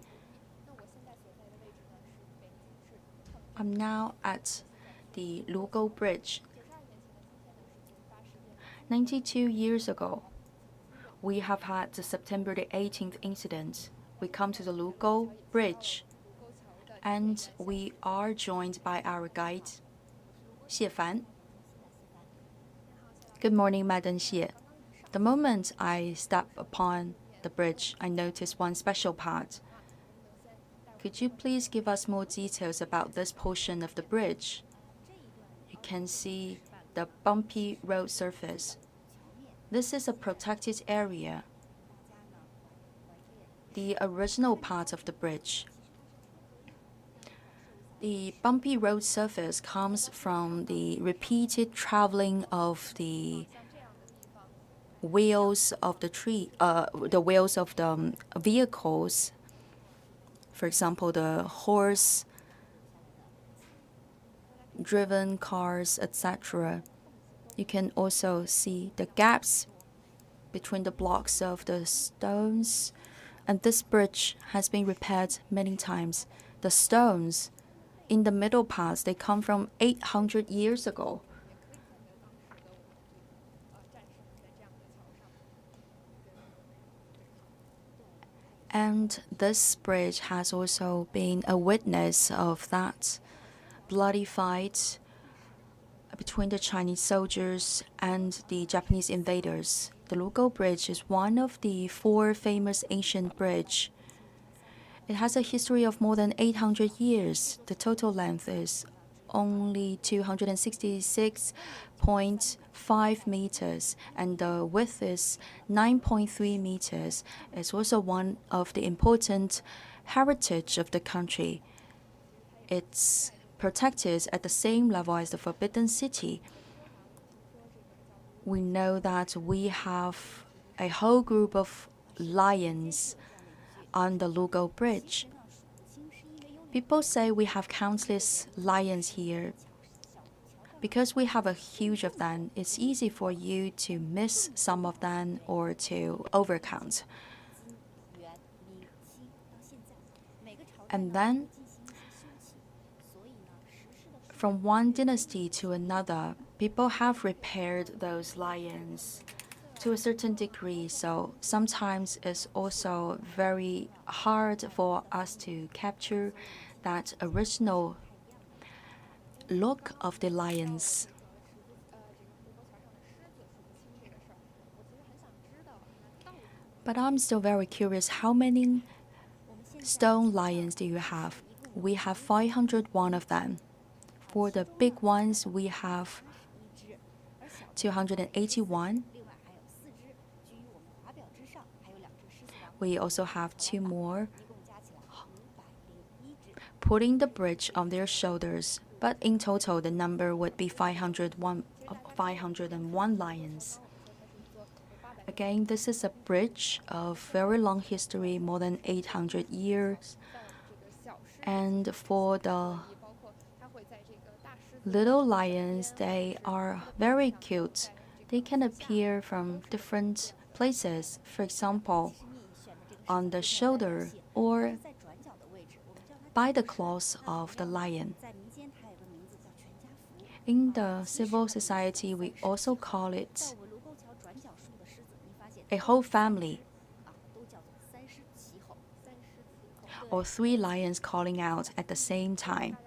I'm now at the Lugou Bridge. 92 years ago, we have had the September the 18th incident. We come to the Lugou Bridge, and we are joined by our guide, Xie Fan. Good morning, Madam Xie. The moment I step upon the bridge, I noticed one special part. Could you please give us more details about this portion of the bridge? You can see the bumpy road surface. This is a protected area. The original part of the bridge. The bumpy road surface comes from the repeated traveling of the wheels of the wheels of the vehicles For example, the horse-driven cars, etc. You can also see the gaps between the blocks of the stones. And this bridge has been repaired many times. The stones in the middle parts, they come from 800 years ago. And this bridge has also been a witness of that bloody fight between the Chinese soldiers and the Japanese invaders. The Lugo Bridge is one of the 4 famous ancient bridges. It has a history of more than 800 years. The total length is only 266.5 meters, and the width is 9.3 meters. It's also one of the important heritage of the country. It's protected at the same level as the Forbidden City. We know that we have a whole group of lions on the Lugo Bridge. People say we have countless lions here. Because we have a huge of them, it's easy for you to miss some of them or to overcount. And then, from one dynasty to another, people have repaired those lions to a certain degree, so sometimes it's also very hard for us to capture that original look of the lions. But I'm still very curious, how many stone lions do you have? We have 501 of them. For the big ones, we have 281. We also have 2 more putting the bridge on their shoulders, but in total the number would be 501 lions. Again, this is a bridge of very long history, more than 800 years. And for the little lions, they are very cute. They can appear from different places, for example, on the shoulder or by the claws of the lion. In the civil society, we also call it a whole family, or 3 lions calling out at the same time.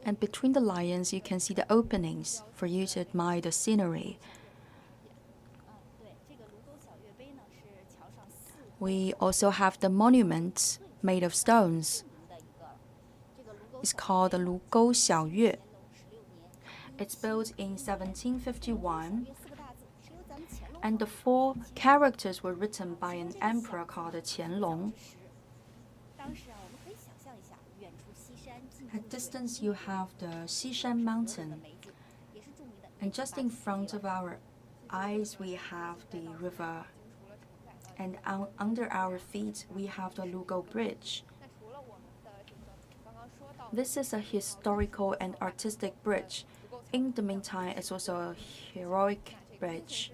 And between the lions, you can see the openings for you to admire the scenery. We also have the monument made of stones. It's called the Lugou Xiaoyue. It's built in 1751, and the 4 characters were written by an emperor called Qianlong. At distance, you have the Xishan mountain, and just in front of our eyes, we have the river, and under our feet, we have the Lugo Bridge. This is a historical and artistic bridge. In the meantime, it's also a heroic bridge.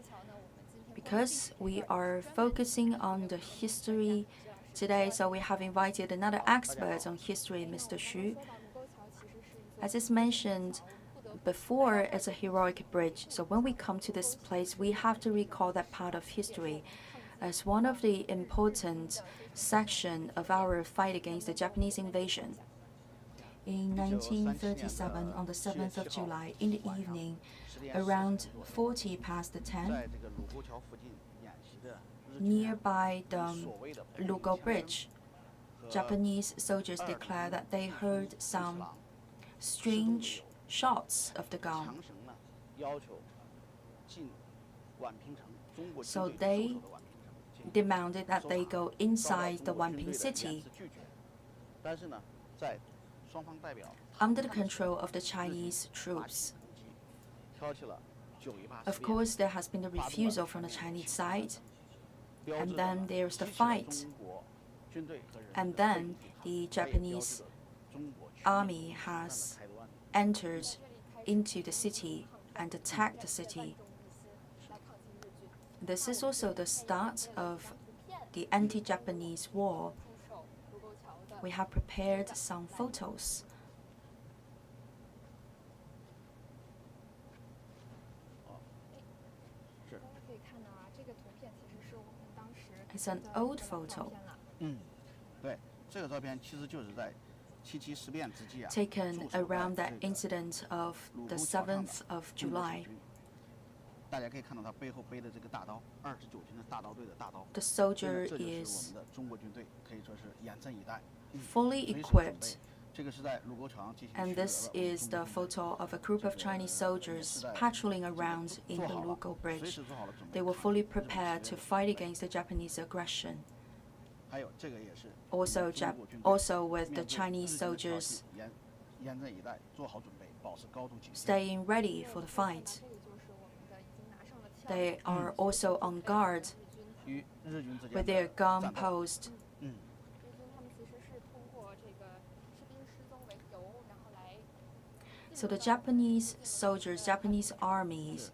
Because we are focusing on the history today, so we have invited another expert on history, Mr. Xu. As is mentioned before, it's a heroic bridge. So when we come to this place, we have to recall that part of history as one of the important sections of our fight against the Japanese invasion. In 1937, on the 7th of July, in the evening, around 40 past 10, nearby the Lugo Bridge, Japanese soldiers declared that they heard some strange shots of the gun. So they demanded that they go inside the Wanping city. under the control of the Chinese troops. Of course, there has been the refusal from the Chinese side, and then there's the fight. And then the Japanese army has entered into the city and attacked the city. This is also the start of the anti-Japanese war. We have prepared some photos. It's an old photo. Taken around that incident of the 7th of July. The soldier is fully equipped, and this is the photo of a group of Chinese soldiers patrolling around in the Lugo Bridge. They were fully prepared to fight against the Japanese aggression. Also with the Chinese soldiers staying ready for the fight. They are also on guard with their gun post. So the Japanese soldiers, Japanese armies,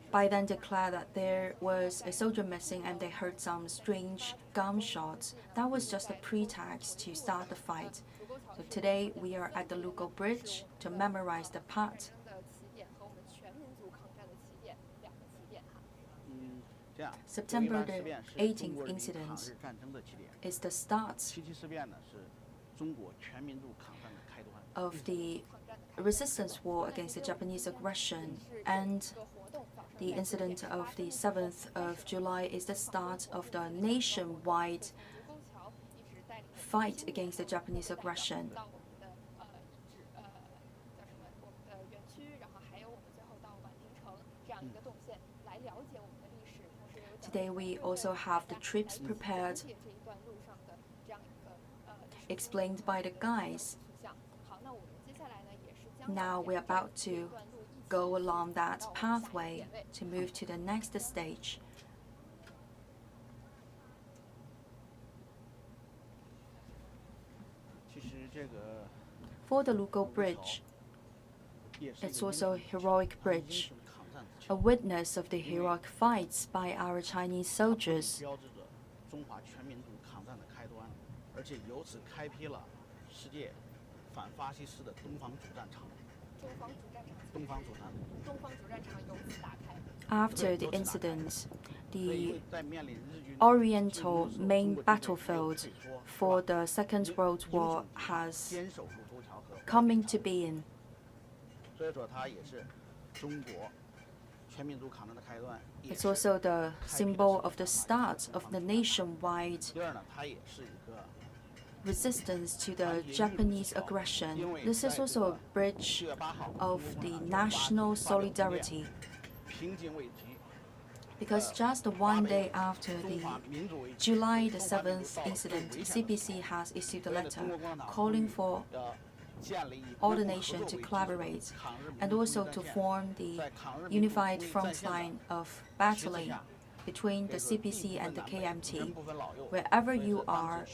by then declared that there was a soldier missing and they heard some strange gunshots. That was just a pretext to start the fight. So today we are at the Lugo Bridge to memorize the part. September the 18th incident is the start of the resistance war against the Japanese aggression, and the incident of the 7th of July is the start of the nationwide fight against the Japanese aggression. Today we also have the trips prepared, explained by the guides. Now we're about to go along that pathway to move to the next stage. For the Lugo Bridge, it's also a heroic bridge, a witness of the heroic fights by our Chinese soldiers. After the incident, the Oriental main battlefield for the Second World War has come into being. It's also the symbol of the start of the nationwide resistance to the Japanese aggression. This is also a bridge of the national solidarity. Because just one day after the July the 7th incident, CPC has issued a letter calling for all the nations to collaborate and also to form the unified front line of battling between the CPC and the KMT. Wherever you are,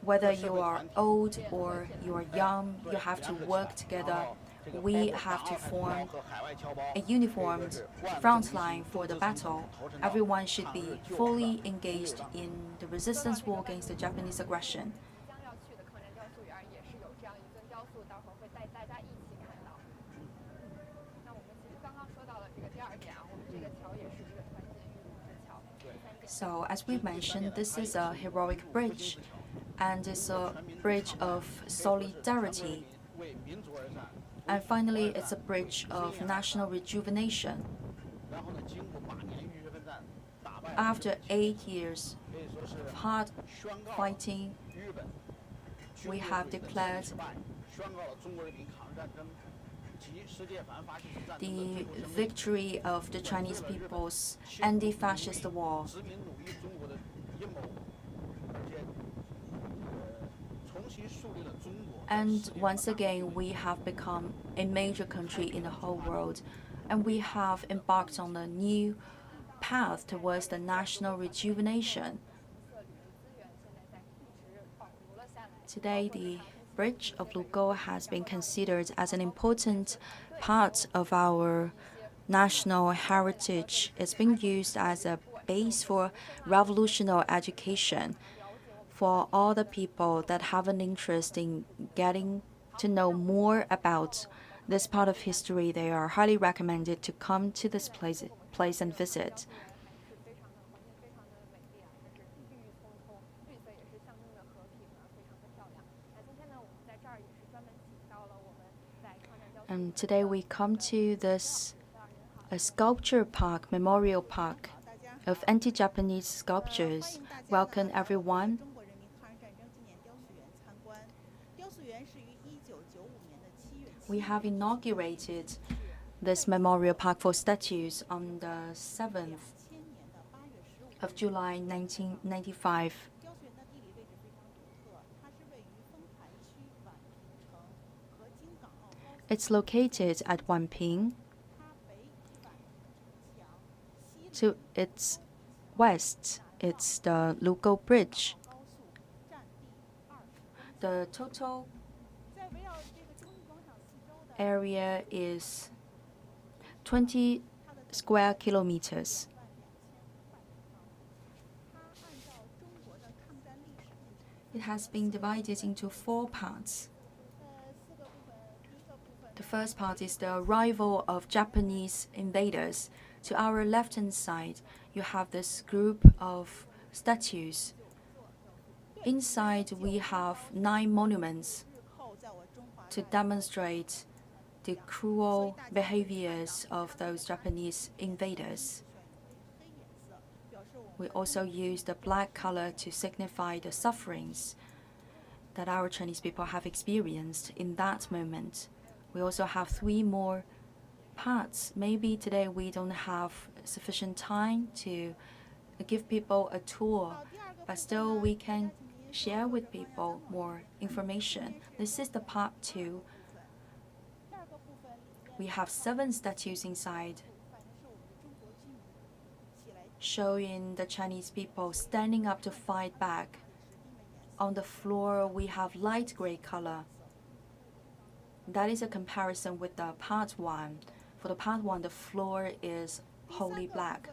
whether you are old or you are young, you have to work together. We have to form a uniformed front line for the battle. Everyone should be fully engaged in the resistance war against the Japanese aggression. So, as we mentioned, this is a heroic bridge, and it's a bridge of solidarity. And finally, it's a bridge of national rejuvenation. After 8 years of hard fighting, we have declared the victory of the Chinese people's anti-fascist war. And once again, we have become a major country in the whole world, and we have embarked on a new path towards the national rejuvenation. Today, the Bridge of Lugo has been considered as an important part of our national heritage. It's been used as a base for revolutionary education for all the people that have an interest in getting to know more about this part of history. They are highly recommended to come to this place and visit. And today we come to this sculpture park, memorial park of anti-Japanese sculptures. Welcome everyone. We have inaugurated this memorial park for statues on the 7th of July 1995. It's located at Wanping. To its west, it's the Lugo Bridge. The total area is 20 square kilometers. It has been divided into 4 parts. The first part is the arrival of Japanese invaders. To our left-hand side, you have this group of statues. Inside, we have 9 monuments to demonstrate the cruel behaviors of those Japanese invaders. We also use the black color to signify the sufferings that our Chinese people have experienced in that moment. We also have 3 more parts. Maybe today we don't have sufficient time to give people a tour, but still we can share with people more information. This is the part 2. We have 7 statues inside, showing the Chinese people standing up to fight back. On the floor, we have light gray color. That is a comparison with the part 1. For the part 1, the floor is wholly black.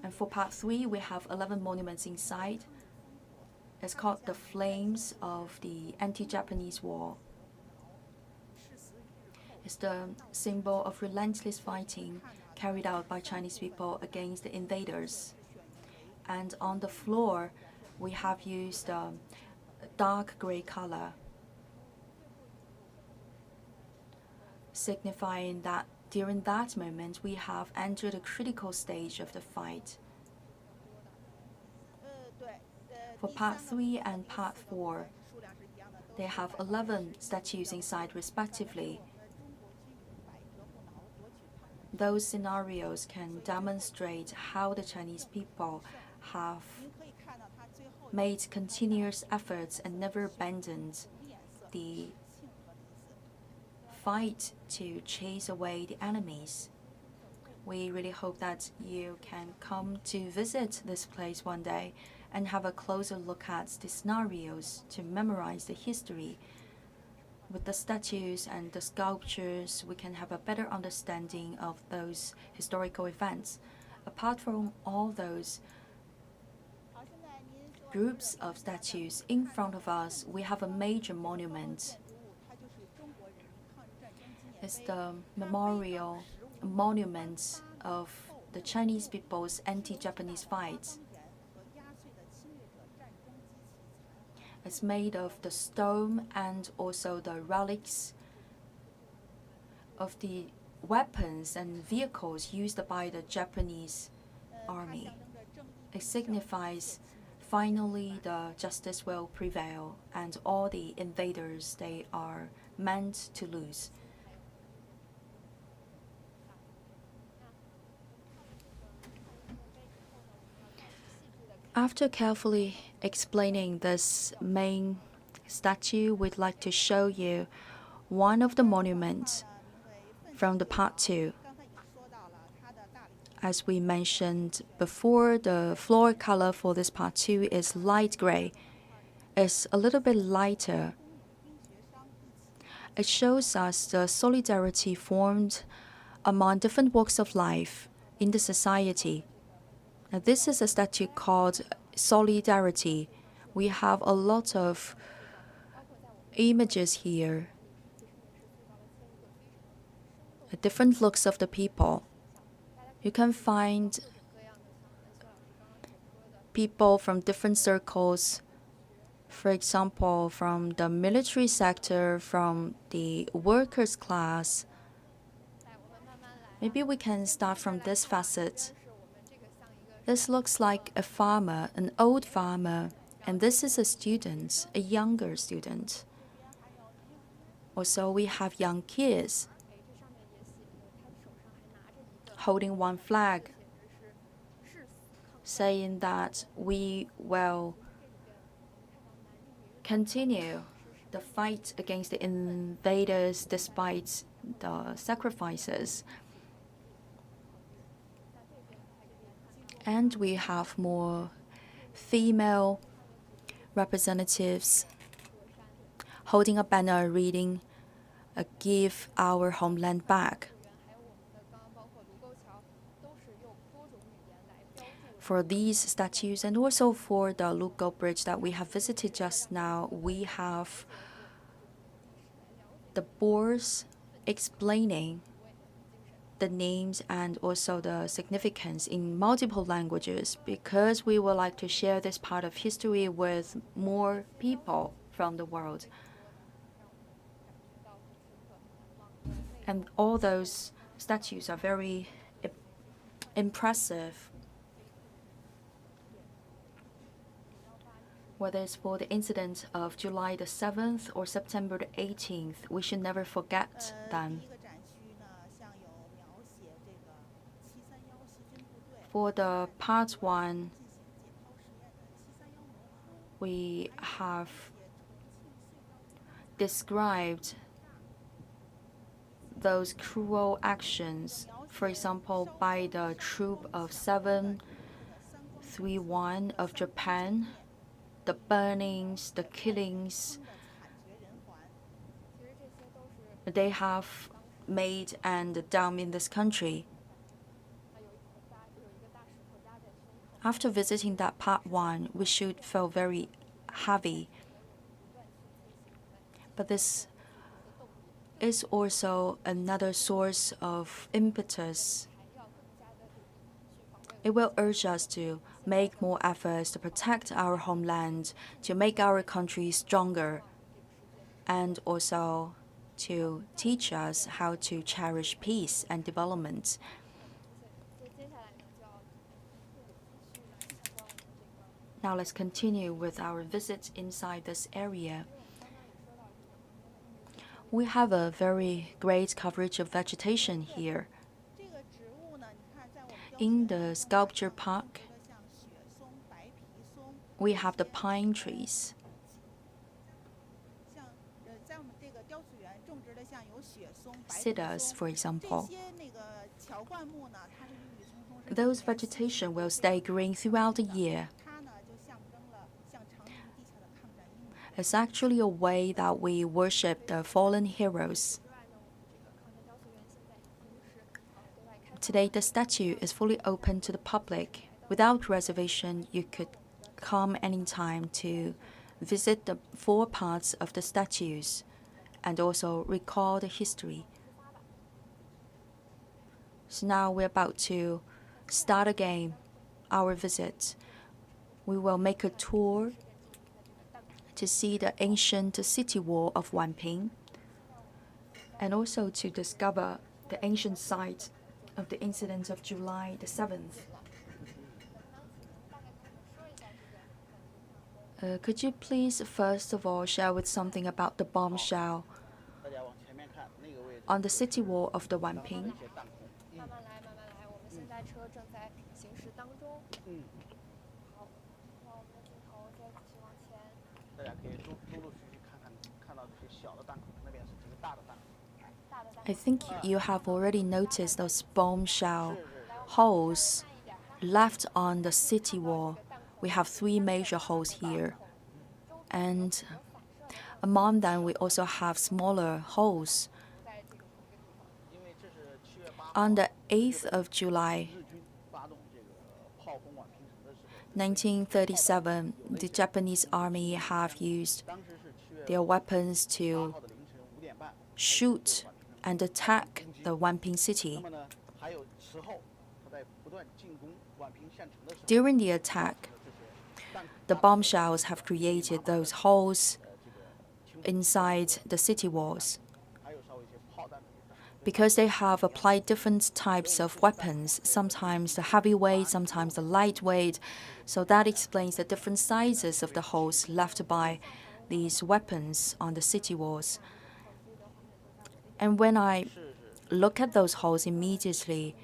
And for part 3, we have 11 monuments inside. It's called the Flames of the Anti-Japanese War. It's the symbol of relentless fighting carried out by Chinese people against the invaders. And on the floor, we have used dark gray color, signifying that during that moment we have entered a critical stage of the fight. For part 3 and part 4, they have 11 statues inside respectively. Those scenarios can demonstrate how the Chinese people have made continuous efforts and never abandoned the fight to chase away the enemies. We really hope that you can come to visit this place one day and have a closer look at the scenarios to memorize the history. With the statues and the sculptures, we can have a better understanding of those historical events. Apart from all those groups of statues, in front of us, we have a major monument. It's the memorial monument of the Chinese people's anti-Japanese fight. It's made of the stone and also the relics of the weapons and vehicles used by the Japanese army. It signifies finally the justice will prevail and all the invaders, they are meant to lose. After carefully explaining this main statue, we'd like to show you one of the monuments from the part 2. As we mentioned before, the floor color for this part 2 is light gray. It's a little bit lighter. It shows us the solidarity formed among different walks of life in the society. Now, this is a statue called Solidarity. We have a lot of images here, different looks of the people. You can find people from different circles, for example, from the military sector, from the workers' class. Maybe we can start from this facet. This looks like a farmer, an old farmer, and this is a student, a younger student. Also, we have young kids holding one flag, saying that we will continue the fight against the invaders despite the sacrifices. And we have more female representatives holding a banner reading, "Give our homeland back." For these statues and also for the Lugo Bridge that we have visited just now, we have the boards explaining the names and also the significance in multiple languages, because we would like to share this part of history with more people from the world. And all those statues are very impressive. Whether it's for the incident of July the 7th or September the 18th, we should never forget them. For the part 1, we have described those cruel actions, for example, by the Troop of 731 of Japan, the burnings, the killings they have made and done in this country. After visiting that part 1, we should feel very heavy. But this is also another source of impetus. It will urge us to make more efforts to protect our homeland, to make our country stronger, and also to teach us how to cherish peace and development. Now let's continue with our visit inside this area. We have a very great coverage of vegetation here. In the sculpture park, we have the pine trees. Cedars, for example. Those vegetation will stay green throughout the year. It's actually a way that we worship the fallen heroes. Today, the statue is fully open to the public. Without reservation, you could come anytime to visit the 4 parts of the statues and also recall the history. So now we're about to start again our visit. We will make a tour to see the ancient city wall of Wanping and also to discover the ancient site of the incident of July the 7th. Could you please first of all share with something about the bombshell on the city wall of the Wanping? I think you have already noticed those bombshell holes left on the city wall. We have 3 major holes here. And among them, we also have smaller holes. On the 8th of July, 1937, the Japanese army have used their weapons to shoot and attack the Wanping city. During the attack, the bombshells have created those holes inside the city walls. Because they have applied different types of weapons, sometimes the heavyweight, sometimes the lightweight, so that explains the different sizes of the holes left by these weapons on the city walls. And when I look at those holes immediately,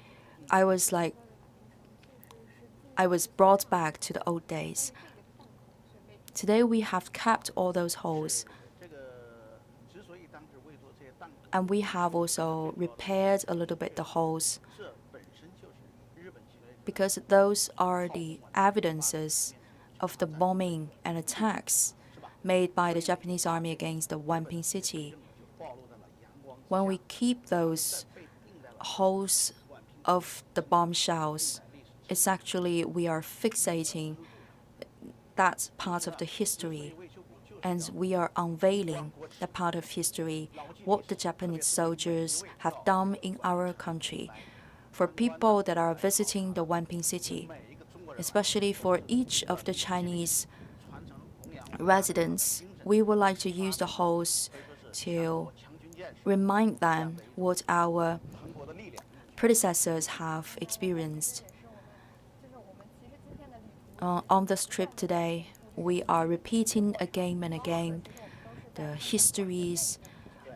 I was brought back to the old days. Today we have kept all those holes. And we have also repaired a little bit the holes, because those are the evidences of the bombing and attacks made by the Japanese army against the Wanping city. When we keep those holes of the bombshells, it's actually we are fixating that part of the history, and we are unveiling that part of history, what the Japanese soldiers have done in our country. For people that are visiting the Wanping city, especially for each of the Chinese residents, we would like to use the holes to remind them what our predecessors have experienced. On this trip today, we are repeating again and again the histories.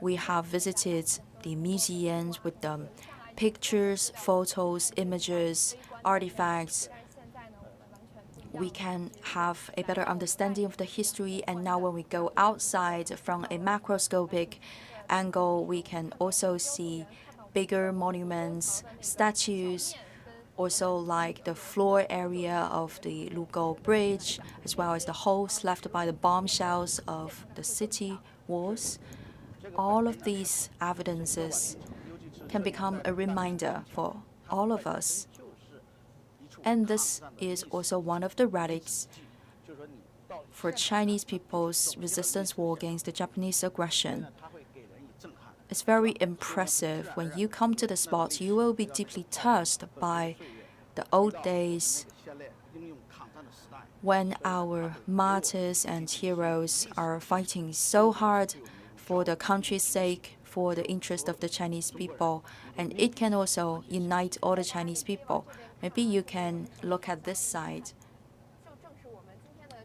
We have visited the museums with the pictures, photos, images, artifacts. We can have a better understanding of the history, and now when we go outside from a macroscopic angle, we can also see bigger monuments, statues, also like the floor area of the Lugou Bridge, as well as the holes left by the bombshells of the city walls. All of these evidences can become a reminder for all of us. And this is also one of the relics for Chinese people's resistance war against the Japanese aggression. It's very impressive. When you come to the spot, you will be deeply touched by the old days when our martyrs and heroes are fighting so hard for the country's sake, for the interest of the Chinese people, and it can also unite all the Chinese people. Maybe you can look at this side.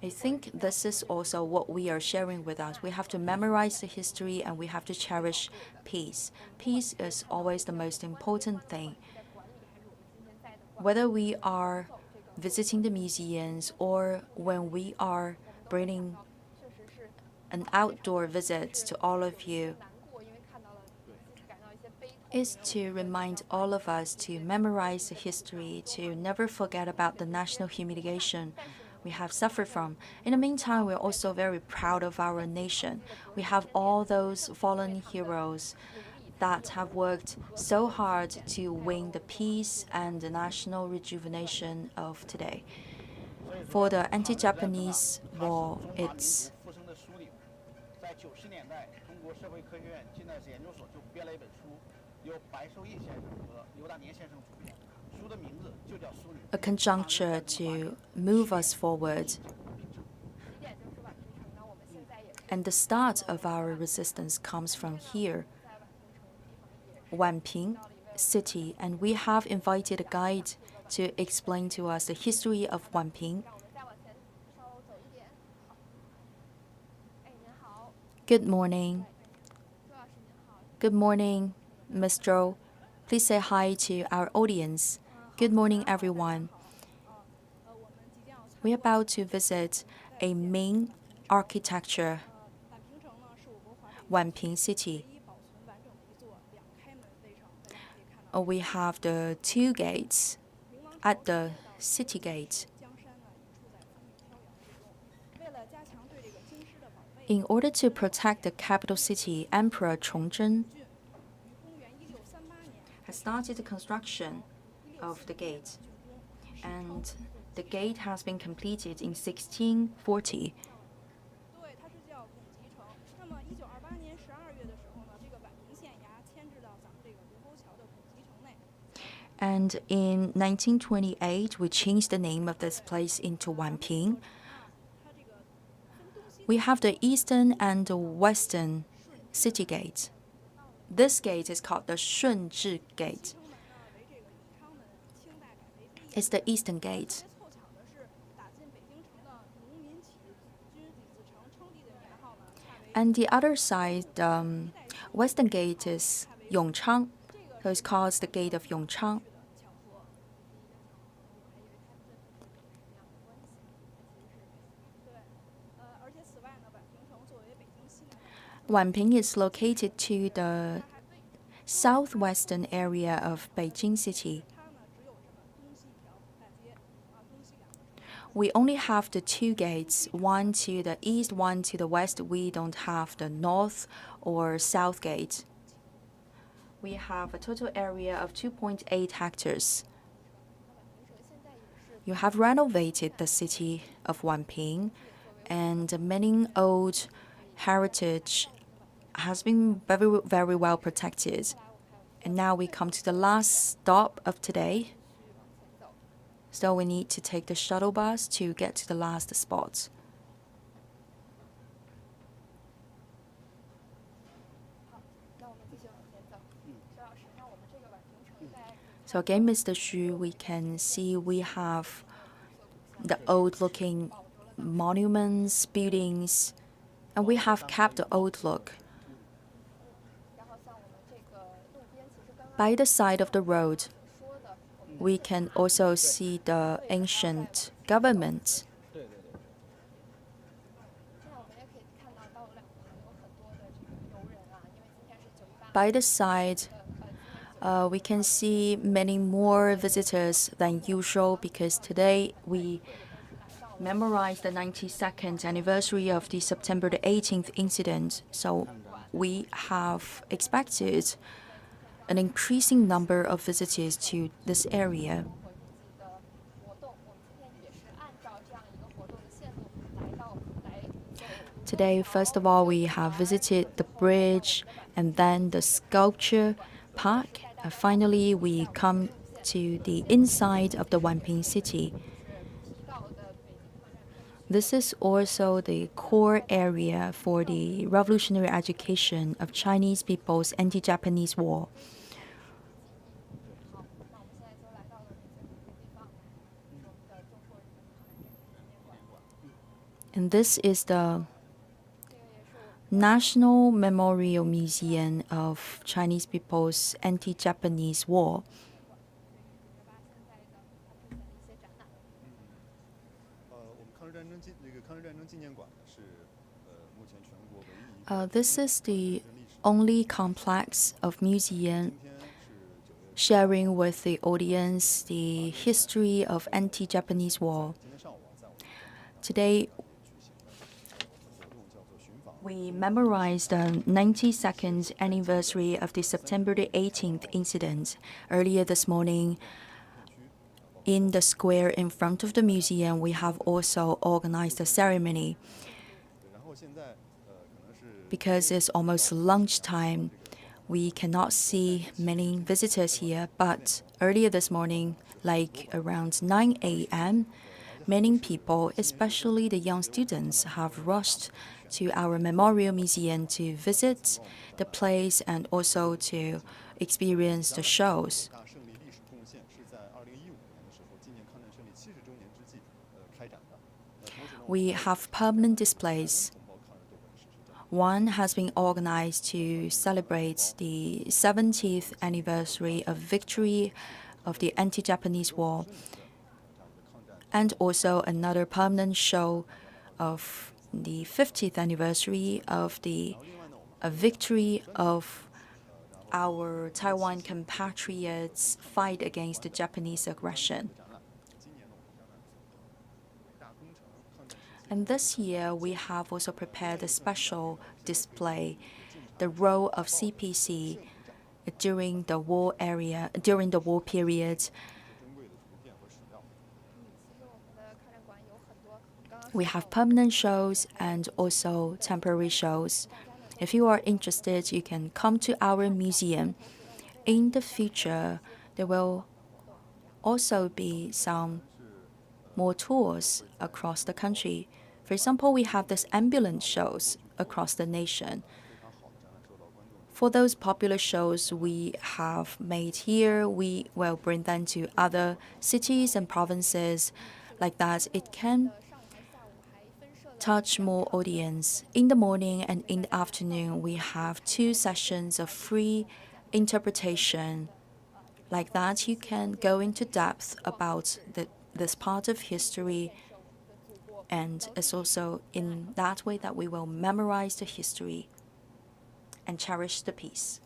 I think this is also what we are sharing with us. We have to memorize the history and we have to cherish peace. Peace is always the most important thing. Whether we are visiting the museums or when we are bringing an outdoor visit to all of you, is to remind all of us to memorize the history, to never forget about the national humiliation we have suffered from. In the meantime, we're also very proud of our nation. We have all those fallen heroes that have worked so hard to win the peace and the national rejuvenation of today. For the anti-Japanese war, it's a conjuncture to move us forward. And the start of our resistance comes from here, Wanping City, and we have invited a guide to explain to us the history of Wanping. Good morning. Good morning, Ms. Zhou. Please say hi to our audience. Good morning, everyone. We're about to visit a Ming architecture, Wanping City. we have the two gates at the city gate. 江山呢处在风雨飘摇之中。为了加强对这个京师的防卫， In order to protect the capital city, Emperor Chongzhen 于公元1638年 has started the construction of the gate, 竣工。 and the gate has been completed in 1640. 对，它是叫拱极城。那么1928年12月的时候呢，这个宛平县衙迁至到咱们这个卢沟桥的拱极城内。 And in 1928, we changed the name of this place into Wanping. 它这个分东西 We have the eastern and the western city gate. This gate is called the Shunzhi Gate. 城门呢为这个永昌门，清代改为北 It's the eastern 特 gate. 别凑巧的是，打进北京城的农民起义军李自成称帝的年号呢，恰为 And the other side, western gate is Yongchang, so it's called the Gate of Yongchang. 巧合。对，而且此外呢，宛平城作为北京西南的 Wanping is located to the southwestern area of Beijing City. 它呢只有这么东西一条大街啊，东西两个城。 We only have the two gates, one to the east, one to the west. We don't have the north or south gate. We have a total area of 2.8 hectares. You have renovated the city of Wanping, and many old heritage has been very, very well protected. And now we come to the last stop of today. So we need to take the shuttle bus to get to the last spot. 那我们继续往前走。徐老师，那我们这个宛平城在 So again, Mr. Xu, we can see we have the old-looking monuments, buildings, and we have kept the old look. 然后像我们这个路边，其实刚刚 By the side of the road, 说的，我们 we can also see the ancient government. 现在我们也可以看到道路两旁有很多的这个游人啊，因为今天是9·18。 By the side, we can see many more visitors than usual because today we memorize the 92nd anniversary of the September the 18th incident. So we have expected an increasing number of visitors to this area. 的活动，我们今天也是按照这样一个活动的线路来 Today, first of all, we have visited the bridge and then the sculpture park. Finally, we come to the inside of the Wanping city. This is also the core area for the revolutionary education of Chinese people's anti-Japanese war. 好，那我们现在就来到了这个地方，是我们的中国人民抗日纪念馆。 And this is the 这个也是我 National Memorial Museum of Chinese people's anti-Japanese war. 现在的它的一些展览。我们抗日战争纪念馆呢是目前全国唯一一个 This is the only complex of museum sharing with the audience the history of anti-Japanese war. 今天上午在我们 Today, 活动叫做寻访 we memorize the 92nd anniversary of the September the 18th incident. Earlier this morning, in the square in front of the museum, we have also organized a ceremony. 然后现在可能是 Because it's almost lunchtime, we cannot see many visitors here, but earlier this morning, like around 9 a.m., many people, especially the young students, have rushed to our memorial museum to visit the place and also to experience the shows. 大胜利历史贡献是在2015年的时候纪念抗战胜利70周年之际开展的。同时呢， We have permanent displays. 同胞抗日斗争史实展 One has been organized to celebrate the 70th anniversary of victory of the anti-Japanese war, and also another permanent show of the 50th anniversary of the victory of our Taiwan compatriots fight against the Japanese aggression. And this year, we have also prepared a special display, the role of CPC during the war period. We have permanent shows and also temporary shows. If you are interested, you can come to our museum. In the future, there will also be some more tours across the country. For example, we have this ambulance shows across the nation. For those popular shows we have made here, we will bring them to other cities and provinces. Like that, it can touch more audience. In the morning and in the afternoon, we have 2 sessions of free interpretation. Like that, you can go into depth about this part of history, and it's also in that way that we will memorize the history and cherish the peace.